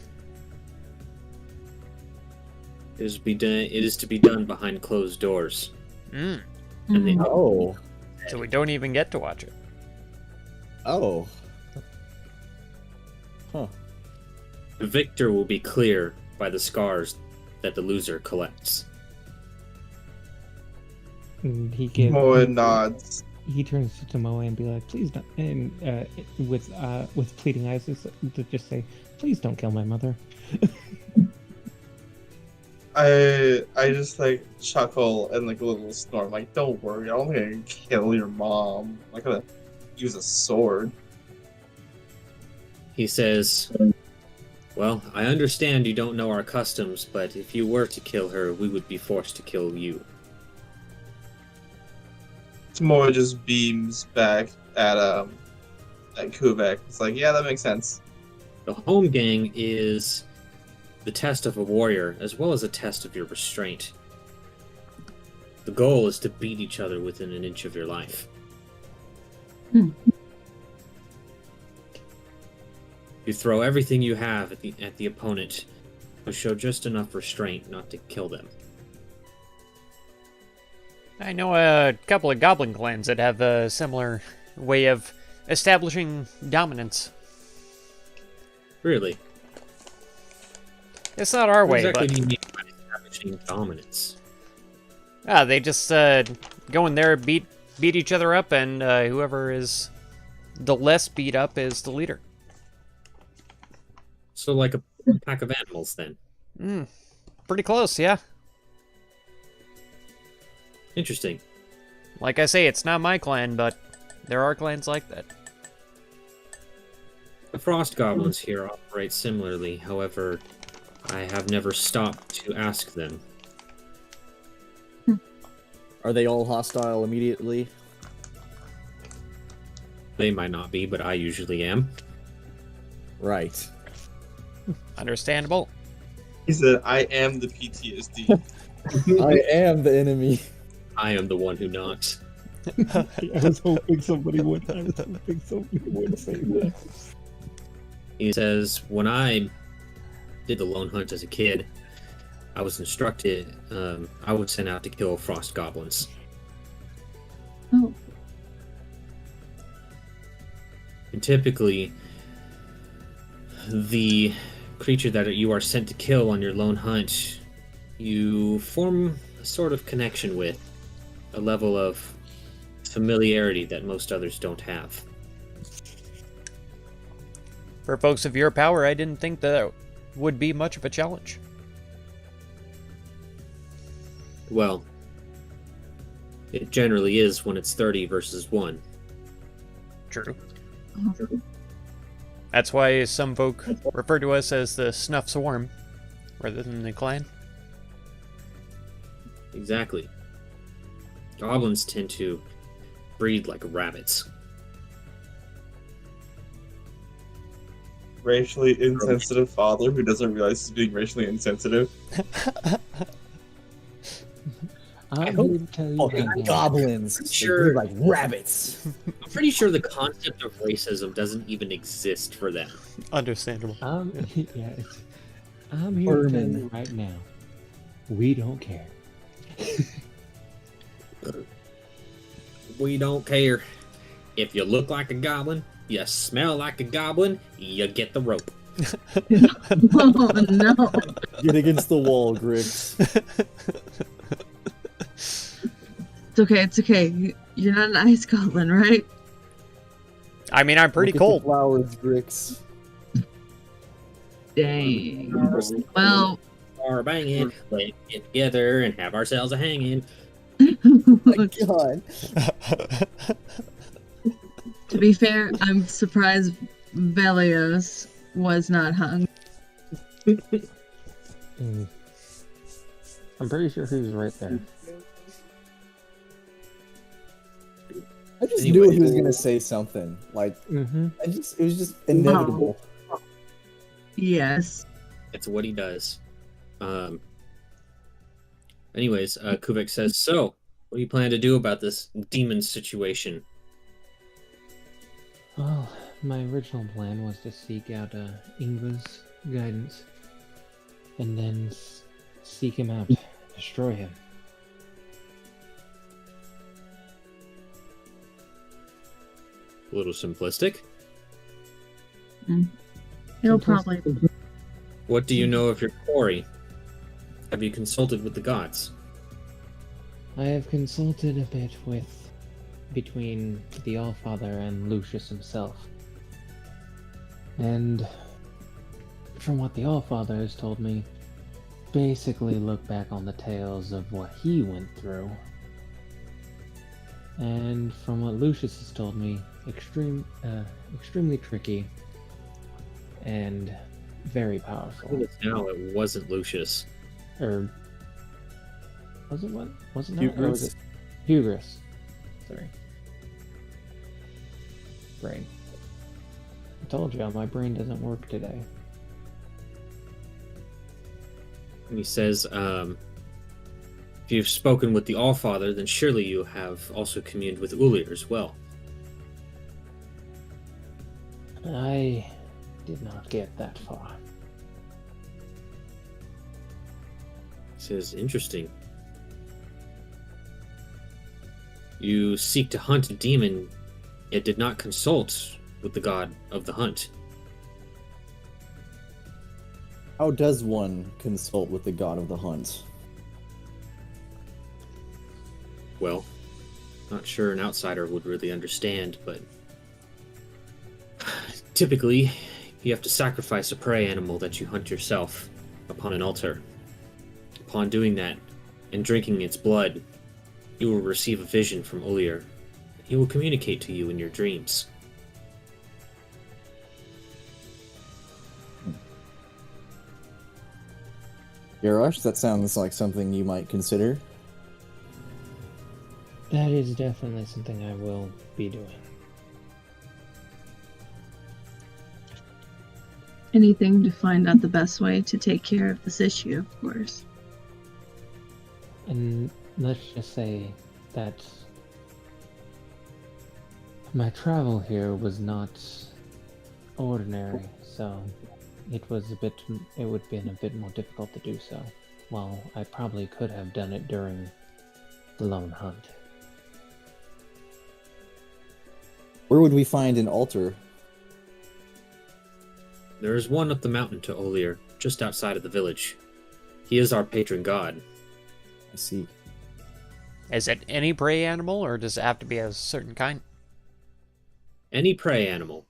A: It is to be done behind closed doors.
D: Mm.
A: And they,
C: Oh.
D: So we don't even get to watch it.
C: Oh. Huh.
A: the victor will be clear by the scars that the loser collects.
E: And he gives.
G: Moe nods.
E: He turns to Moe and be like, "Please don't," and with pleading eyes, to just say, "Please don't kill my mother."
G: I just like chuckle and like a little snort. I'm like, don't worry, I don't think I can kill your mom. I'm not gonna use a sword.
A: He says, well, I understand you don't know our customs, but if you were to kill her, we would be forced to kill you.
G: Moe just beams back at Kuvek. It's like, yeah, that makes sense.
A: The home gang is the test of a warrior, as well as a test of your restraint. The goal is to beat each other within an inch of your life. You throw everything you have at the opponent, but show just enough restraint not to kill them.
D: I know a couple of goblin clans that have a similar way of establishing dominance.
A: Really?
D: It's not our
A: What
D: way,
A: exactly
D: but
A: do you mean by establishing dominance?
D: they just go in there, beat each other up, and whoever is the less beat up is the leader.
A: So like a pack of animals, then.
D: Pretty close, yeah.
A: Interesting.
D: Like I say, it's not my clan, but there are clans like that.
A: The frost goblins here operate similarly. However, I have never stopped to ask them.
C: Are they all hostile immediately?
A: They might not be, but I usually am.
C: Right.
D: Understandable.
G: He said, "I am the PTSD."
C: I am the enemy.
A: I am the one who knocks.
E: I was hoping somebody would. Say that.
A: He says, when I did the lone hunt as a kid, I was instructed, I was sent out to kill frost goblins.
B: Oh,
A: And typically, the creature that you are sent to kill on your lone hunt, you form a sort of connection with, a level of familiarity that most others don't have.
D: For folks of your power, I didn't think that would be much of a challenge.
A: Well, it generally is when it's 30 versus 1.
D: True.
B: oh.
D: That's why some folk refer to us as the Snuff Swarm, rather than the clan.
A: Exactly. Goblins tend to breed like rabbits.
G: Racially insensitive father who doesn't realize he's being racially insensitive.
E: I'm
C: hope
E: here to tell you
C: Fucking
E: right now.
C: goblins. They
A: Sure.
C: breed like rabbits.
A: I'm pretty sure the concept of racism doesn't even exist for them.
D: Understandable.
E: Yeah, I'm here to tell
C: Furman.
E: you right now. We don't care.
A: We don't care. If you look like a goblin, you smell like a goblin, you get the rope.
B: Oh no.
C: Get against the wall, Grix.
B: It's okay, it's okay. You're not an ice goblin, right?
D: I mean, I'm pretty
C: Look at the
D: cold.
C: flowers, Grix.
B: Dang. Well,
A: Or banging, let's get together and have ourselves a hanging.
C: My God.
B: to be fair, I'm surprised Velios was not hung.
E: Mm. I'm pretty sure he was right there.
C: I just
A: Anyway.
C: knew he was gonna say something. Like,
E: Mm-hmm.
C: it was just inevitable.
B: Yes.
A: It's what he does. Anyways, Kuvik says, so, what do you plan to do about this demon situation?
E: Well, my original plan was to seek out Ingva's guidance, and then seek him out, destroy him.
A: A little simplistic.
B: He'll probably.
A: What do you know of your quarry? Have you consulted with the gods?
E: I have consulted a bit between the Allfather and Lucius himself. And from what the Allfather has told me, basically look back on the tales of what he went through. And from what Lucius has told me, extremely tricky and very powerful.
A: No, it wasn't Lucius.
E: Or was it what? Wasn't that? Or was it Hubris? Sorry. Brain. I told you my brain doesn't work today.
A: And he says, if you've spoken with the Allfather, then surely you have also communed with Ulir as well.
E: I did not get that far.
A: He says, interesting. You seek to hunt a demon, yet did not consult with the god of the hunt.
C: How does one consult with the god of the hunt?
A: Well, not sure an outsider would really understand, but typically you have to sacrifice a prey animal that you hunt yourself upon an altar. Upon doing that and drinking its blood, you will receive a vision from Ulir. He will communicate to you in your dreams.
C: Garrosh, that sounds like something you might consider.
E: That is definitely something I will be doing.
B: Anything to find out the best way to take care of this issue, of course.
E: And let's just say that my travel here was not ordinary, so it would have been a bit more difficult to do so. While I probably could have done it during the lone hunt.
C: Where would we find an altar?
A: There is one up the mountain to Ulir, just outside of the village. He is our patron god.
C: I see.
D: Is it any prey animal, or does it have to be a certain kind?
A: Any prey animal,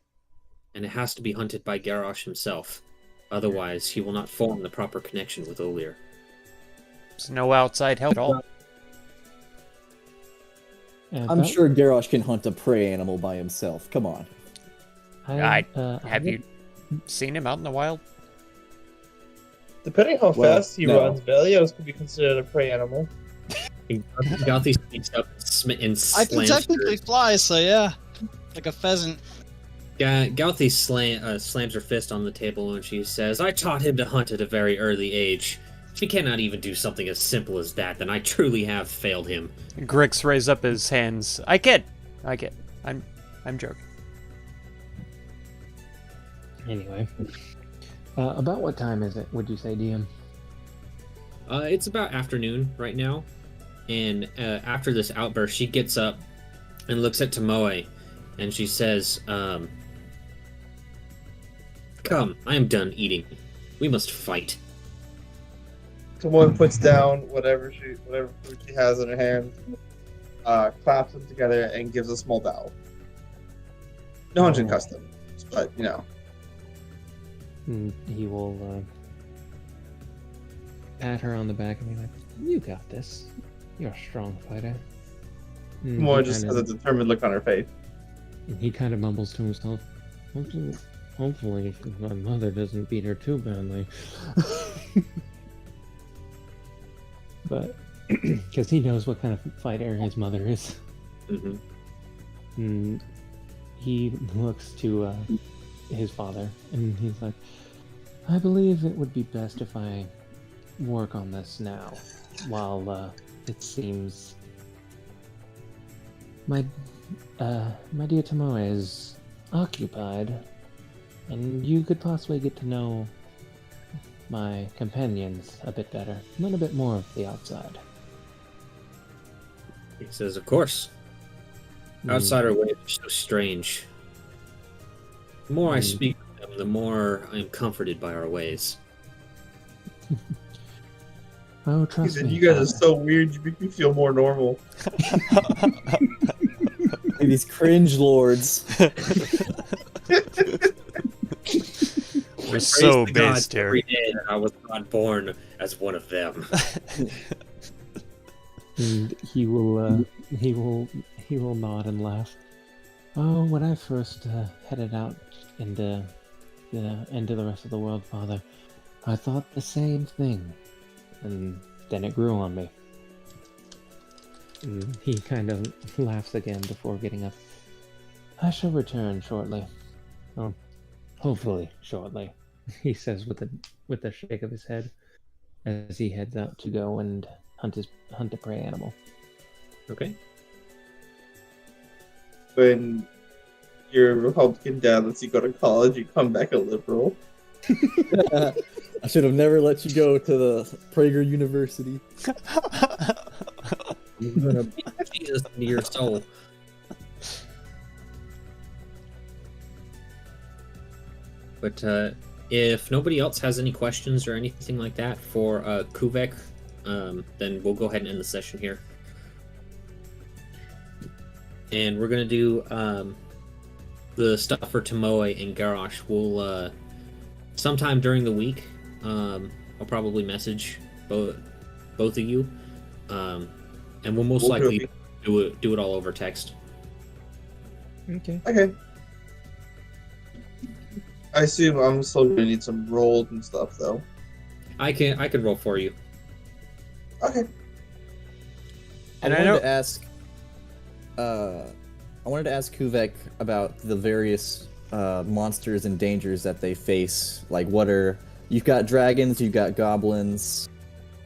A: and it has to be hunted by Garrosh himself. Otherwise, he will not form the proper connection with Ulir.
D: There's no outside help at all.
C: I'm sure Garrosh can hunt a prey animal by himself. Come on.
D: Have you seen him out in the wild?
G: Depending how
C: Well,
G: fast he
C: no.
G: runs, Belios could be considered a prey animal.
A: Gouthie sneaks up and
H: I can
A: slams
H: technically fly, so yeah. Like a pheasant.
A: Gouthie slams her fist on the table and she says, "I taught him to hunt at a very early age. If he cannot even do something as simple as that, then I truly have failed him."
D: Grix raised up his hands. I kid. I'm joking.
E: Anyway, about what time is it? Would you say, DM?
A: It's about afternoon right now, and after this outburst, she gets up and looks at Tomoe, and she says, "Come, I am done eating. We must fight."
G: Tomoe puts down whatever food she has in her hand, claps them together, and gives a small bow. No hunting custom, but you know.
E: And he will pat her on the back and be like, "You got this. You're a strong fighter." And
G: Tomoe
E: he
G: just
E: kind
G: has a determined look on her face.
E: and he kind of mumbles to himself, Hopefully my mother doesn't beat her too badly." But because he knows what kind of fighter his mother is.
A: Mm-hmm.
E: And he looks to his father and he's like, "I believe it would be best if I work on this now, while it seems my dear Tomoe is occupied, and you could possibly get to know my companions a bit better, learn a bit more of the outside."
A: He says, "Of course. Outsider ways are so strange. The more I speak with them, the more I am comforted by our ways."
E: Oh,
G: He
E: trust
G: said,
E: me.
G: "You guys are
E: Father.
G: so weird. You make me feel more normal."
C: These cringe lords.
D: We're
A: Praise
D: so
A: the gods
D: based here.
A: every day that I was not born as one of them.
E: And he will nod and laugh. "Oh, when I first headed out into the rest of the world, Father, I thought the same thing, and then it grew on me." And he kind of laughs again before getting up. "I shall return shortly. Oh, hopefully shortly," he says with a shake of his head as he heads out to go and hunt a prey animal.
A: Okay.
G: When your Republican dad lets you go to college, you come back a liberal.
C: I should have never let you go to the Prager University.
A: I'm gonna beat Jesus into your soul. But if nobody else has any questions or anything like that for Kuvek, then we'll go ahead and end the session here. And we're gonna do the stuff for Tomoe and Garrosh. We'll sometime during the week. I'll probably message both of you, and we'll most likely do it all over text.
E: Okay.
G: Okay. I assume I'm still gonna need some rolls and stuff, though.
A: I can roll for you.
G: Okay.
D: And
C: I
D: I
C: wanted
D: know-
C: to ask. I wanted to ask Kuvek about the various monsters and dangers that they face. Like, you've got dragons, you've got goblins,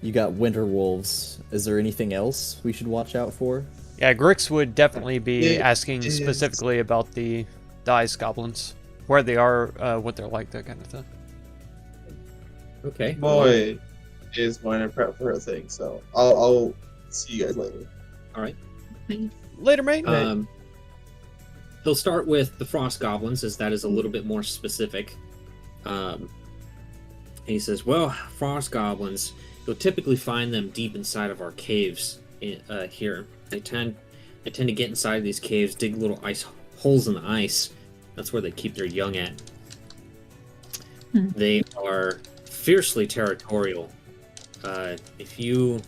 C: you got winter wolves. Is there anything else we should watch out for?
D: Yeah, Grix would definitely be
G: Yeah,
D: asking
G: it is.
D: specifically about the ice goblins, where they are, what they're like, that kind of thing.
A: Okay.
G: Boy is going to prep for her thing, so I'll see you guys later.
A: All right.
D: Later, mate.
A: He'll start with the frost goblins, as that is a little bit more specific. He says, "Well, frost goblins, you'll typically find them deep inside of our caves here. They tend to get inside of these caves, dig little ice holes in the ice. That's where they keep their young at. They are fiercely territorial. If you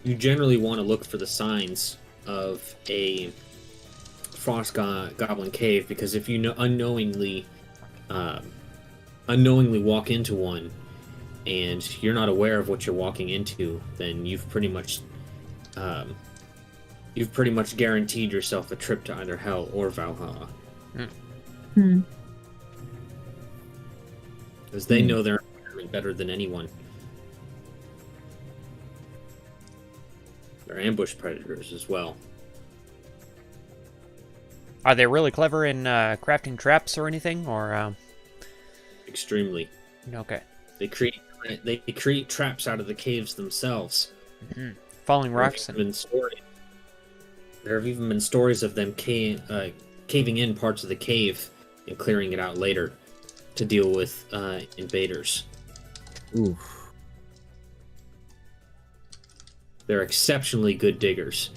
A: generally want to look for the signs of a frost goblin cave, because if you unknowingly walk into one and you're not aware of what you're walking into, then you've pretty much guaranteed yourself a trip to either hell or Valhalla, because they know their environment better than anyone. They're ambush predators as well.
D: Are they really clever in crafting traps or anything, or
A: Extremely.
D: okay?
A: They create traps out of the caves themselves.
D: Falling rocks and
A: There have even been stories of them caving in parts of the cave and clearing it out later to deal with invaders.
C: Ooh.
A: They're exceptionally good diggers,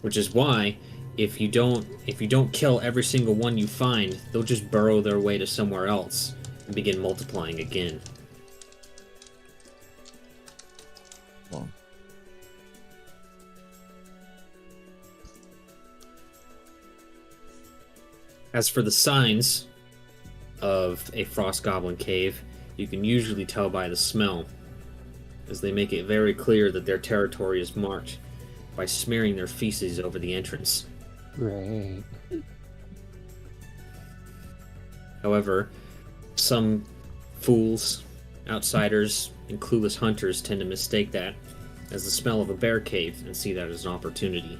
A: which is why if you don't kill every single one you find, they'll just burrow their way to somewhere else and begin multiplying again.
C: Well,
A: as for the signs of a frost goblin cave, you can usually tell by the smell, as they make it very clear that their territory is marked by smearing their feces over the entrance.
E: Great.
A: However, some fools, outsiders, and clueless hunters tend to mistake that as the smell of a bear cave and see that as an opportunity.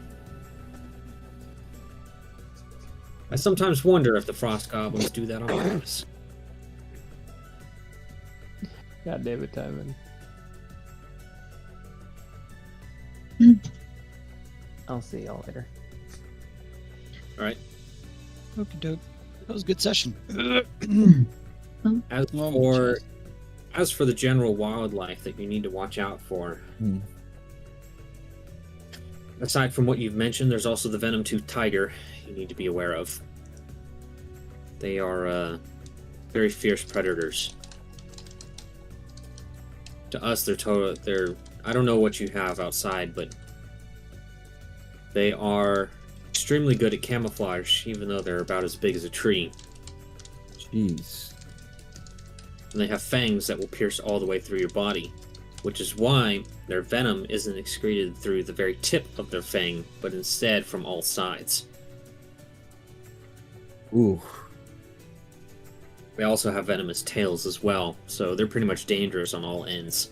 A: I sometimes wonder if the frost goblins do that on purpose.
E: God damn it, Tywin. I'll see y'all later.
A: All right.
H: Okie doke. That was a good session.
A: As for the general wildlife that you need to watch out for, aside from what you've mentioned, there's also the venom-toothed tiger you need to be aware of. They are very fierce predators. To us, they're I don't know what you have outside, but they are extremely good at camouflage, even though they're about as big as a tree.
C: jeez.
A: And they have fangs that will pierce all the way through your body, which is why their venom isn't excreted through the very tip of their fang, but instead from all sides.
C: Ooh.
A: They also have venomous tails as well, so they're pretty much dangerous on all ends.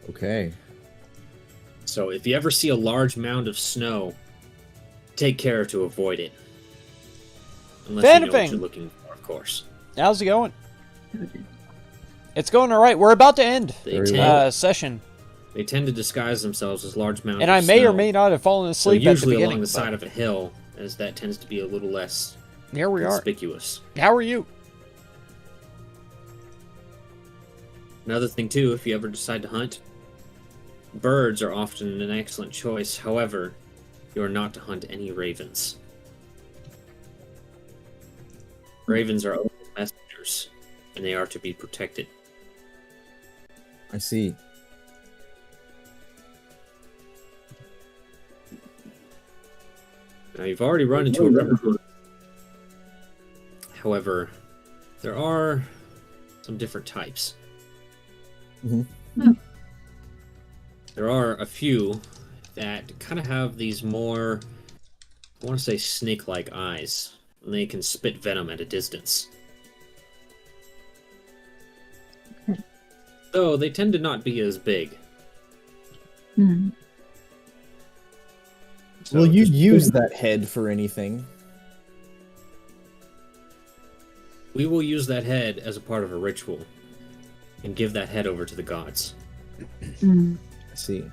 C: Okay.
A: So if you ever see a large mound of snow, take care to avoid it. Unless you know what
D: Vanderping!
A: you're looking for, of course.
D: How's it going? It's going all right. We're about to end
A: They
C: Very
A: tend,
C: well.
D: session,
A: they tend to disguise themselves as large mounds
D: and
A: of
D: I may or
A: snow.
D: may not have fallen
A: So
D: asleep at the
A: usually
D: beginning.
A: along the
D: but-
A: side of a hill, as that tends to be a little less
D: Here we are.
A: conspicuous.
D: How are you?
A: Another thing too, if you ever decide to hunt, birds are often an excellent choice. However, you are not to hunt any ravens. Ravens are only messengers, and they are to be protected.
C: I see.
A: Now, you've already run into a river. However, there are some different types.
C: Mm-hmm.
A: There are a few that kind of have these more, I want to say, snake-like eyes, and they can spit venom at a distance. Though they tend to not be as big.
B: Hmm.
A: So
C: Will you
A: just-
C: use that head for anything?
A: We will use that head as a part of a ritual, and give that head over to the gods.
B: Hmm.
C: I see.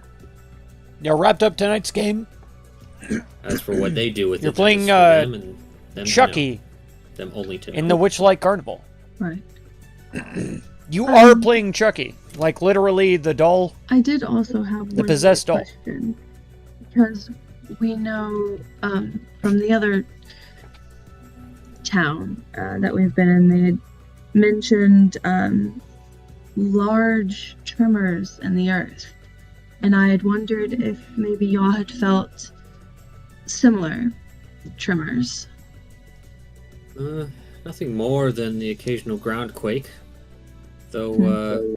D: You wrapped up tonight's game?
A: As for what they do with
D: You're
A: it, that
D: playing,
A: is for them and them to
D: Chucky
A: know. Them only to
D: in
A: know.
D: the Witchlight Carnival.
B: Right.
D: You are playing Chucky. Like, literally, the doll.
B: I did also have
D: The
B: one
D: possessed
B: more
D: doll.
B: question, because we know from the other town that we've been in, they had mentioned large tremors in the earth, and I had wondered if maybe y'all had felt similar tremors.
A: Nothing more than the occasional ground quake. Though,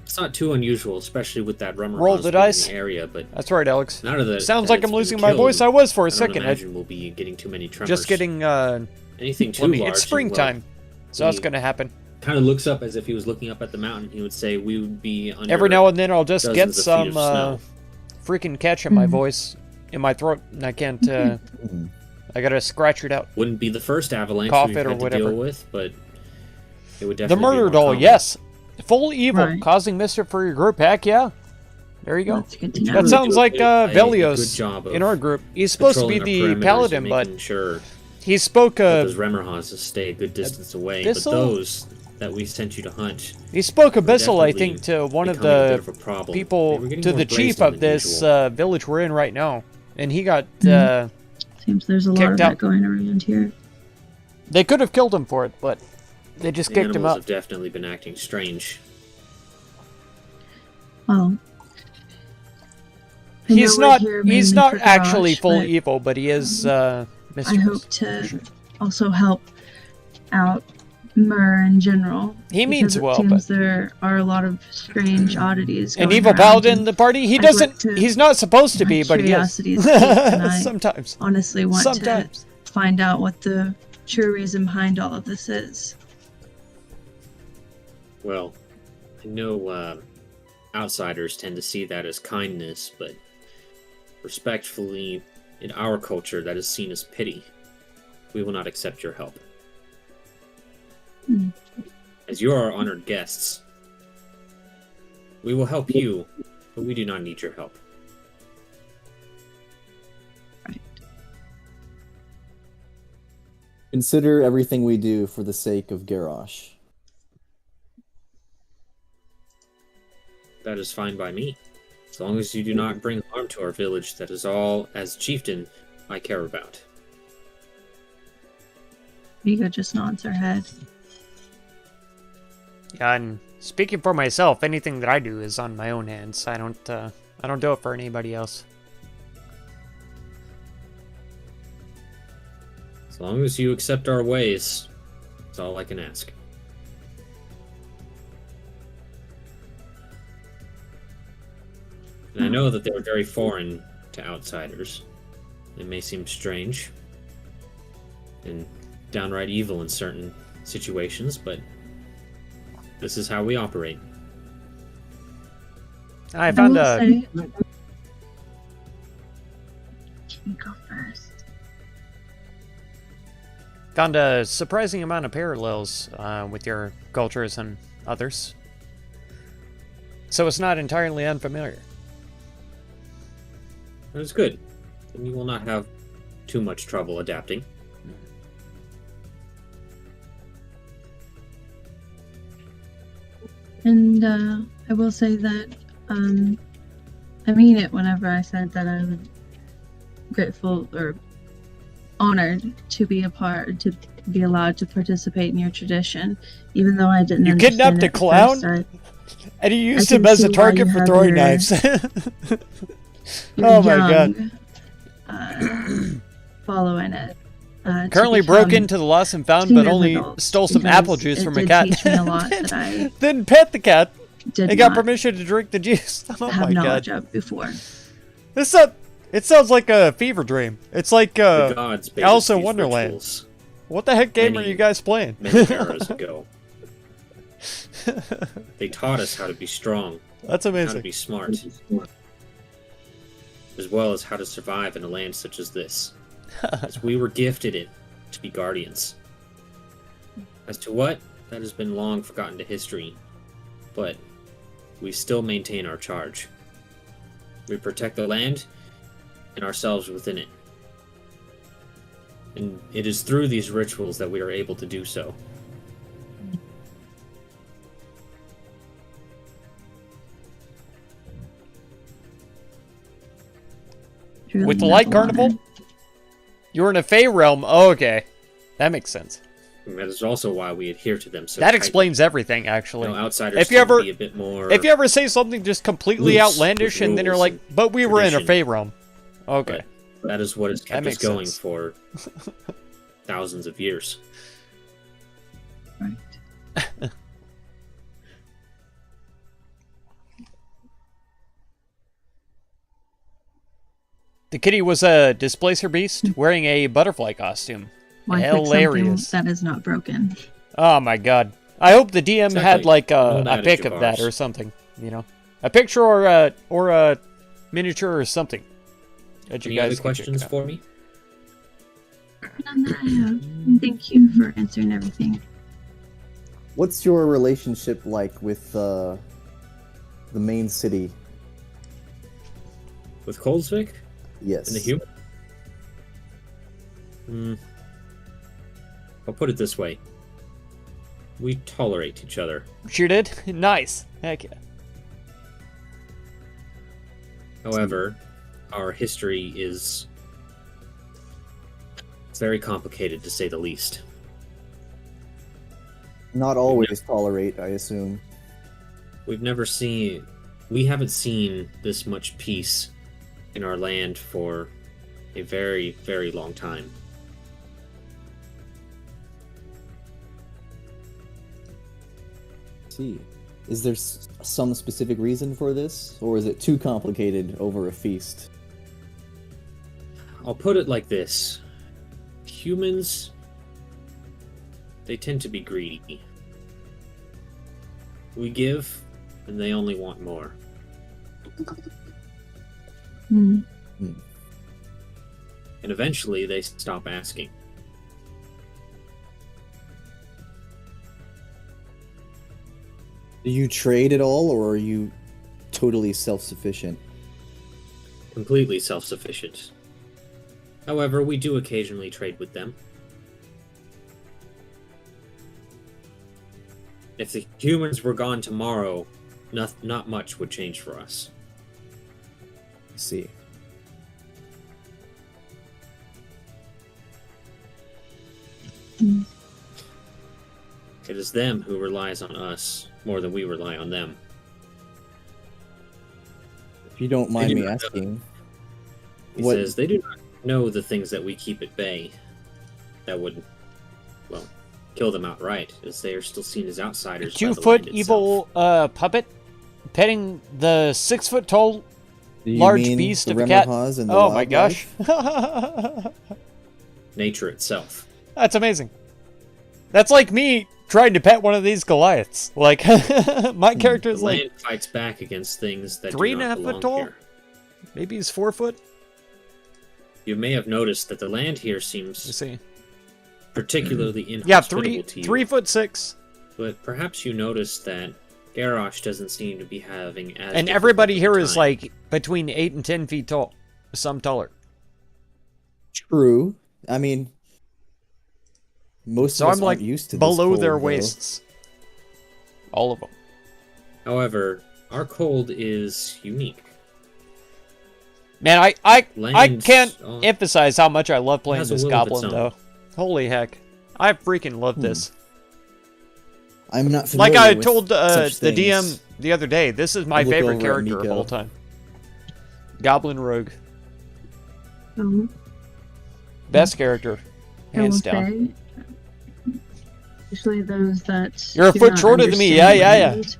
A: it's not too unusual, especially with that rumor
D: Roll the
A: being in
D: dice.
A: the area, but
D: That's right, Alex.
A: none of the
D: Sounds
A: that
D: like
A: it's
D: I'm
A: been
D: losing my
A: killed,
D: voice. I was for a
A: I don't
D: second.
A: imagine we'll be getting too many tremors.
D: Just getting,
A: anything too
D: let me,
A: large.
D: it's springtime. So that's
A: we-
D: gonna happen.
A: Kind of looks up as if he was looking up at the mountain. He would say, "We would be under."
D: Every now and then I'll just get
A: dozens of feet
D: some
A: of snow.
D: freaking catch in my
B: Mhm.
D: voice, in my throat, and I can't,
C: Mhm.
D: I gotta scratch it out.
A: Wouldn't be the first avalanche
D: Cough
A: we've
D: it or
A: had to
D: whatever.
A: deal with, but it would
D: The
A: definitely
D: murder
A: be more
D: doll,
A: common.
D: yes. Full evil,
B: Right.
D: causing mischief for your group. Heck yeah. There you go.
B: That's good to know.
D: That sounds like
A: a good
D: Velios
A: job of
D: in our group. He's supposed to be
A: patrolling our
D: the
A: perimeters
D: paladin,
A: and
D: but
A: making sure
D: he spoke
A: that those Remmerhauses stay a good distance away. But
D: Abyssal?
A: those that we sent you to hunt,
D: he spoke
A: were
D: Abyssal, I
A: definitely
D: think, to one of
A: becoming a bit
D: the
A: of a problem.
D: people,
A: They were getting
D: to
A: more
D: the chief
A: brazen
D: of
A: than
D: this
A: usual.
D: village we're in right now, and he got.
B: Seems there's a lot
D: kicked
B: of
D: out.
B: that going around here.
D: They could have killed him for it, but they just
A: The
D: kicked him
A: animals
D: out.
A: have definitely been acting strange.
B: Well, I
D: He's
B: know we're
D: not.
B: here
D: He's
B: mainly
D: not
B: for Garrosh,
D: actually full
B: but
D: evil, but he is
B: I
D: mischievous.
B: hope to also help out Myrrh in general.
D: He means
B: because
D: well,
B: it seems
D: but
B: there are a lot of strange oddities.
D: an
B: going
D: evil
B: around,
D: paladin in
B: and
D: the party. He
B: I'd like
D: doesn't.
B: to-
D: He's not supposed to
B: my
D: be, but he is.
B: curiosity is piqued, and I
D: Sometimes.
B: honestly want
D: Sometimes.
B: to find out what the true reason behind all of this is.
A: Well, I know outsiders tend to see that as kindness, but respectfully, in our culture, that is seen as pity. We will not accept your help.
B: Hmm.
A: As you are our honored guests, we will help you, but we do not need your help.
C: Consider everything we do for the sake of Garrosh.
A: That is fine by me. As long as you do not bring harm to our village, that is all, as chieftain, I care about.
B: Vigo just nods her head.
D: Yeah, and speaking for myself, anything that I do is on my own hands. I don't do it for anybody else.
A: As long as you accept our ways, that's all I can ask. And I know that they're very foreign to outsiders. They may seem strange and downright evil in certain situations, but this is how we operate.
D: I found
B: will
D: a.
B: say, you go first.
D: Found a surprising amount of parallels with your cultures and others. So it's not entirely unfamiliar.
A: That is good. And you will not have too much trouble adapting.
B: And I will say that I mean it whenever I said that I'm grateful or honored to be to be allowed to participate in your tradition, even though I didn't.
D: You kidnapped a clown, and you used him as a target for throwing knives. Oh my god!
B: Following it.
D: Currently broke into the lost and found, but only stole some apple juice from a cat.
B: Teach me a lot that I
D: then pet the cat.
B: did
D: And got
B: not
D: permission to drink the juice. Oh
B: have
D: my
B: knowledge
D: god!
B: of before.
D: It sounds like a fever dream. It's like
A: The gods made
D: Alice in
A: these
D: Wonderland.
A: rituals
D: What the heck game are
A: Many-
D: you guys playing?
A: many eras ago. They taught us how to be strong,
D: That's
A: how to
D: amazing.
A: be smart, as well as how to survive in a land such as this. As we were gifted it to be guardians. As to what, that has been long forgotten to history, but we still maintain our charge. We protect the land and ourselves within it. And it is through these rituals that we are able to do so.
B: Truly
D: With the
B: noble
D: Light
B: honor.
D: Carnival? You're in a Fey realm. Oh, okay. That makes sense.
A: And that is also why we adhere to them so
D: That
A: tightly.
D: explains everything, actually.
A: You know, outsiders
D: If you
A: tend to
D: ever-
A: be a bit more...
D: If you ever say something just completely
A: Loose
D: outlandish
A: with
D: and then you're
A: rules
D: like,
A: and
D: but we were in a
A: tradition.
D: Fey realm. Okay.
A: That is what has
D: That
A: kept us
D: makes
A: going
D: sense.
A: for thousands of years.
B: Right.
D: The kitty was a Displacer Beast wearing a butterfly costume.
B: Why fix
D: Hilarious.
B: something that is not broken?
D: Oh my god. I hope the DM had
A: Exactly.
D: like
A: Old
D: a
A: adage
D: pic
A: of
D: of that
A: ours.
D: or something, you know. A picture or a miniature or something. That you
A: Any
D: guys
A: other
D: can check
A: questions
D: out.
A: for me?
B: None that I have. And thank you for answering everything.
C: What's your relationship like with the main city?
A: With Coldsvik
C: Yes.
A: and the human? I'll put it this way. We tolerate each other.
D: Sure did? Nice. Heck yeah.
A: However, our history is... It's very complicated, to say the least.
C: Not always tolerate, I assume.
A: We haven't seen this much peace in our land for a very, very long time.
C: See, is there some specific reason for this, or is it too complicated over a feast?
A: I'll put it like this. Humans, they tend to be greedy. We give, and they only want more.
B: Hmm.
A: And eventually they stop asking.
C: Do you trade at all, or are you totally self-sufficient?
A: Completely self-sufficient. However, we do occasionally trade with them. If the humans were gone tomorrow, not much would change for us.
C: I see.
A: It is them who relies on us more than we rely on them.
C: If you don't mind
A: do
C: me
A: not know.
C: asking,
A: He
C: What-
A: says they do not know the things that we keep at bay that would, well, kill them outright, as they are still seen as outsiders. by the
D: 2-foot
A: land
D: evil puppet petting the 6-foot tall
C: do you
D: large
C: mean
D: beast
C: the
D: of a cat.
C: Remorhaz and the
D: Oh my gosh.
C: wildlife?
A: Nature itself.
D: That's amazing. That's like me trying to pet one of these Goliaths. Like, my character
A: The
D: is like,
A: land fights back against things that
D: 3.5
A: do
D: foot
A: not
D: tall?
A: belong here.
D: maybe he's 4 foot?
A: You may have noticed that the land here
D: You
A: seems
D: see.
A: particularly
D: Yeah,
A: inhospitable to you.
D: 3'6".
A: But perhaps you noticed that Garrosh doesn't seem to be having as
D: And
A: difficult
D: everybody
A: of a
D: here is
A: time.
D: like between 8 and 10 feet tall. Some taller.
C: True. I mean, most
D: So
C: of us
D: I'm like
C: aren't used to this
D: below
C: cold,
D: their
C: though.
D: waists. All of them.
A: However, our cold is unique.
D: Man, I
A: Lands
D: can't
A: on-
D: emphasize how much I love playing
A: has a
D: this
A: will of its
D: goblin,
A: own.
D: though. Holy heck. I freaking love this.
C: I'm not
D: Like
C: familiar
D: I
C: with
D: told
C: such
D: the DM
C: things.
D: the other day, this is my
C: I'll look
D: favorite
C: over at
D: character of
C: Nico.
D: all time. Goblin Rogue.
B: So,
D: Best character.
B: I will
D: Hands down.
B: say, especially those that
D: You're a
B: do
D: foot
B: not
D: shorter than me.
B: understand
D: Yeah.
B: land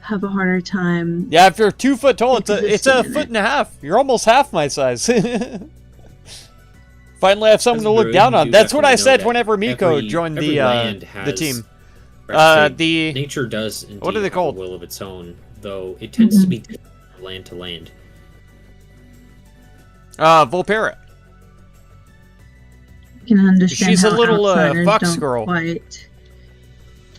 B: have a harder time.
D: Yeah, if you're 2 foot tall, it's a
B: Existing in
D: foot
B: it.
D: and a half. You're almost half my size. Finally have someone
A: As
D: to
A: a
D: look
A: druid,
D: down
A: you
D: on.
A: do
D: That's what I
A: definitely know
D: said
A: that
D: whenever Miko
A: every-
D: joined
A: every land
D: the
A: has-
D: team.
A: or I should say,
D: The
A: nature does indeed
D: what are they
A: have
D: called?
A: a will of its own, though it tends to be different from land to land.
D: Volpera.
B: Can understand
D: She's a
B: how
D: little,
B: outsiders
D: fox
B: don't
D: girl.
B: quite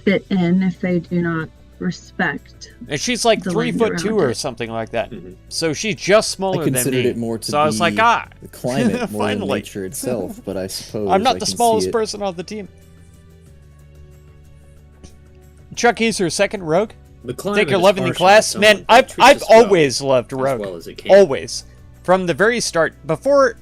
B: fit in if they do not respect.
D: And she's like
B: The
D: 3
B: land
D: foot 2
B: around
D: or
B: it.
D: something like that.
A: Mhm.
D: So she's just
C: I
D: smaller than
C: considered
D: me.
C: it more to
D: so I was like,
C: be
D: ah,
C: the climate more than
D: Finally.
C: nature itself, but I suppose
D: I'm not
C: I
D: the
C: can see
D: smallest
C: it.
D: person on the team. Chucky's her second rogue.
A: The
D: I
A: climate
D: think you're
A: is
D: loving the
A: harsh on
D: class.
A: its own,
D: Man,
A: but
D: I've
A: treats us well,
D: always loved
A: as
D: rogue.
A: well as it can.
D: Always. From the very start. Before,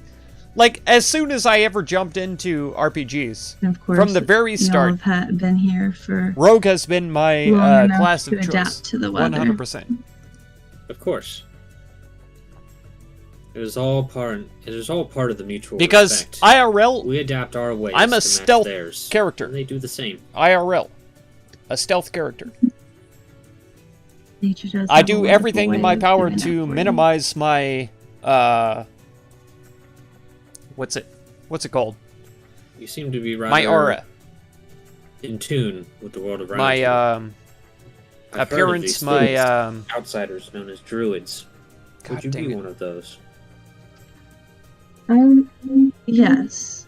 D: like, as soon as I ever jumped into RPGs,
B: And of course,
D: from the very
B: y'all
D: start,
B: have been here for
D: rogue has been my
B: long enough
D: class
B: to
D: of choice.
B: adapt to the weather.
D: 100%.
A: Of course. It is all part of the mutual
D: Because
A: respect.
D: IRL,
A: We adapt our ways
D: I'm a
A: to match
D: stealth
A: theirs,
D: character.
A: and they do the same.
D: IRL. A stealth character.
B: nature does
D: I
B: have a
D: do
B: wonderful
D: everything in
B: way
D: my
B: of
D: power
B: doing that
D: to
B: for you.
D: minimize my what's it called?
A: You seem to be rather
D: My aura.
A: in tune with the world around
D: My
A: you. I've heard of
D: appearance,
A: these
D: my
A: things. Outsiders known as druids.
D: God
A: Would you
D: dang
A: be
D: it.
A: one of those?
B: Yes,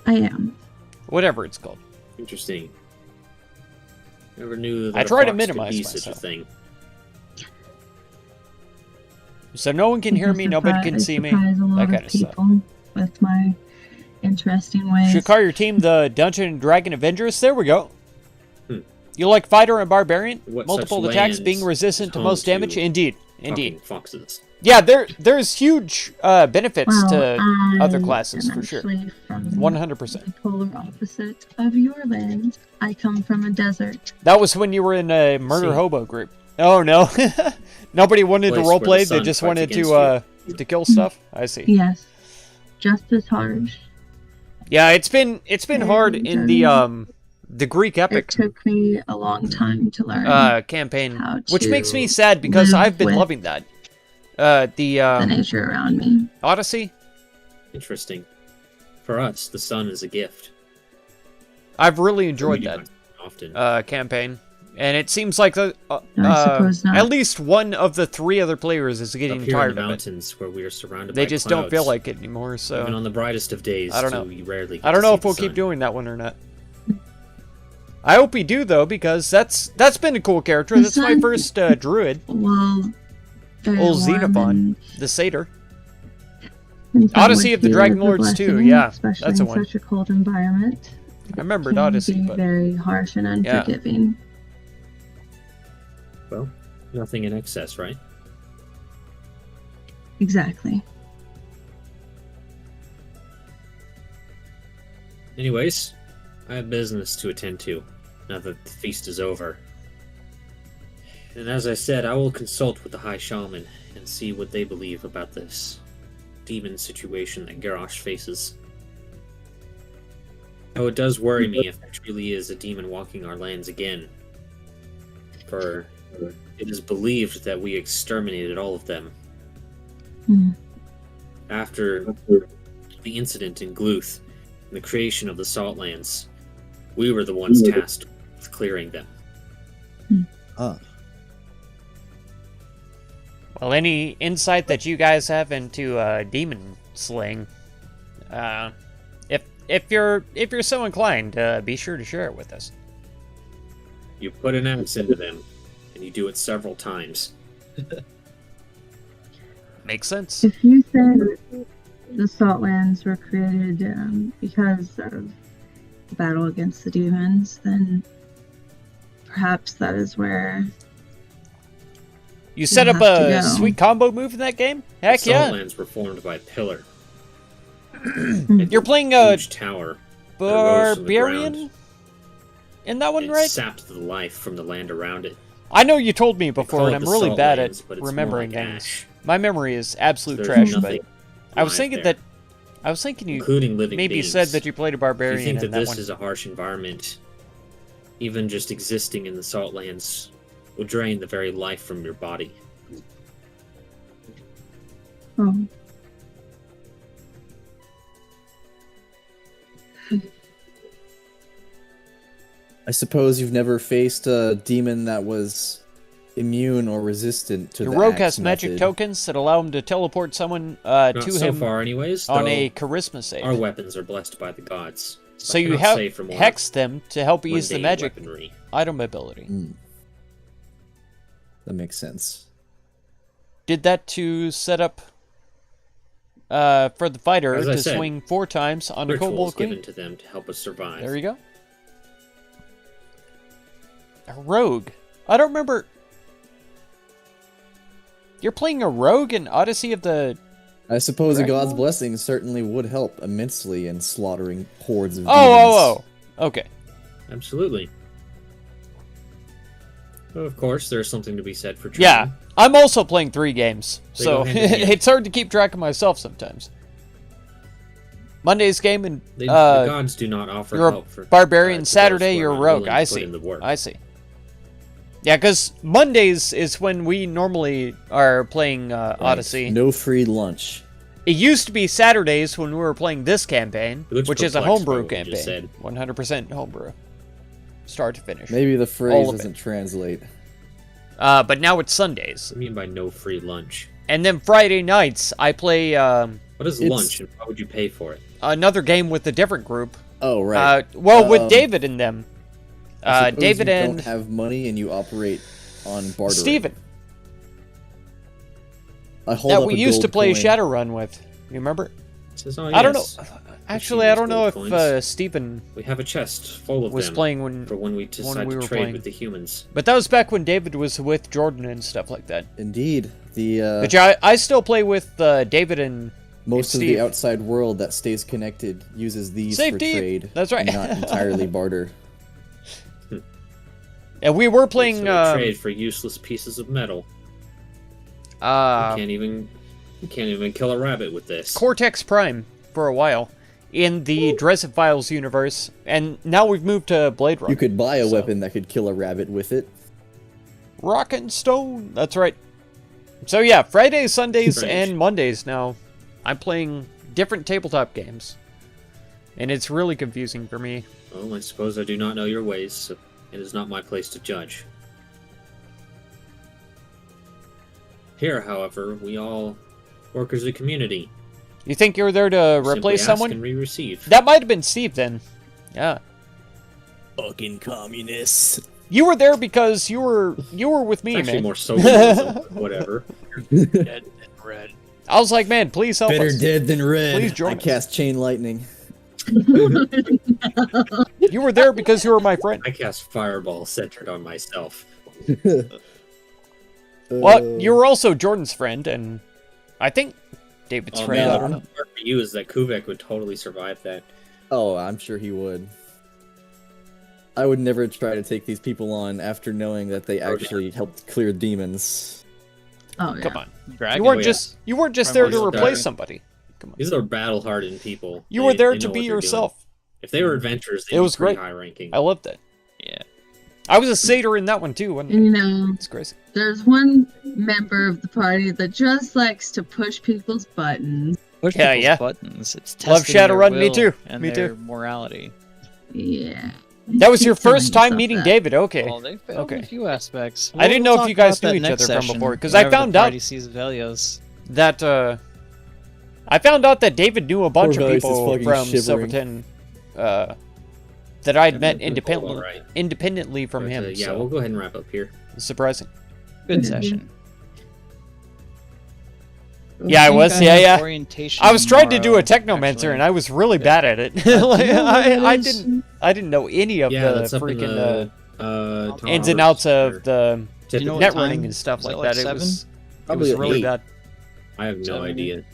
B: I am.
D: whatever it's called.
A: Interesting. Never knew that
D: I
A: a
D: try to
A: fox
D: minimize
A: could be such a
D: myself.
A: thing.
D: So no one can hear me, nobody can see me.
B: Surprise a lot
D: That
B: of
D: kind of stuff.
B: people with my interesting ways.
D: Should call your team the Dungeon and Dragon Avengers. There we go.
A: Hmm.
D: You like fighter and barbarian?
A: What
D: Multiple
A: such
D: attacks
A: lands
D: being resistant to
A: home
D: most
A: to
D: damage? Indeed.
A: Fucking foxes.
D: Yeah, there's huge benefits
B: Well,
D: to other
B: I
D: classes
B: am
D: for sure.
B: actually from
D: 100%.
B: the polar opposite of your land. I come from a desert.
D: That was when you were in a murder
A: See.
D: hobo group. Oh no. Nobody wanted to
A: Place where
D: roleplay,
A: the
D: they
A: sun
D: just
A: fights
D: wanted
A: against
D: to kill stuff. I see.
B: Yes, just as harsh.
D: Yeah, it's been hard in the Greek
B: It
D: epic
B: took me a long time to learn
D: campaign,
B: how
D: which makes me
B: to
D: sad because
B: live
D: I've been
B: with
D: loving that.
B: the
D: The
B: nature around me.
D: Odyssey,
A: Interesting. For us, the sun is a gift.
D: I've really
A: We
D: enjoyed
A: do
D: that
A: not often.
D: campaign, and it seems like
B: I suppose not.
D: at least one of the 3 other players is
A: Up
D: getting
A: here in
D: tired
A: the
D: of it.
A: mountains, where we are surrounded
D: They
A: by
D: just
A: clouds,
D: don't feel like it anymore.
A: even
D: So
A: on the brightest of days,
D: I don't know.
A: we rarely.
D: I don't know if
A: get to
D: we'll
A: see the
D: keep
A: sun.
D: doing that one or not. I hope we do though, because that's been a cool character.
B: The
D: That's my
B: sun-
D: first druid,
B: Well, very
D: old
B: warm
D: Xenophon, the satyr.
B: and some
D: Odyssey
B: would
D: of the
B: feel
D: Dragon
B: it's a
D: Lords too,
B: blessing,
D: yeah,
B: especially
D: that's a
B: in
D: one.
B: such a cold environment.
D: I remembered
B: Can
D: Odyssey,
B: be
D: but
B: very harsh and unforgiving.
A: Well, nothing in excess, right?
B: Exactly.
A: Anyways, I have business to attend to now that the feast is over. And as I said, I will consult with the High Shaman and see what they believe about this demon situation that Garrosh faces. Now, it does worry me if there truly is a demon walking our lands again. For it is believed that we exterminated all of them.
B: Hmm.
A: After the incident in Gluth and the creation of the Saltlands, we were the ones tasked with clearing them.
C: Ah,
D: well, any insight that you guys have into demon slaying, if you're so inclined, be sure to share it with us.
A: You put an axe into them, and you do it several times.
D: Makes sense.
B: If you say the Saltlands were created because of the battle against the demons, then perhaps that is where
D: You set
B: We'll
D: up
B: have to
D: a
B: go.
D: sweet combo move in that game? Heck
A: the
D: yeah.
A: Saltlands were formed by a pillar.
D: You're playing
A: A
D: a
A: huge tower rose from the
D: barbarian
A: ground.
D: in that one,
A: and
D: right?
A: sapped the life from the land around it.
D: I know you told me
A: They
D: before,
A: call
D: and
A: it
D: I'm
A: the
D: really
A: Salt
D: bad
A: Lands,
D: at
A: but it's more
D: remembering
A: like
D: things.
A: ash.
D: My memory is absolute
A: There's
D: trash, but
A: nothing
D: I was
A: alive
D: thinking
A: there,
D: that I was thinking you
A: including living
D: maybe
A: beings.
D: said that you played a
A: If you
D: barbarian
A: think
D: in
A: that
D: that
A: this
D: one.
A: is a harsh environment, even just existing in the Salt Lands will drain the very life from your body.
B: Oh.
C: I suppose you've never faced a demon that was immune or resistant to
D: The
C: the
D: rogue
C: axe
D: has magic
C: method.
D: tokens that allow him to teleport someone
A: Not
D: to
A: so
D: him
A: far, anyways.
D: on
A: though
D: a charisma save.
A: our weapons are blessed by the gods.
D: So
A: I
D: you
A: cannot
D: have
A: say for more
D: hex them to help ease the
A: mundane
D: magic
A: weaponry.
D: item ability.
C: Mm. That makes sense.
D: Did that to set up for the fighter
A: As I
D: to
A: said,
D: swing 4 times on a
A: Rituals
D: kobold queen.
A: given to them to help us survive.
D: There you go. A rogue. I don't remember. You're playing a rogue in Odyssey of the...
C: I suppose a god's
D: Dracula?
C: blessing certainly would help immensely in slaughtering hordes of
D: Oh. Okay.
A: Absolutely. Well, of course, there's something to be said for training.
D: Yeah. I'm also playing 3 games,
A: They
D: so
A: go hand in hand.
D: it's hard to keep track of myself sometimes. Monday's game and
A: The gods do not offer
D: you're a
A: help for
D: barbarian.
A: to those
D: Saturday,
A: who are
D: you're a
A: unwilling
D: rogue.
A: to
D: I
A: put
D: see.
A: in the work.
D: I see. Yeah, because Mondays is when we normally are playing Odyssey.
C: No free lunch.
D: It used to be Saturdays when we were playing this campaign,
A: He looks
D: which is a
A: perplexed by
D: homebrew
A: what you just
D: campaign. 100% homebrew. Start to finish.
C: Maybe the
D: All
C: phrase
D: of it.
C: doesn't translate.
D: But now it's Sundays.
A: What do you mean by no free lunch?
D: And then Friday nights, I play
A: What is
C: It's-
A: lunch, and why would you pay for it?
D: another game with a different group.
C: Oh, right.
D: With
C: Um,
D: David and them.
C: I suppose
D: David
C: you
D: and
C: don't have money and you operate on bartering.
D: Steven,
C: I hold
D: that
C: up
D: we
C: a
D: used to
C: gold
D: play
C: coin.
D: Shadowrun with. You remember?
A: It says, oh,
D: I don't know.
A: yes,
D: Actually, I don't
A: these
D: know if
A: gold coins.
D: Steven
A: We have a chest full of
D: was
A: them
D: playing when...
A: for when we decide
D: we
A: to
D: were
A: trade
D: playing.
A: with the humans.
D: But that was back when David was with Jordan and stuff like that.
C: Indeed. The
D: But yeah, I still play with David and
C: most of
D: Steve.
C: the outside world that stays connected uses these for
D: Safety!
C: trade.
D: That's right.
C: and not entirely barter.
D: and we were playing
A: So they trade for useless pieces of metal. You can't even kill a rabbit with this.
D: Cortex Prime for a while in the Dresden Files universe, and now we've moved to Blade Runner.
C: You could buy a
D: So-
C: weapon that could kill a rabbit with it.
D: Rock and Stone. That's right. So yeah, Fridays, Sundays,
A: Strange.
D: and Mondays now. I'm playing different tabletop games, and it's really confusing for me.
A: Well, I suppose I do not know your ways, so it is not my place to judge. Here, however, we all work as a community.
D: You think you're there to
A: Simply
D: replace
A: ask
D: someone?
A: and we receive.
D: That might have been Steve then. Yeah.
C: Fucking communists.
D: You were there because you were with me,
A: It's actually
D: man.
A: more socialism, whatever.
F: Dead and red.
D: I was like, man, please help
C: Better
D: us.
C: dead than red.
D: Please join
C: I
D: us.
C: cast chain lightning.
D: You were there because you were my friend.
A: I cast fireball centered on myself.
D: Well, you were also Jordan's friend, and I think David's
A: Oh,
D: friend.
A: man,
D: I
A: the
D: don't know.
A: part for you is that Kuvek would totally survive that.
C: Oh, I'm sure he would. I would never try to take these people on after knowing that they actually helped clear demons.
B: Oh yeah.
D: Come on.
F: Dragon.
D: You weren't
A: yeah.
D: just there to
A: Primal
D: replace
A: Dragon.
D: somebody. Come on.
A: These are battle-hardened people.
D: You were there
A: they
D: to
A: know
D: be
A: what they're doing.
D: yourself.
A: If they were adventurers, they'd
D: It was
A: be pretty
D: great.
A: high ranking.
D: I loved it.
F: Yeah.
D: I was a satyr in that one too. Wasn't
B: And
D: it?
B: you know,
D: It's crazy.
B: there's one member of the party that just likes to push people's buttons.
F: Push
D: Yeah,
F: people's
D: yeah.
F: buttons. It's
D: Love
F: testing their
D: Shadowrun, me
F: will
D: too.
F: And
D: Me
F: their
D: too.
F: morality.
B: Yeah.
D: That was your
B: Keep telling
D: first time
B: yourself
D: meeting
B: that.
D: David. Okay.
F: Well, they failed
D: Okay.
F: in a few aspects.
D: I didn't know if
F: talk
D: you guys
F: about
D: knew
F: that
D: each
F: next
D: other from
F: session,
D: before, 'cause I
F: whenever the
D: found out-
F: party sees Velios.
D: That I found out that David knew a bunch of
C: Velius is
D: people
C: fucking
D: from
C: shivering.
D: Silverton that I'd met
A: All right.
D: independently from
A: But,
D: him.
A: yeah,
D: So
A: we'll go ahead and wrap up here.
D: it's surprising.
F: Good
B: Mhm.
F: session.
D: Yeah, I
F: think
D: was.
F: have
D: Yeah.
F: Orientation
D: I was trying to do a
F: tomorrow,
D: technomancer,
F: actually.
D: and I was really
F: Yeah.
D: bad at it. Like, I didn't know any of
A: Yeah,
D: the
A: that's up in
D: freaking
A: the
D: ins and outs of the
F: Do you know what
D: net
F: time?
D: running and stuff
F: Is
D: like
F: it like
D: that. It
F: 7?
D: was
C: Probably
D: really
C: 8.
D: bad.
A: I have no
F: 7.
A: idea. It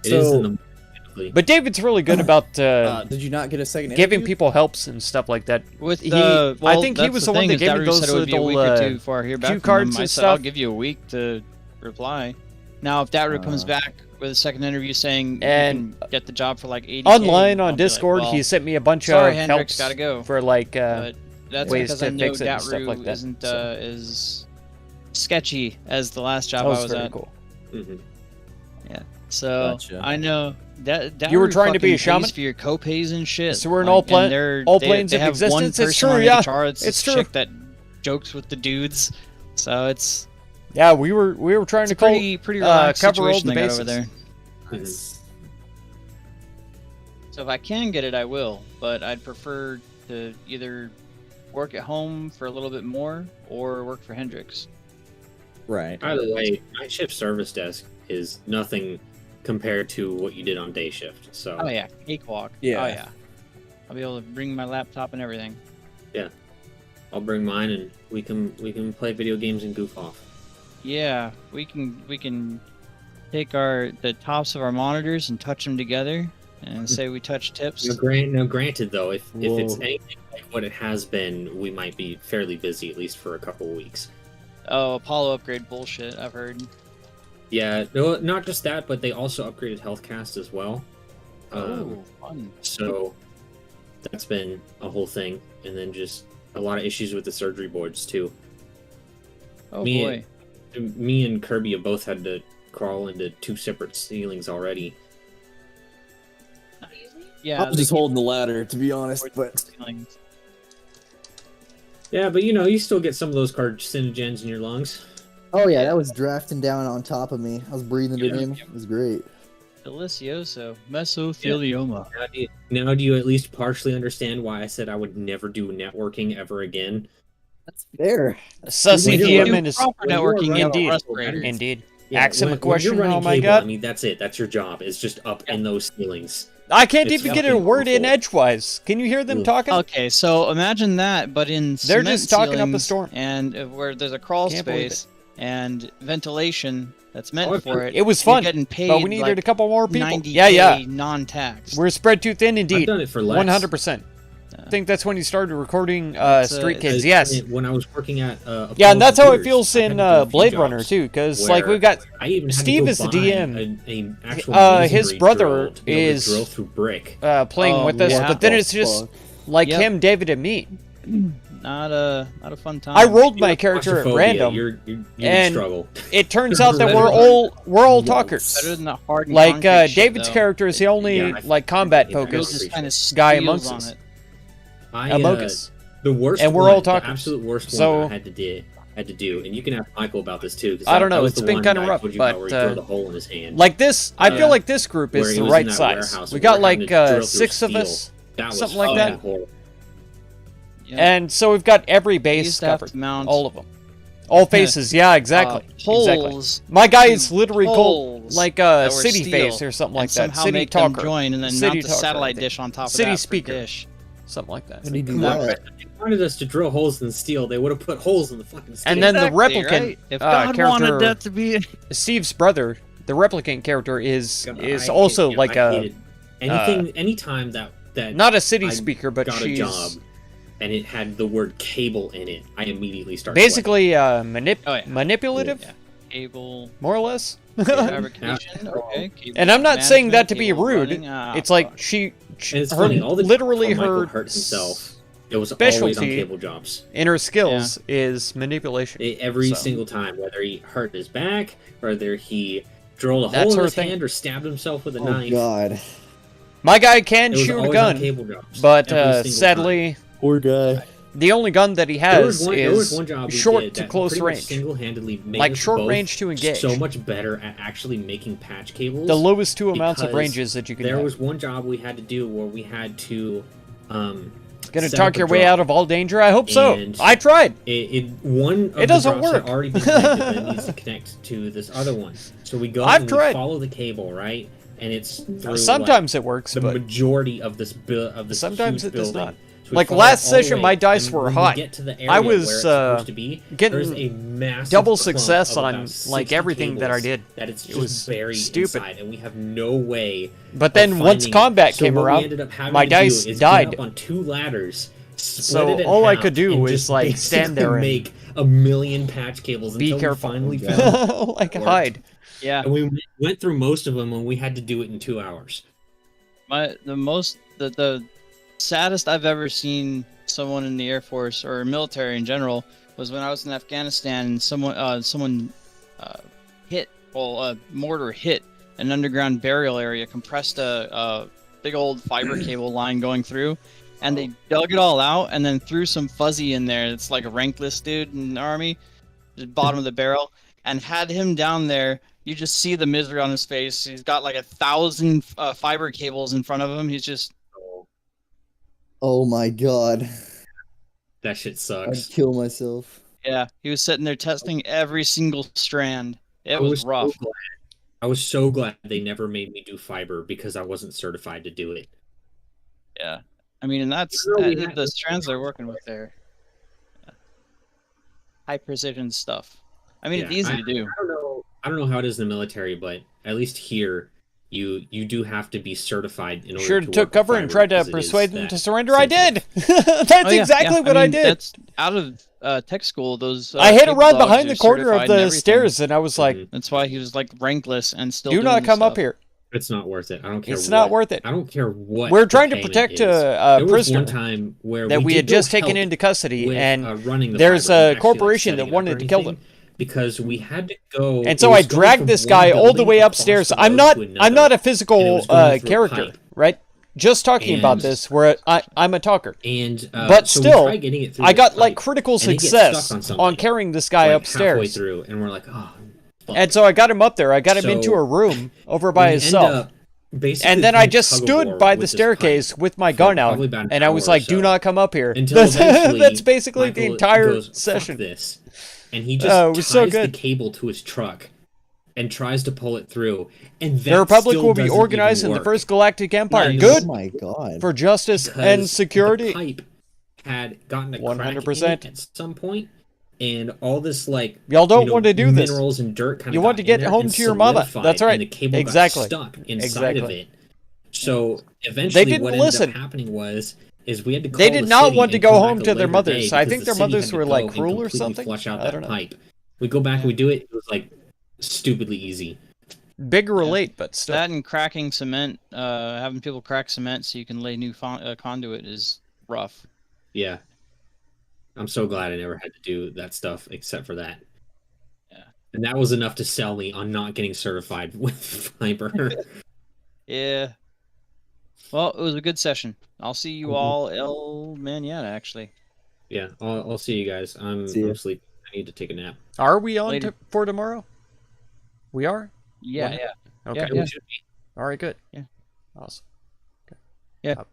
C: So-
A: is in the typically.
D: But David's really good about
C: Did you not get a second
D: giving
C: interview?
D: people helps and stuff like that.
F: With
D: He-
F: the,
D: I
F: well,
D: think he
F: that's
D: was the one
F: thing
D: that
F: is
D: gave me
F: Daru
D: those
F: said it would be a
D: little,
F: week or two before I hear back
D: cue
F: from
D: cards
F: him. I
D: and
F: said I'll
D: stuff.
F: give you a week to reply. Now, if Daru comes back with a second interview saying
D: And
F: you can get the job for like 80K,
D: Online
F: I'll
D: on
F: be like,
D: Discord,
F: well,
D: he sent me a bunch
F: sorry,
D: of
F: Hendrix,
D: helps
F: gotta go.
D: for like
F: But that's
D: ways
F: because
D: to
F: I know
D: fix it and stuff
F: Daru
D: like that,
F: isn't
D: so.
F: as sketchy as the last job
D: that
F: I
D: was
F: was
D: very
F: at.
D: cool.
A: Mhm.
F: So
C: Gotcha.
F: I know that
D: You were
F: Daru
D: trying to be a
F: fucking pays
D: shaman?
F: for your co-pays and shit.
D: So we're in
F: like,
D: all
F: and
D: plan-
F: they're-
D: all
F: they-
D: planes
F: they
D: of
F: have one
D: existence? It's
F: person
D: true,
F: on
D: yeah.
F: HR, it's
D: It's
F: this
D: true.
F: chick that jokes with the dudes. So it's
D: Yeah, we were trying to
F: a pretty relaxed
D: cover all
F: situation
D: the
F: they got
D: bases.
F: over there.
C: Nice.
F: So if I can get it, I will. But I'd prefer to either work at home for a little bit more or work for Hendrix.
C: Right.
A: By the way, night shift service desk is nothing compared to what you did on day shift. So
F: Oh yeah, cakewalk.
C: Yeah.
F: Oh yeah. I'll be able to bring my laptop and everything.
A: I'll bring mine and we can play video games and goof off.
F: Yeah, we can take the tops of our monitors and touch them together and say we touch tips.
A: Now, granted though, if it's
C: Whoa.
A: anything like what it has been, we might be fairly busy at least for a couple of weeks.
F: Oh, Apollo upgrade bullshit, I've heard.
A: Yeah, no, not just that, but they also upgraded Healthcast as well.
F: Fun.
A: So that's been a whole thing, and then just a lot of issues with the surgery boards too.
F: Oh
A: Me
F: boy.
A: Me and Kirby have both had to crawl into 2 separate ceilings already.
F: Yeah,
C: I was just holding the ladder, to be honest, but
F: ceilings.
A: Yeah, but you still get some of those carcinogens in your lungs.
I: Oh yeah, that was drafting down on top of me. I was breathing it
A: Yeah.
I: in. It was great.
F: Delicioso. Mesothelioma.
A: Now do you at least partially understand why I said I would never do networking ever again?
I: That's fair.
D: Sussing
A: When
D: him
A: you're
D: and his
F: Proper networking, you have a
D: indeed.
F: respirator.
D: Indeed.
A: Yeah,
D: Ask him a
A: when
D: question.
A: you're running
D: Oh my
A: cable,
D: god.
A: I mean, that's it. That's your job. It's just up in those ceilings.
D: I can't
A: It's
D: even get a
A: fucking
D: word in
A: awful.
D: edgewise. Can you hear them
C: Ugh.
D: talking?
F: Okay, so imagine that, but in
D: They're
F: cement
D: just talking up a
F: ceilings
D: storm.
F: and where there's a crawl
D: Can't believe
F: space and ventilation that's meant
A: Oh,
F: for it.
D: It was
F: you're
D: fun,
F: getting paid
D: but we needed
F: like
D: a couple more people.
F: 90K
D: Yeah.
F: non-tax.
D: We're spread too thin
A: I've
D: indeed.
A: done it for less.
D: 100%. I think that's when you started recording
F: It's a-
D: Street
F: it's-
D: Kids. Yes.
A: When I was working at
D: Yeah, and that's how it
A: Computers,
D: feels
A: I had
D: in
A: to do a few
D: Blade
A: jobs
D: Runner too, because like
A: where
D: we've got
A: I even had
D: Steve
A: to go
D: is the
A: buy
D: DM.
A: an actual
D: His
A: masonry
D: brother
A: drill to be able to
D: is-
A: drill through brick.
D: playing
F: Oh,
D: with us,
F: yeah.
D: but then it's just
C: Fuck.
D: like
F: Yep.
D: him, David, and me.
F: not a fun time.
D: I rolled my character at
A: Claustrophobia,
D: random.
A: you would
D: and-
A: struggle.
D: It turns out that we're all talkers.
F: better than the hard and
D: Like
F: concrete shit,
D: David's
F: though.
D: character is the only
A: Yeah, I
D: like combat
A: think
F: Bill
A: focused
F: just kind of
D: guy
F: squeals
D: amongst
F: on
D: us.
F: it.
A: Among us. The worst
D: And we're
A: one,
D: all talkers.
A: The absolute worst
D: So-
A: one I had to do, and you can ask Michael about this too. 'Cause
D: I don't
A: that
D: know,
A: was
D: it's
A: the
D: been
A: one
D: kinda
A: that I
D: rough,
A: told you about
D: but,
A: where he drilled a hole in his hand.
D: Like this, I
A: Yeah.
D: feel like this group
A: Where
D: is
A: he
D: the
A: was
D: right
A: in that
D: size.
A: warehouse
D: We
A: and
D: got
A: we're having
D: like
A: to drill through
D: 6 of
A: steel.
D: us,
A: That was
D: something like
A: fucking
D: that.
A: horrible.
F: Yeah.
D: and so we've got every
F: We
D: base
F: used to have
D: covered,
F: to mount
D: all of them, all faces. Yeah, exactly. Exactly.
F: holes.
D: My guy is literally called
F: Holes
D: like
F: that were
D: City
F: steel,
D: Face or something like
F: and
D: that.
F: somehow
D: City
F: make them
D: Talker,
F: join and then
D: City
F: mount the
D: Talker, I
F: satellite
D: think.
F: dish on top of
D: City
F: that
D: Speaker.
F: for dish.
D: something like that.
I: How do you do
A: Come on,
I: that?
A: if they wanted us to drill holes in steel, they would have put holes in the fucking steel.
D: And then the
F: Exactly,
D: replicant
F: right? If God
D: character,
F: wanted that to be
D: Steve's brother, the replicant character is
A: God,
D: is
A: I
D: also
A: hate-
D: like
A: I
D: a
A: hated anytime that
D: not a city
A: I
D: speaker, but
A: got
D: she's
A: a job and it had the word cable in it, I immediately started
D: basically
F: Oh, yeah.
D: manipulative,
F: cable
D: more or less.
F: fabrication. Okay. Cable
D: And I'm not saying that to be
F: management,
D: rude.
F: cable running,
D: It's like
F: fuck.
D: she
A: And it's
D: her
A: funny, all the
D: literally
A: jobs where Michael
D: her
A: hurt himself. It was always on
D: specialty
A: cable jobs.
D: in her skills is manipulation.
A: Every
D: So.
A: single time, whether he hurt his back, whether he drilled a
D: That's
A: hole in
D: her
A: his
D: thing.
A: hand or stabbed himself with a
I: Oh
A: knife.
I: god.
D: My guy can
A: It was
D: shoot a
A: always on
D: gun,
A: cable jobs.
D: but
A: every single
D: sadly,
C: Poor guy.
D: the only gun that he
A: There was
D: has
A: one
D: is
A: job we
D: short
A: did
D: to
A: that
D: close
A: pretty much
D: range.
A: single-handedly made
D: Like
A: us
D: short
A: both
D: range to engage.
A: so much better at actually making patch cables.
D: The lowest 2 amounts of
A: because
D: ranges that you can
A: There
D: have.
A: was one job we had to do where we had to
D: Gonna
A: set
D: talk
A: up a
D: your way
A: drop.
D: out of all danger? I hope so.
A: And-
D: I tried.
A: One of
D: It doesn't
A: the drops
D: work.
A: had already been connected, but it needs to connect to this other one. So we go
D: I've
A: and
D: tried.
A: we follow the cable, right? And it's through
D: Sometimes it works,
A: like, the
D: but
A: majority of this
D: sometimes
A: huge
D: it does
A: building.
D: not.
A: So We
D: Like
A: follow
D: last
A: all the
D: session,
A: way,
D: my dice
A: and
D: were
A: when
D: high.
A: We get to the area
D: I
A: where
D: was,
A: it's supposed to be,
D: getting
A: there's a massive
D: double
A: clump
D: success
A: of
D: on,
A: about
D: like,
A: 60
D: everything that I
A: cables
D: did.
A: That it's
D: It
A: just
D: was
A: buried
D: stupid.
A: inside, and we have no way.
D: But then
A: of
D: once
A: finding it.
D: combat
A: So
D: came
A: what we
D: around,
A: ended up having
D: my
A: to
D: dice
A: do is
D: died.
A: Get up on 2 ladders. Split
D: So
A: it in
D: all I
A: half,
D: could do
A: and
D: was,
A: just
D: like, stand there and
A: make a million patch cables
D: be
A: until
D: careful.
A: we finally
C: Yeah.
A: found
D: Like,
A: worked.
D: hide.
F: Yeah.
A: And we went through most of them, and we had to do it in 2 hours.
F: The saddest I've ever seen someone in the Air Force or military in general was when I was in Afghanistan and someone mortar hit an underground burial area, compressed a big old fiber cable line going through, and they dug it all out and then threw some fuzzy in there. It's like a rankless dude in the army, the bottom of the barrel, and had him down there. You just see the misery on his face. He's got like 1,000 fiber cables in front of him. He's just
I: Oh my god.
A: That shit
I: I'd
A: sucks.
I: kill myself.
F: yeah. He was sitting there testing every single strand. It was rough.
A: I was so glad they never made me do fiber because I wasn't certified to do it.
F: Yeah, I mean, and that's
A: You know, we had-
F: the strands they're working with there. Yeah. High precision stuff. I mean, it's
A: Yeah,
F: easy to do.
A: I don't know how it is in the military, but at least here, you do have to be certified in order
D: Should
A: to
D: have took
A: work with
D: cover and
A: fiber
D: tried to
A: because it is
D: persuade them
A: that
D: to surrender. I did.
A: sensitive.
D: That's
F: Oh, yeah,
D: exactly
F: yeah.
D: what I
F: mean,
D: did.
F: That's out of tech school. Those
D: I hit a
F: cable
D: run
F: dogs
D: behind
F: are
D: the corner of
F: certified and
D: the
F: everything.
D: stairs, and I was like,
A: Mhm.
F: That's why he was like rankless and still.
D: "Do
F: doing
D: not come up
F: stuff.
D: here.
A: It's not worth it. I don't care.
D: It's not
A: what-
D: worth it."
A: I don't care what.
D: We're
A: the
D: trying to
A: payment
D: protect
A: is.
D: a
A: There was
D: prisoner
A: one time where
D: that we
A: did
D: had
A: go
D: just taken
A: help
D: into custody,
A: with,
D: and
A: running the
D: there's
A: fiber and
D: a
A: actually,
D: corporation
A: setting
D: that
A: it up
D: wanted
A: or
D: to kill
A: anything,
D: them.
A: because we had to go.
D: And so
A: it
D: I
A: was going
D: dragged
A: from
D: this
A: one
D: guy all the
A: building
D: way
A: across
D: upstairs.
A: the
D: I'm
A: road
D: not
A: to
D: I'm
A: another,
D: not a
A: and it
D: physical
A: was going through a
D: character,
A: pipe.
D: right? Just talking about
A: And-
D: this, where I'm a talker.
A: And
D: But
A: so
D: still,
A: we tried getting it through
D: I
A: this
D: got like
A: pipe,
D: critical
A: and it gets
D: success
A: stuck on
D: on
A: something,
D: carrying this guy
A: like halfway
D: upstairs.
A: through, and we're like, oh. Fuck.
D: And so I got him up there. I got him into
A: So,
D: a room over by
A: We
D: himself.
A: end up basically
D: And then I
A: playing
D: just
A: tug-of-war
D: stood by the
A: with this
D: staircase
A: pipe
D: with my
A: for
D: gun out,
A: probably about an
D: and I was
A: hour or
D: like, "Do
A: so,
D: not come up here."
A: until
D: That's,
A: eventually
D: that's basically the
A: Michael
D: entire
A: goes, "Fuck
D: session.
A: this," and he just
D: Oh, it was
A: ties
D: so
A: the
D: good.
A: cable to his truck and tries to pull it through. And that
D: The Republic
A: still
D: will be
A: doesn't
D: organized
A: even
D: in the
A: work.
D: First Galactic Empire.
A: Nice.
D: Good
I: Oh my god.
D: for justice
A: Because
D: and security.
A: The pipe had gotten a crack
D: 100%.
A: in it at some point, and all this like
D: Y'all don't want to do this.
A: minerals and dirt kind of
D: You want to get home to your mother. That's right.
A: And the cable
D: Exactly.
A: got stuck inside
D: Exactly.
A: of it. So eventually,
D: didn't
A: what
D: listen.
A: ended up happening was we had to call
D: They did
A: the
D: not
A: city
D: want to
A: and
D: go
A: come back
D: home
A: a
D: to their
A: later
D: mothers.
A: day
D: I
A: because
D: think
A: the
D: their
A: city
D: mothers
A: had
D: were
A: to
D: like
A: go and
D: cruel or
A: completely
D: something.
A: Flush out
D: I
A: that
D: don't know.
A: pipe. We go back and we do it. It was like stupidly easy.
D: Big relate, but still.
F: That and cracking cement, having people crack cement so you can lay new conduit is rough.
A: Yeah. I'm so glad I never had to do that stuff except for that.
F: Yeah.
A: And that was enough to sell me on not getting certified with fiber.
F: Yeah. Well, it was a good session. I'll see you
A: Mhm.
F: all El Manana, actually.
A: Yeah, I'll see you guys. I'm
I: See ya.
A: sleeping. I need to take a nap.
D: Are we on
F: Later.
D: for tomorrow? We are?
F: Yeah,
D: Well,
F: yeah,
D: Okay.
F: Yeah,
A: We
F: yeah.
A: should be.
D: All right, good.
F: Yeah.
D: Awesome.
F: yeah.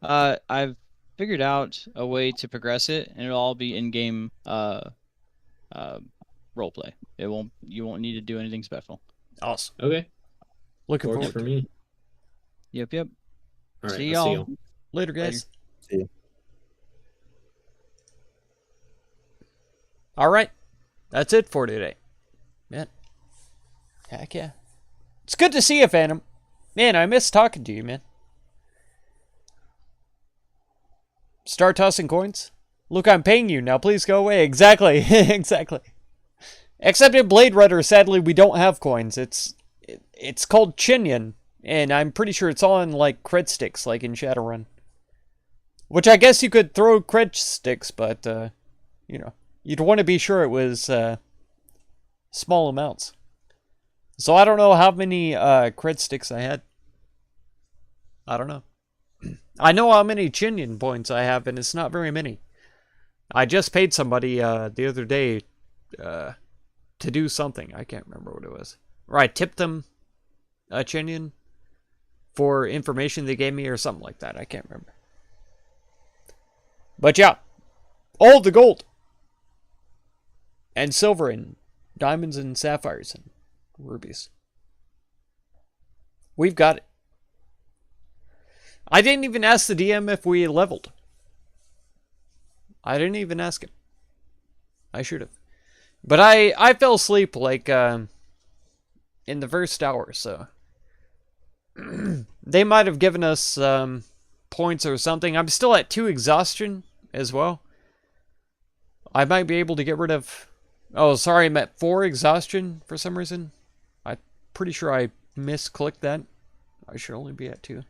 F: I've figured out a way to progress it, and it'll all be in-game roleplay. You won't need to do anything special.
D: Awesome.
A: Okay.
D: Looking
A: Works
D: forward
A: for
D: to it.
A: me.
F: Yep, yep.
A: All right.
F: See
A: I'll see
F: y'all.
A: you.
D: Later, guys.
I: See ya.
D: All right. That's it for today. Man. Heck yeah. It's good to see you, Phantom. Man, I miss talking to you, man. Start tossing coins? Look, I'm paying you. Now please go away. Exactly. Exactly. Except in Blade Runner, sadly, we don't have coins. It's called Chinyan, and I'm pretty sure it's all in, like, cred sticks, like in Shadowrun. Which I guess you could throw cred sticks, but, you know, you'd want to be sure it was small amounts. So I don't know how many cred sticks I had. I don't know. I know how many Chinyan points I have, and it's not very many. I just paid somebody the other day to do something. I can't remember what it was. Or I tipped them a Chinyan for information they gave me or something like that. I can't remember. But yeah, all the gold and silver and diamonds and sapphires and rubies. We've got it. I didn't even ask the DM if we leveled. I didn't even ask him. I should have. But I fell asleep like in the first hour, so they might have given us points or something. I'm still at 2 exhaustion as well. I might be able to get rid of... Oh, sorry, I'm at 4 exhaustion for some reason. I'm pretty sure I misclicked that. I should only be at 2.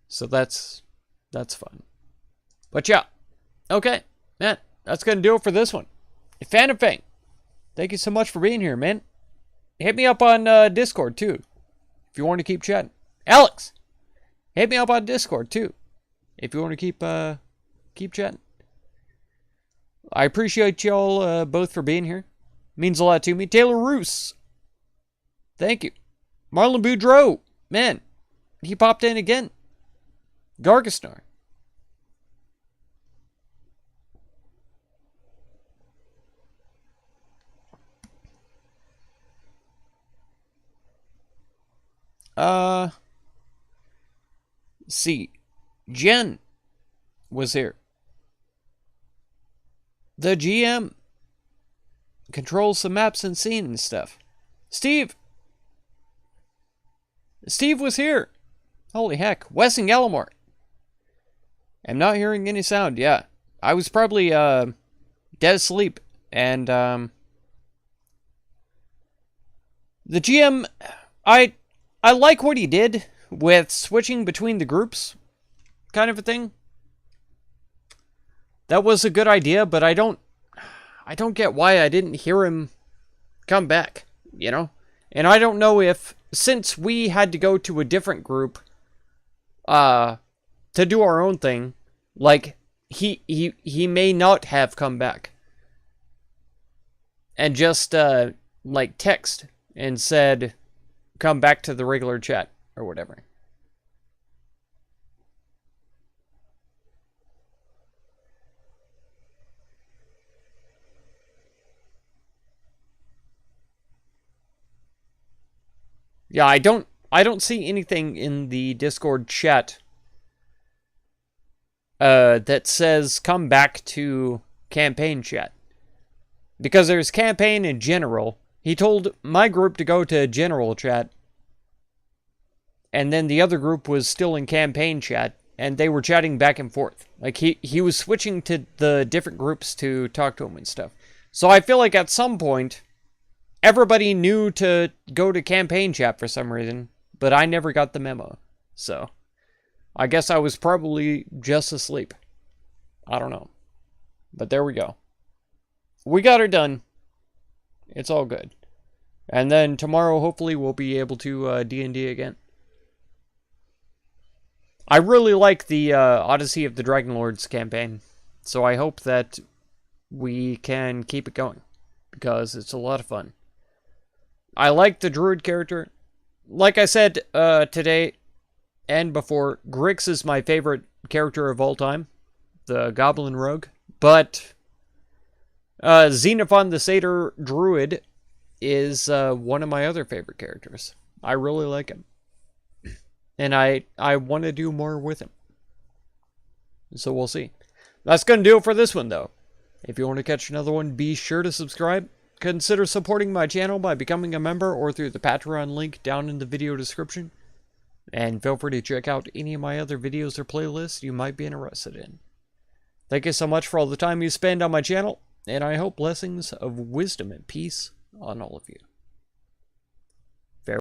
D: So that's fun. But yeah. Okay, man. That's going to do it for this one. Phantom Fang, thank you so much for being here, man. Hit me up on Discord, too, if you want to keep chatting. Alex, hit me up on Discord, too, if you want to keep chatting. I appreciate y'all both for being here. Means a lot to me. Taylor Roos, thank you. Marlon Boudreau, man, he popped in again. Gargasnar. See, Jen was here. The GM controls some maps and scene and stuff. Steve was here. Holy heck. Wes and Gallimore. I'm not hearing any sound. Yeah, I was probably dead asleep, and the GM, I like what he did with switching between the groups, kind of a thing. That was a good idea, but I don't get why I didn't hear him come back, you know? And I don't know if, since we had to go to a different group to do our own thing, like, he may not have come back. And just, like, text and said, come back to the regular chat, or whatever. Yeah, I don't see anything in the Discord chat that says come back to campaign chat. Because there's campaign in general. He told my group to go to general chat. And then the other group was still in campaign chat. And they were chatting back and forth. Like, he was switching to the different groups to talk to him and stuff. So I feel like at some point, everybody knew to go to campaign chat for some reason. But I never got the memo. So I guess I was probably just asleep. I don't know. But there we go. We got her done. It's all good. And then tomorrow, hopefully, we'll be able to D&D again. I really like the Odyssey of the Dragon Lords campaign. So I hope that we can keep it going. Because it's a lot of fun. I like the Druid character. Like I said today and before, Grix is my favorite character of all time. The Goblin Rogue. But Xenophon the Satyr Druid is one of my other favorite characters. I really like him. And I want to do more with him. So we'll see. That's going to do it for this one, though. If you want to catch another one, be sure to subscribe. Consider supporting my channel by becoming a member or through the Patreon link down in the video description. And feel free to check out any of my other videos or playlists you might be interested in. Thank you so much for all the time you spend on my channel. And I hope blessings of wisdom and peace on all of you.